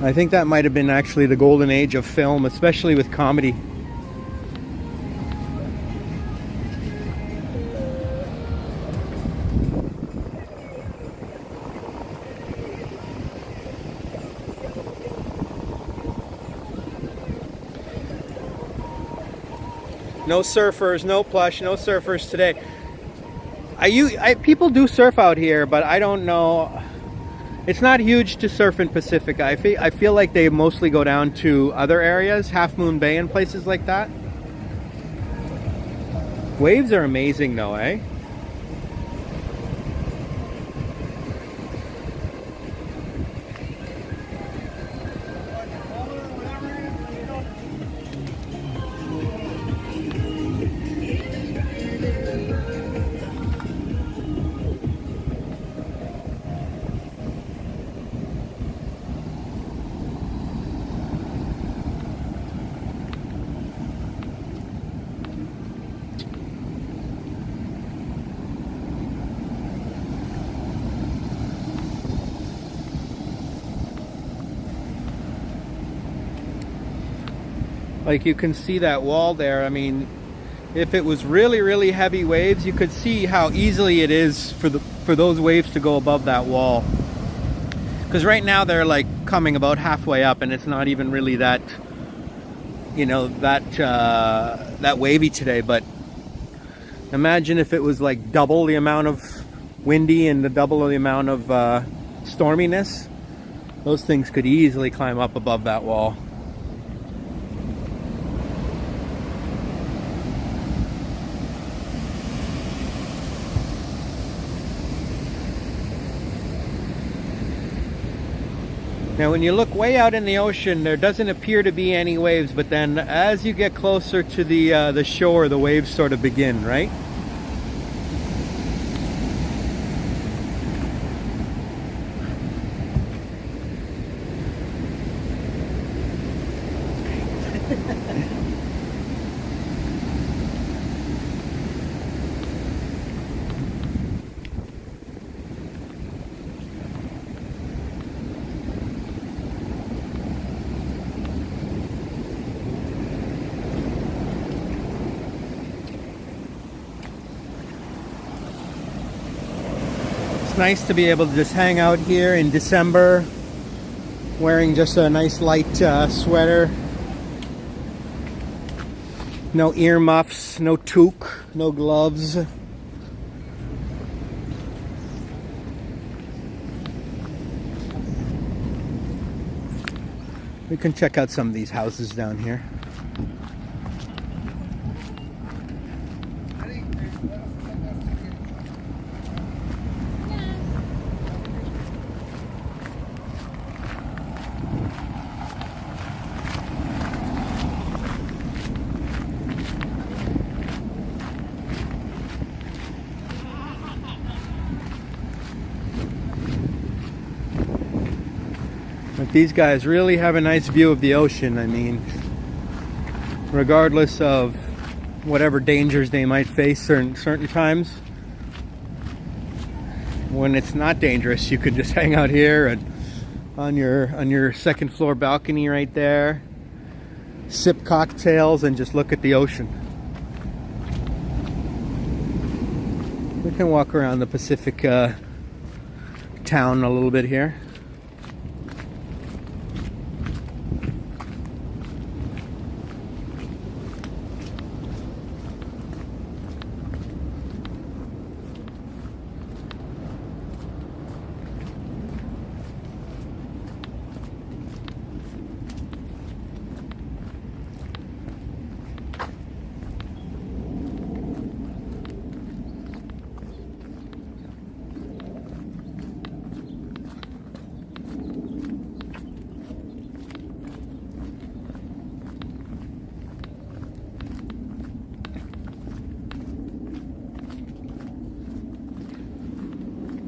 I think that might have been actually the golden age of film, especially with comedy. No surfers, no plush, no surfers today. People do surf out here, but I don't know. It's not huge to surf in Pacifica. I feel like they mostly go down to other areas, Half Moon Bay and places like that. Waves are amazing though, eh? Like you can see that wall there. I mean, if it was really, really heavy waves, you could see how easily it is for those waves to go above that wall. Because right now they're like coming about halfway up, and it's not even really that, you know, that wavy today. But Imagine if it was like double the amount of windy and the double the amount of storminess. Those things could easily climb up above that wall. Now when you look way out in the ocean, there doesn't appear to be any waves, but then as you get closer to the shore, the waves sort of begin, right? It's nice to be able to just hang out here in December wearing just a nice light sweater. No earmuffs, no toque, no gloves. We can check out some of these houses down here. But these guys really have a nice view of the ocean. I mean, regardless of whatever dangers they might face certain times, when it's not dangerous, you could just hang out here and on your second floor balcony right there, sip cocktails and just look at the ocean. We can walk around the Pacific town a little bit here.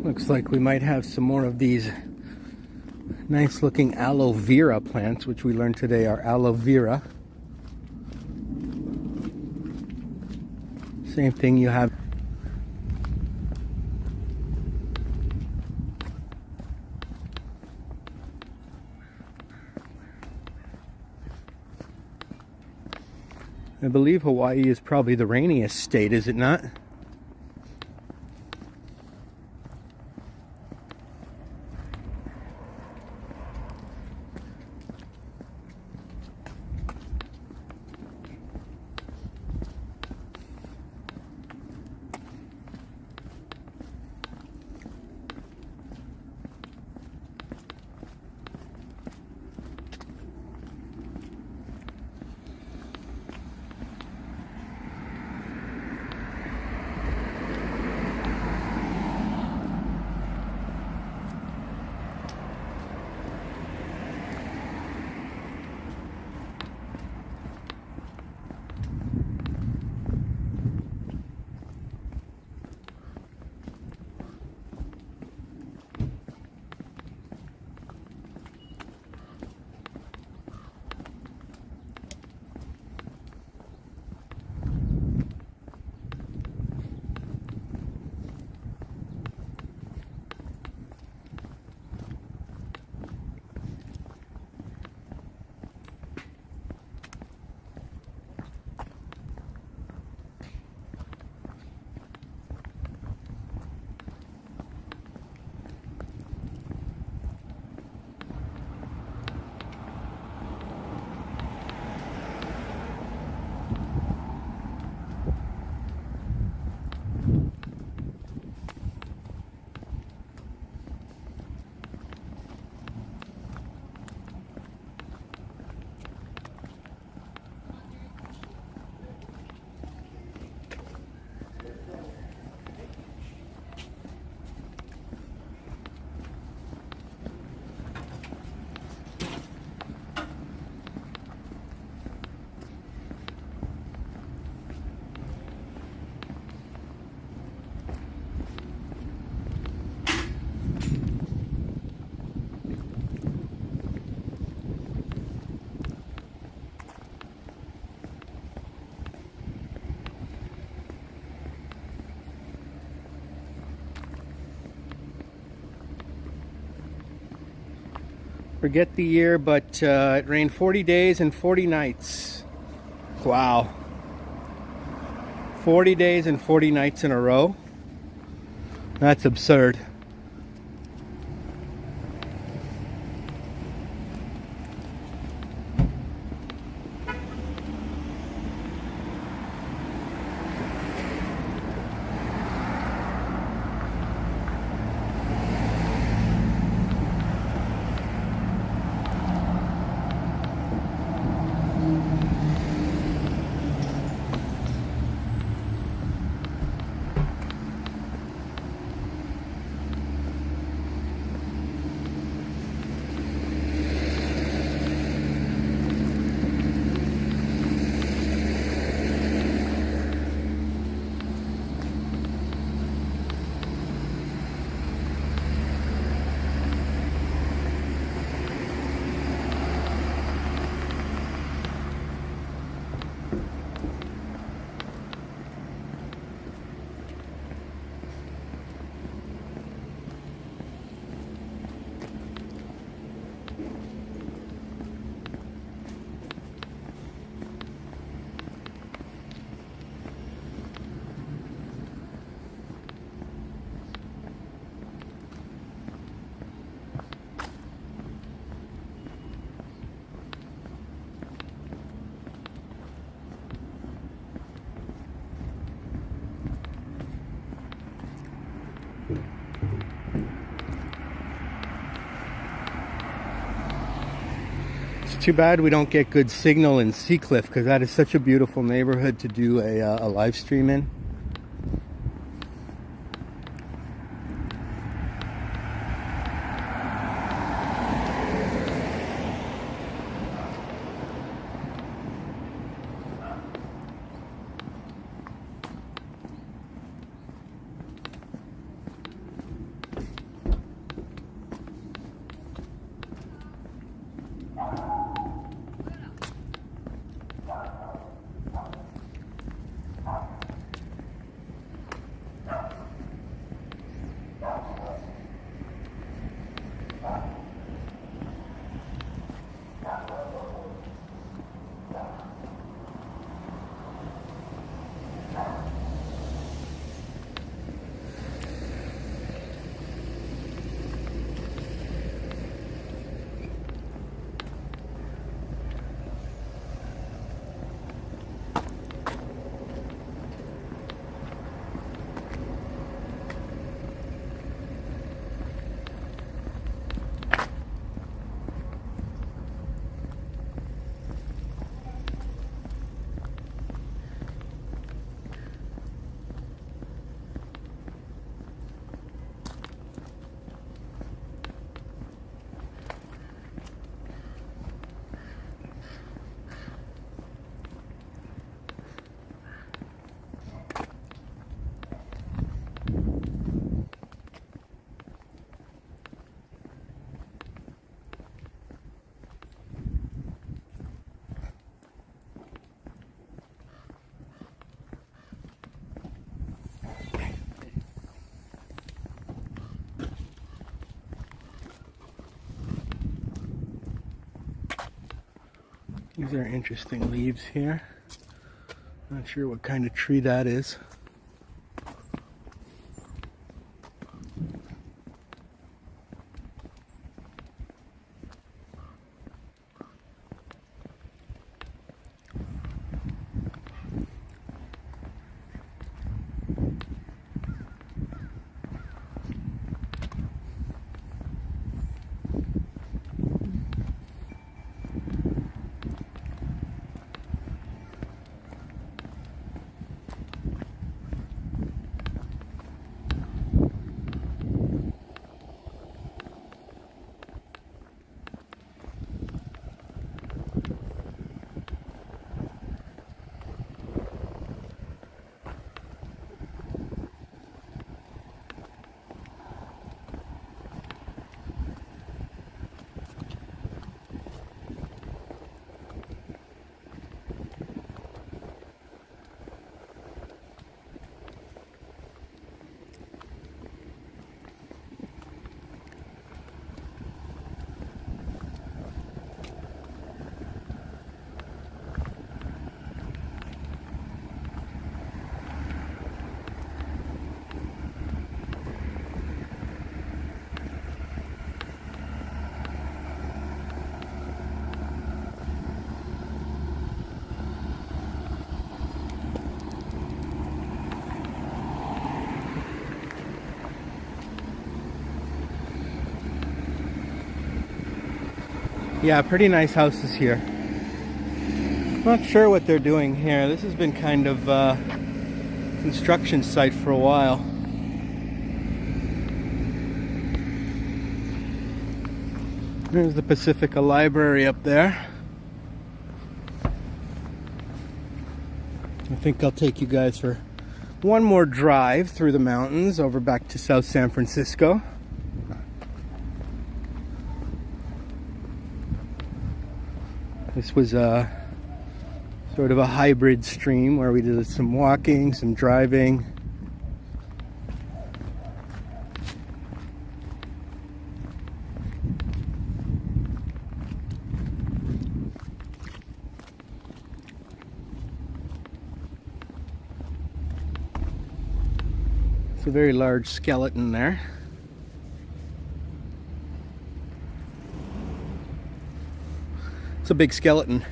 Looks like we might have some more of these nice looking aloe vera plants, which we learned today are aloe vera. Same thing you have. I believe Hawaii is probably the rainiest state, is it not? Forget the year, but it rained 40 days and 40 nights. Wow. 40 days and 40 nights in a row. That's absurd. It's too bad we don't get good signal in Seacliff, because that is such a beautiful neighborhood to do a live stream in. These are interesting leaves here. Not sure what kind of tree that is. Yeah, pretty nice houses here. Not sure what they're doing here. This has been kind of a construction site for a while. There's the Pacifica Library up there. I think I'll take you guys for one more drive through the mountains over back to South San Francisco. This was a sort of a hybrid stream where we did some walking, some driving. It's a very large skeleton there. It's a big skeleton.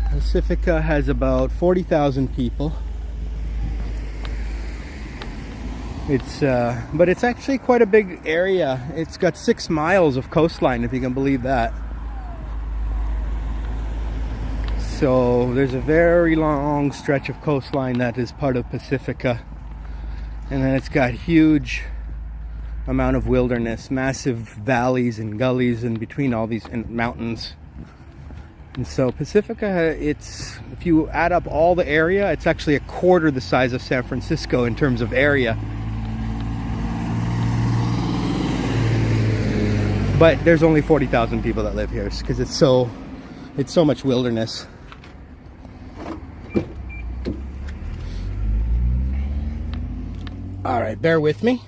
Pacifica has about 40,000 people. But it's actually quite a big area. It's got 6 miles of coastline, if you can believe that. So there's a very long stretch of coastline that is part of Pacifica. And then it's got huge amount of wilderness, massive valleys and gullies in between all these mountains. And so Pacifica, it's, if you add up all the area, it's actually a quarter the size of San Francisco in terms of area. But there's only 40,000 people that live here because it's so much wilderness. All right, bear with me.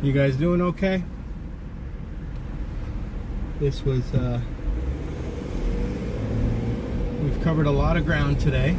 You guys doing okay? This was, we've covered a lot of ground today.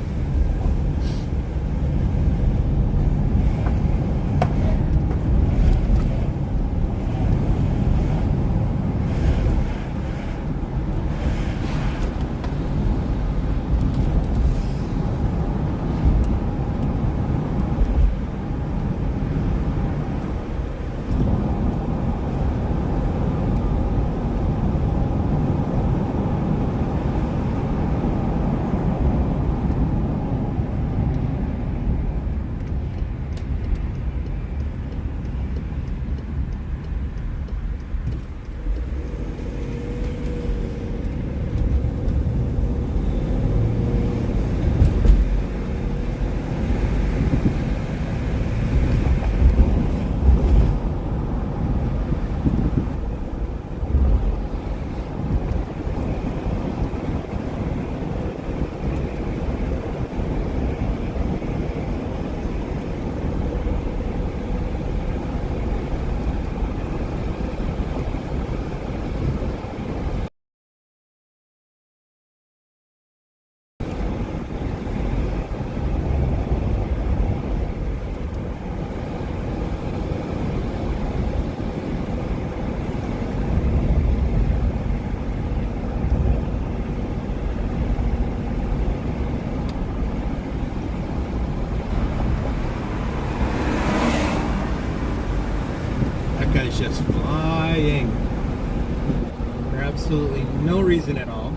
reason at all.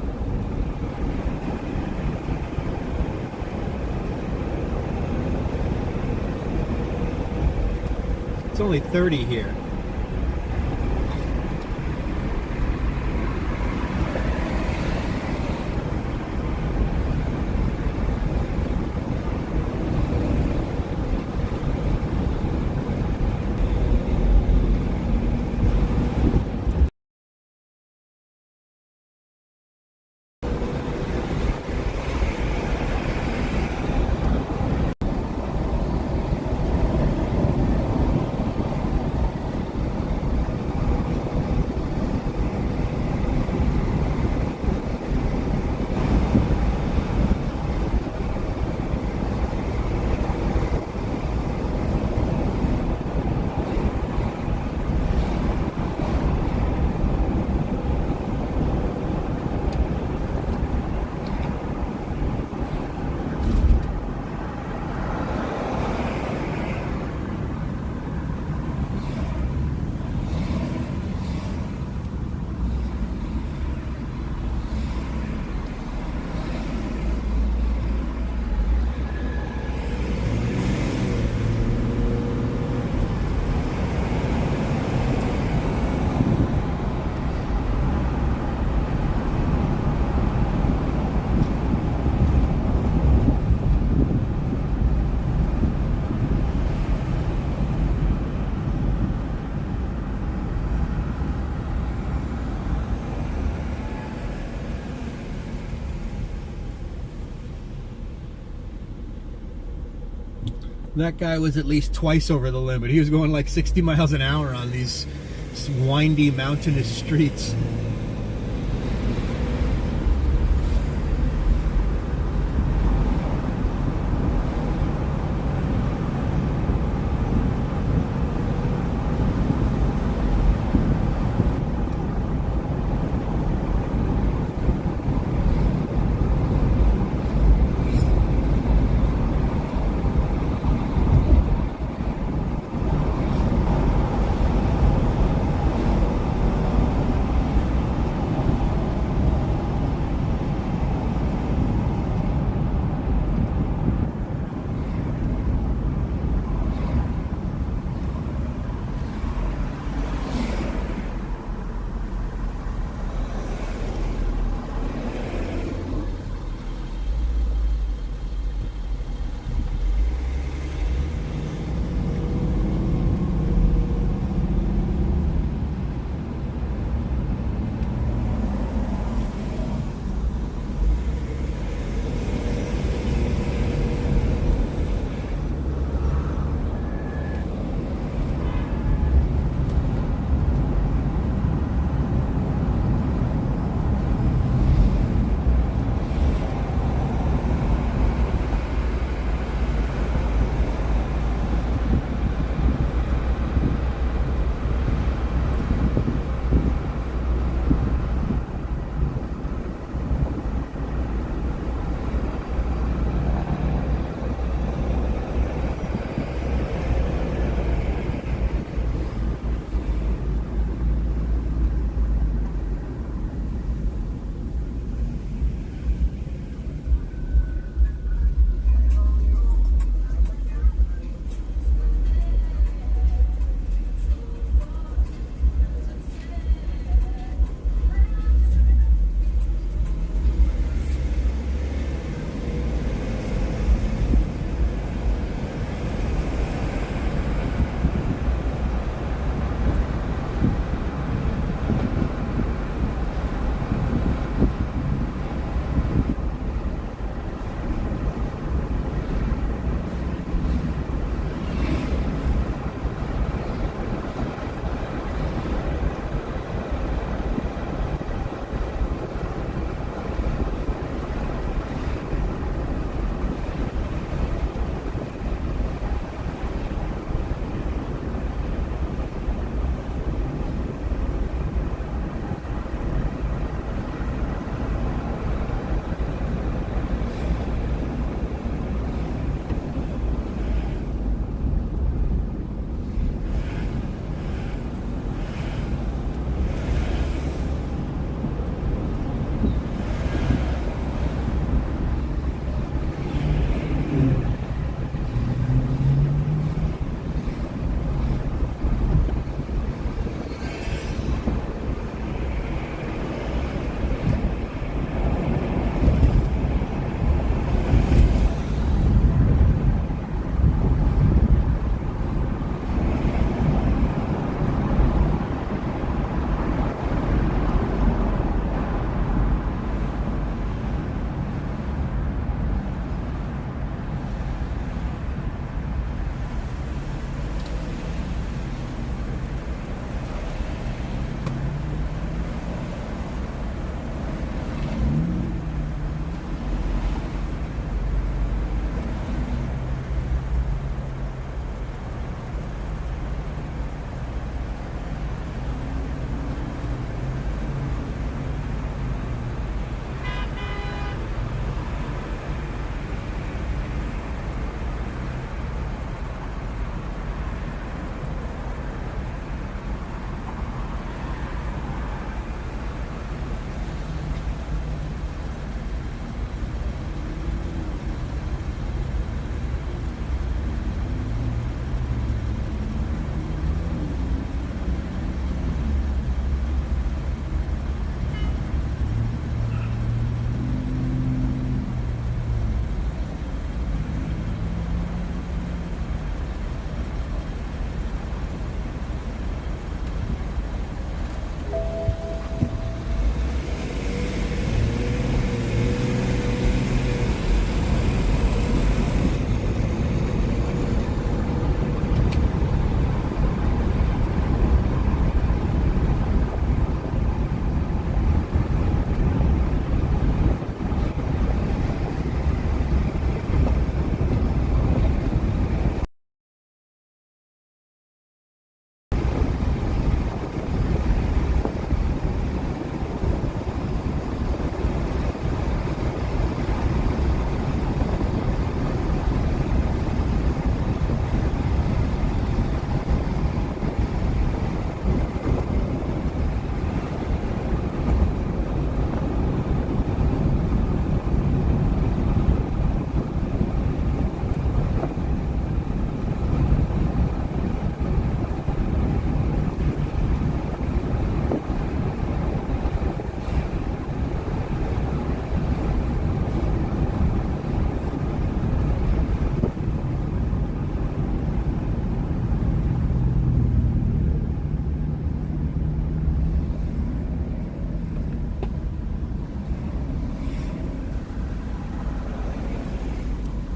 It's only 30 here. That guy was at least twice over the limit. He was going like 60 miles an hour on these windy mountainous streets.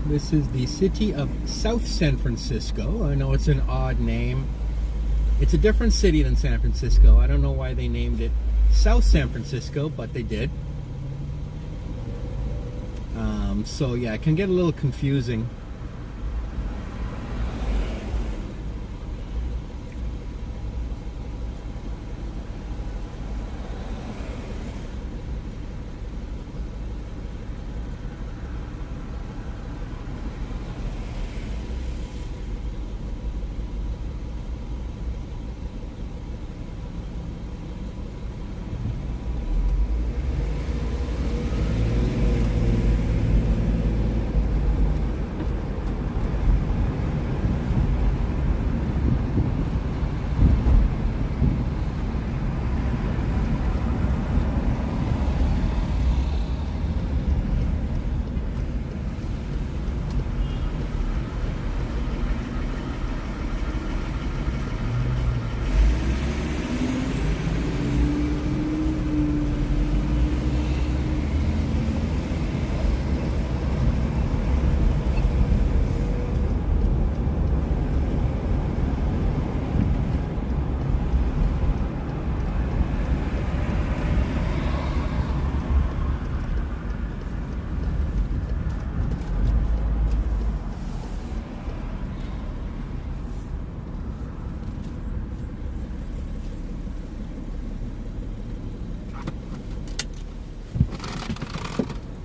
This is the city of South San Francisco. I know it's an odd name. It's a different city than San Francisco. I don't know why they named it South San Francisco, but they did. So yeah, it can get a little confusing.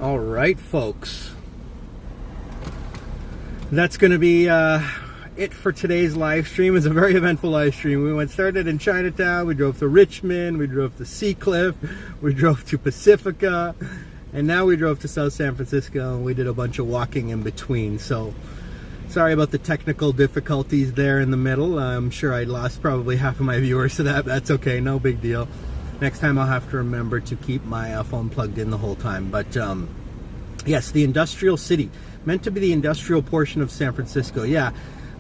All right, folks. That's going to be it for today's live stream. It's a very eventful live stream. We started in Chinatown, we drove to Richmond, we drove to Seacliff, we drove to Pacifica, and now we drove to South San Francisco, and we did a bunch of walking in between. So sorry about the technical difficulties there in the middle. I'm sure I lost probably half of my viewers to that. That's okay, no big deal. Next time I'll have to remember to keep my phone plugged in the whole time. But yes, the industrial city, meant to be the industrial portion of San Francisco. Yeah,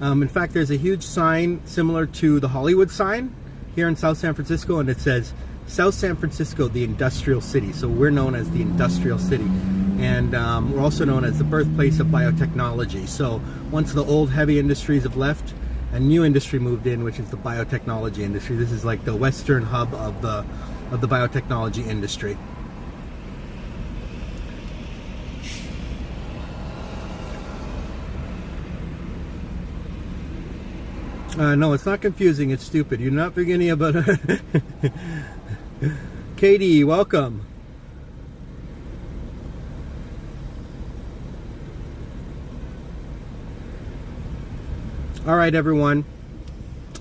in fact, there's a huge sign similar to the Hollywood sign here in South San Francisco, and it says South San Francisco, the industrial city. So we're known as the industrial city, and we're also known as the birthplace of biotechnology. So once the old heavy industries have left, a new industry moved in, which is the biotechnology industry. This is like the western hub of the biotechnology industry. No, it's not confusing, it's stupid. You're not beginning about Katie, welcome. All right, everyone.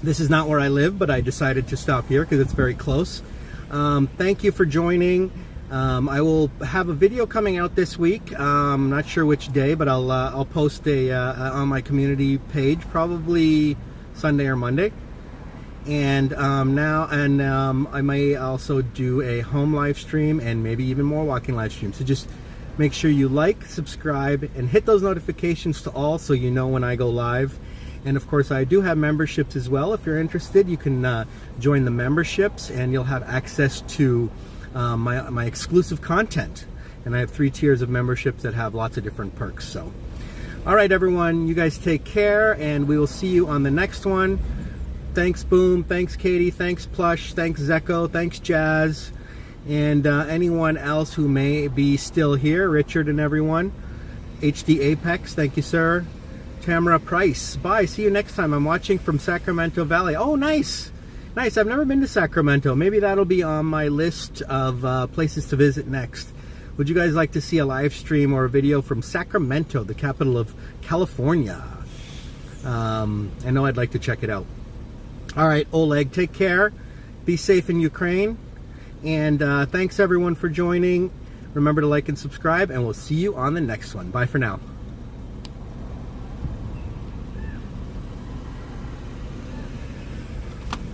This is not where I live, but I decided to stop here because it's very close. Thank you for joining. I will have a video coming out this week. I'm not sure which day, but I'll post on my community page, probably Sunday or Monday. And I may also do a home live stream and maybe even more walking live streams. So just make sure you like, subscribe, and hit those notifications to all so you know when I go live. And of course, I do have memberships as well. If you're interested, you can join the memberships, and you'll have access to my exclusive content. And I have 3 tiers of memberships that have lots of different perks. So, all right, everyone, you guys take care, and we will see you on the next one. Thanks, Boom. Thanks, Katie. Thanks, Plush. Thanks, Zeko. Thanks, Jazz. And anyone else who may be still here, Richard and everyone. HD Apex, thank you, sir. Tamara Price, bye. See you next time. I'm watching from Sacramento Valley. Oh, nice. Nice. I've never been to Sacramento. Maybe that'll be on my list of places to visit next. Would you guys like to see a live stream or a video from Sacramento, the capital of California? I know I'd like to check it out. All right, Oleg, take care. Be safe in Ukraine. And thanks, everyone, for joining. Remember to like and subscribe, and we'll see you on the next one. Bye for now.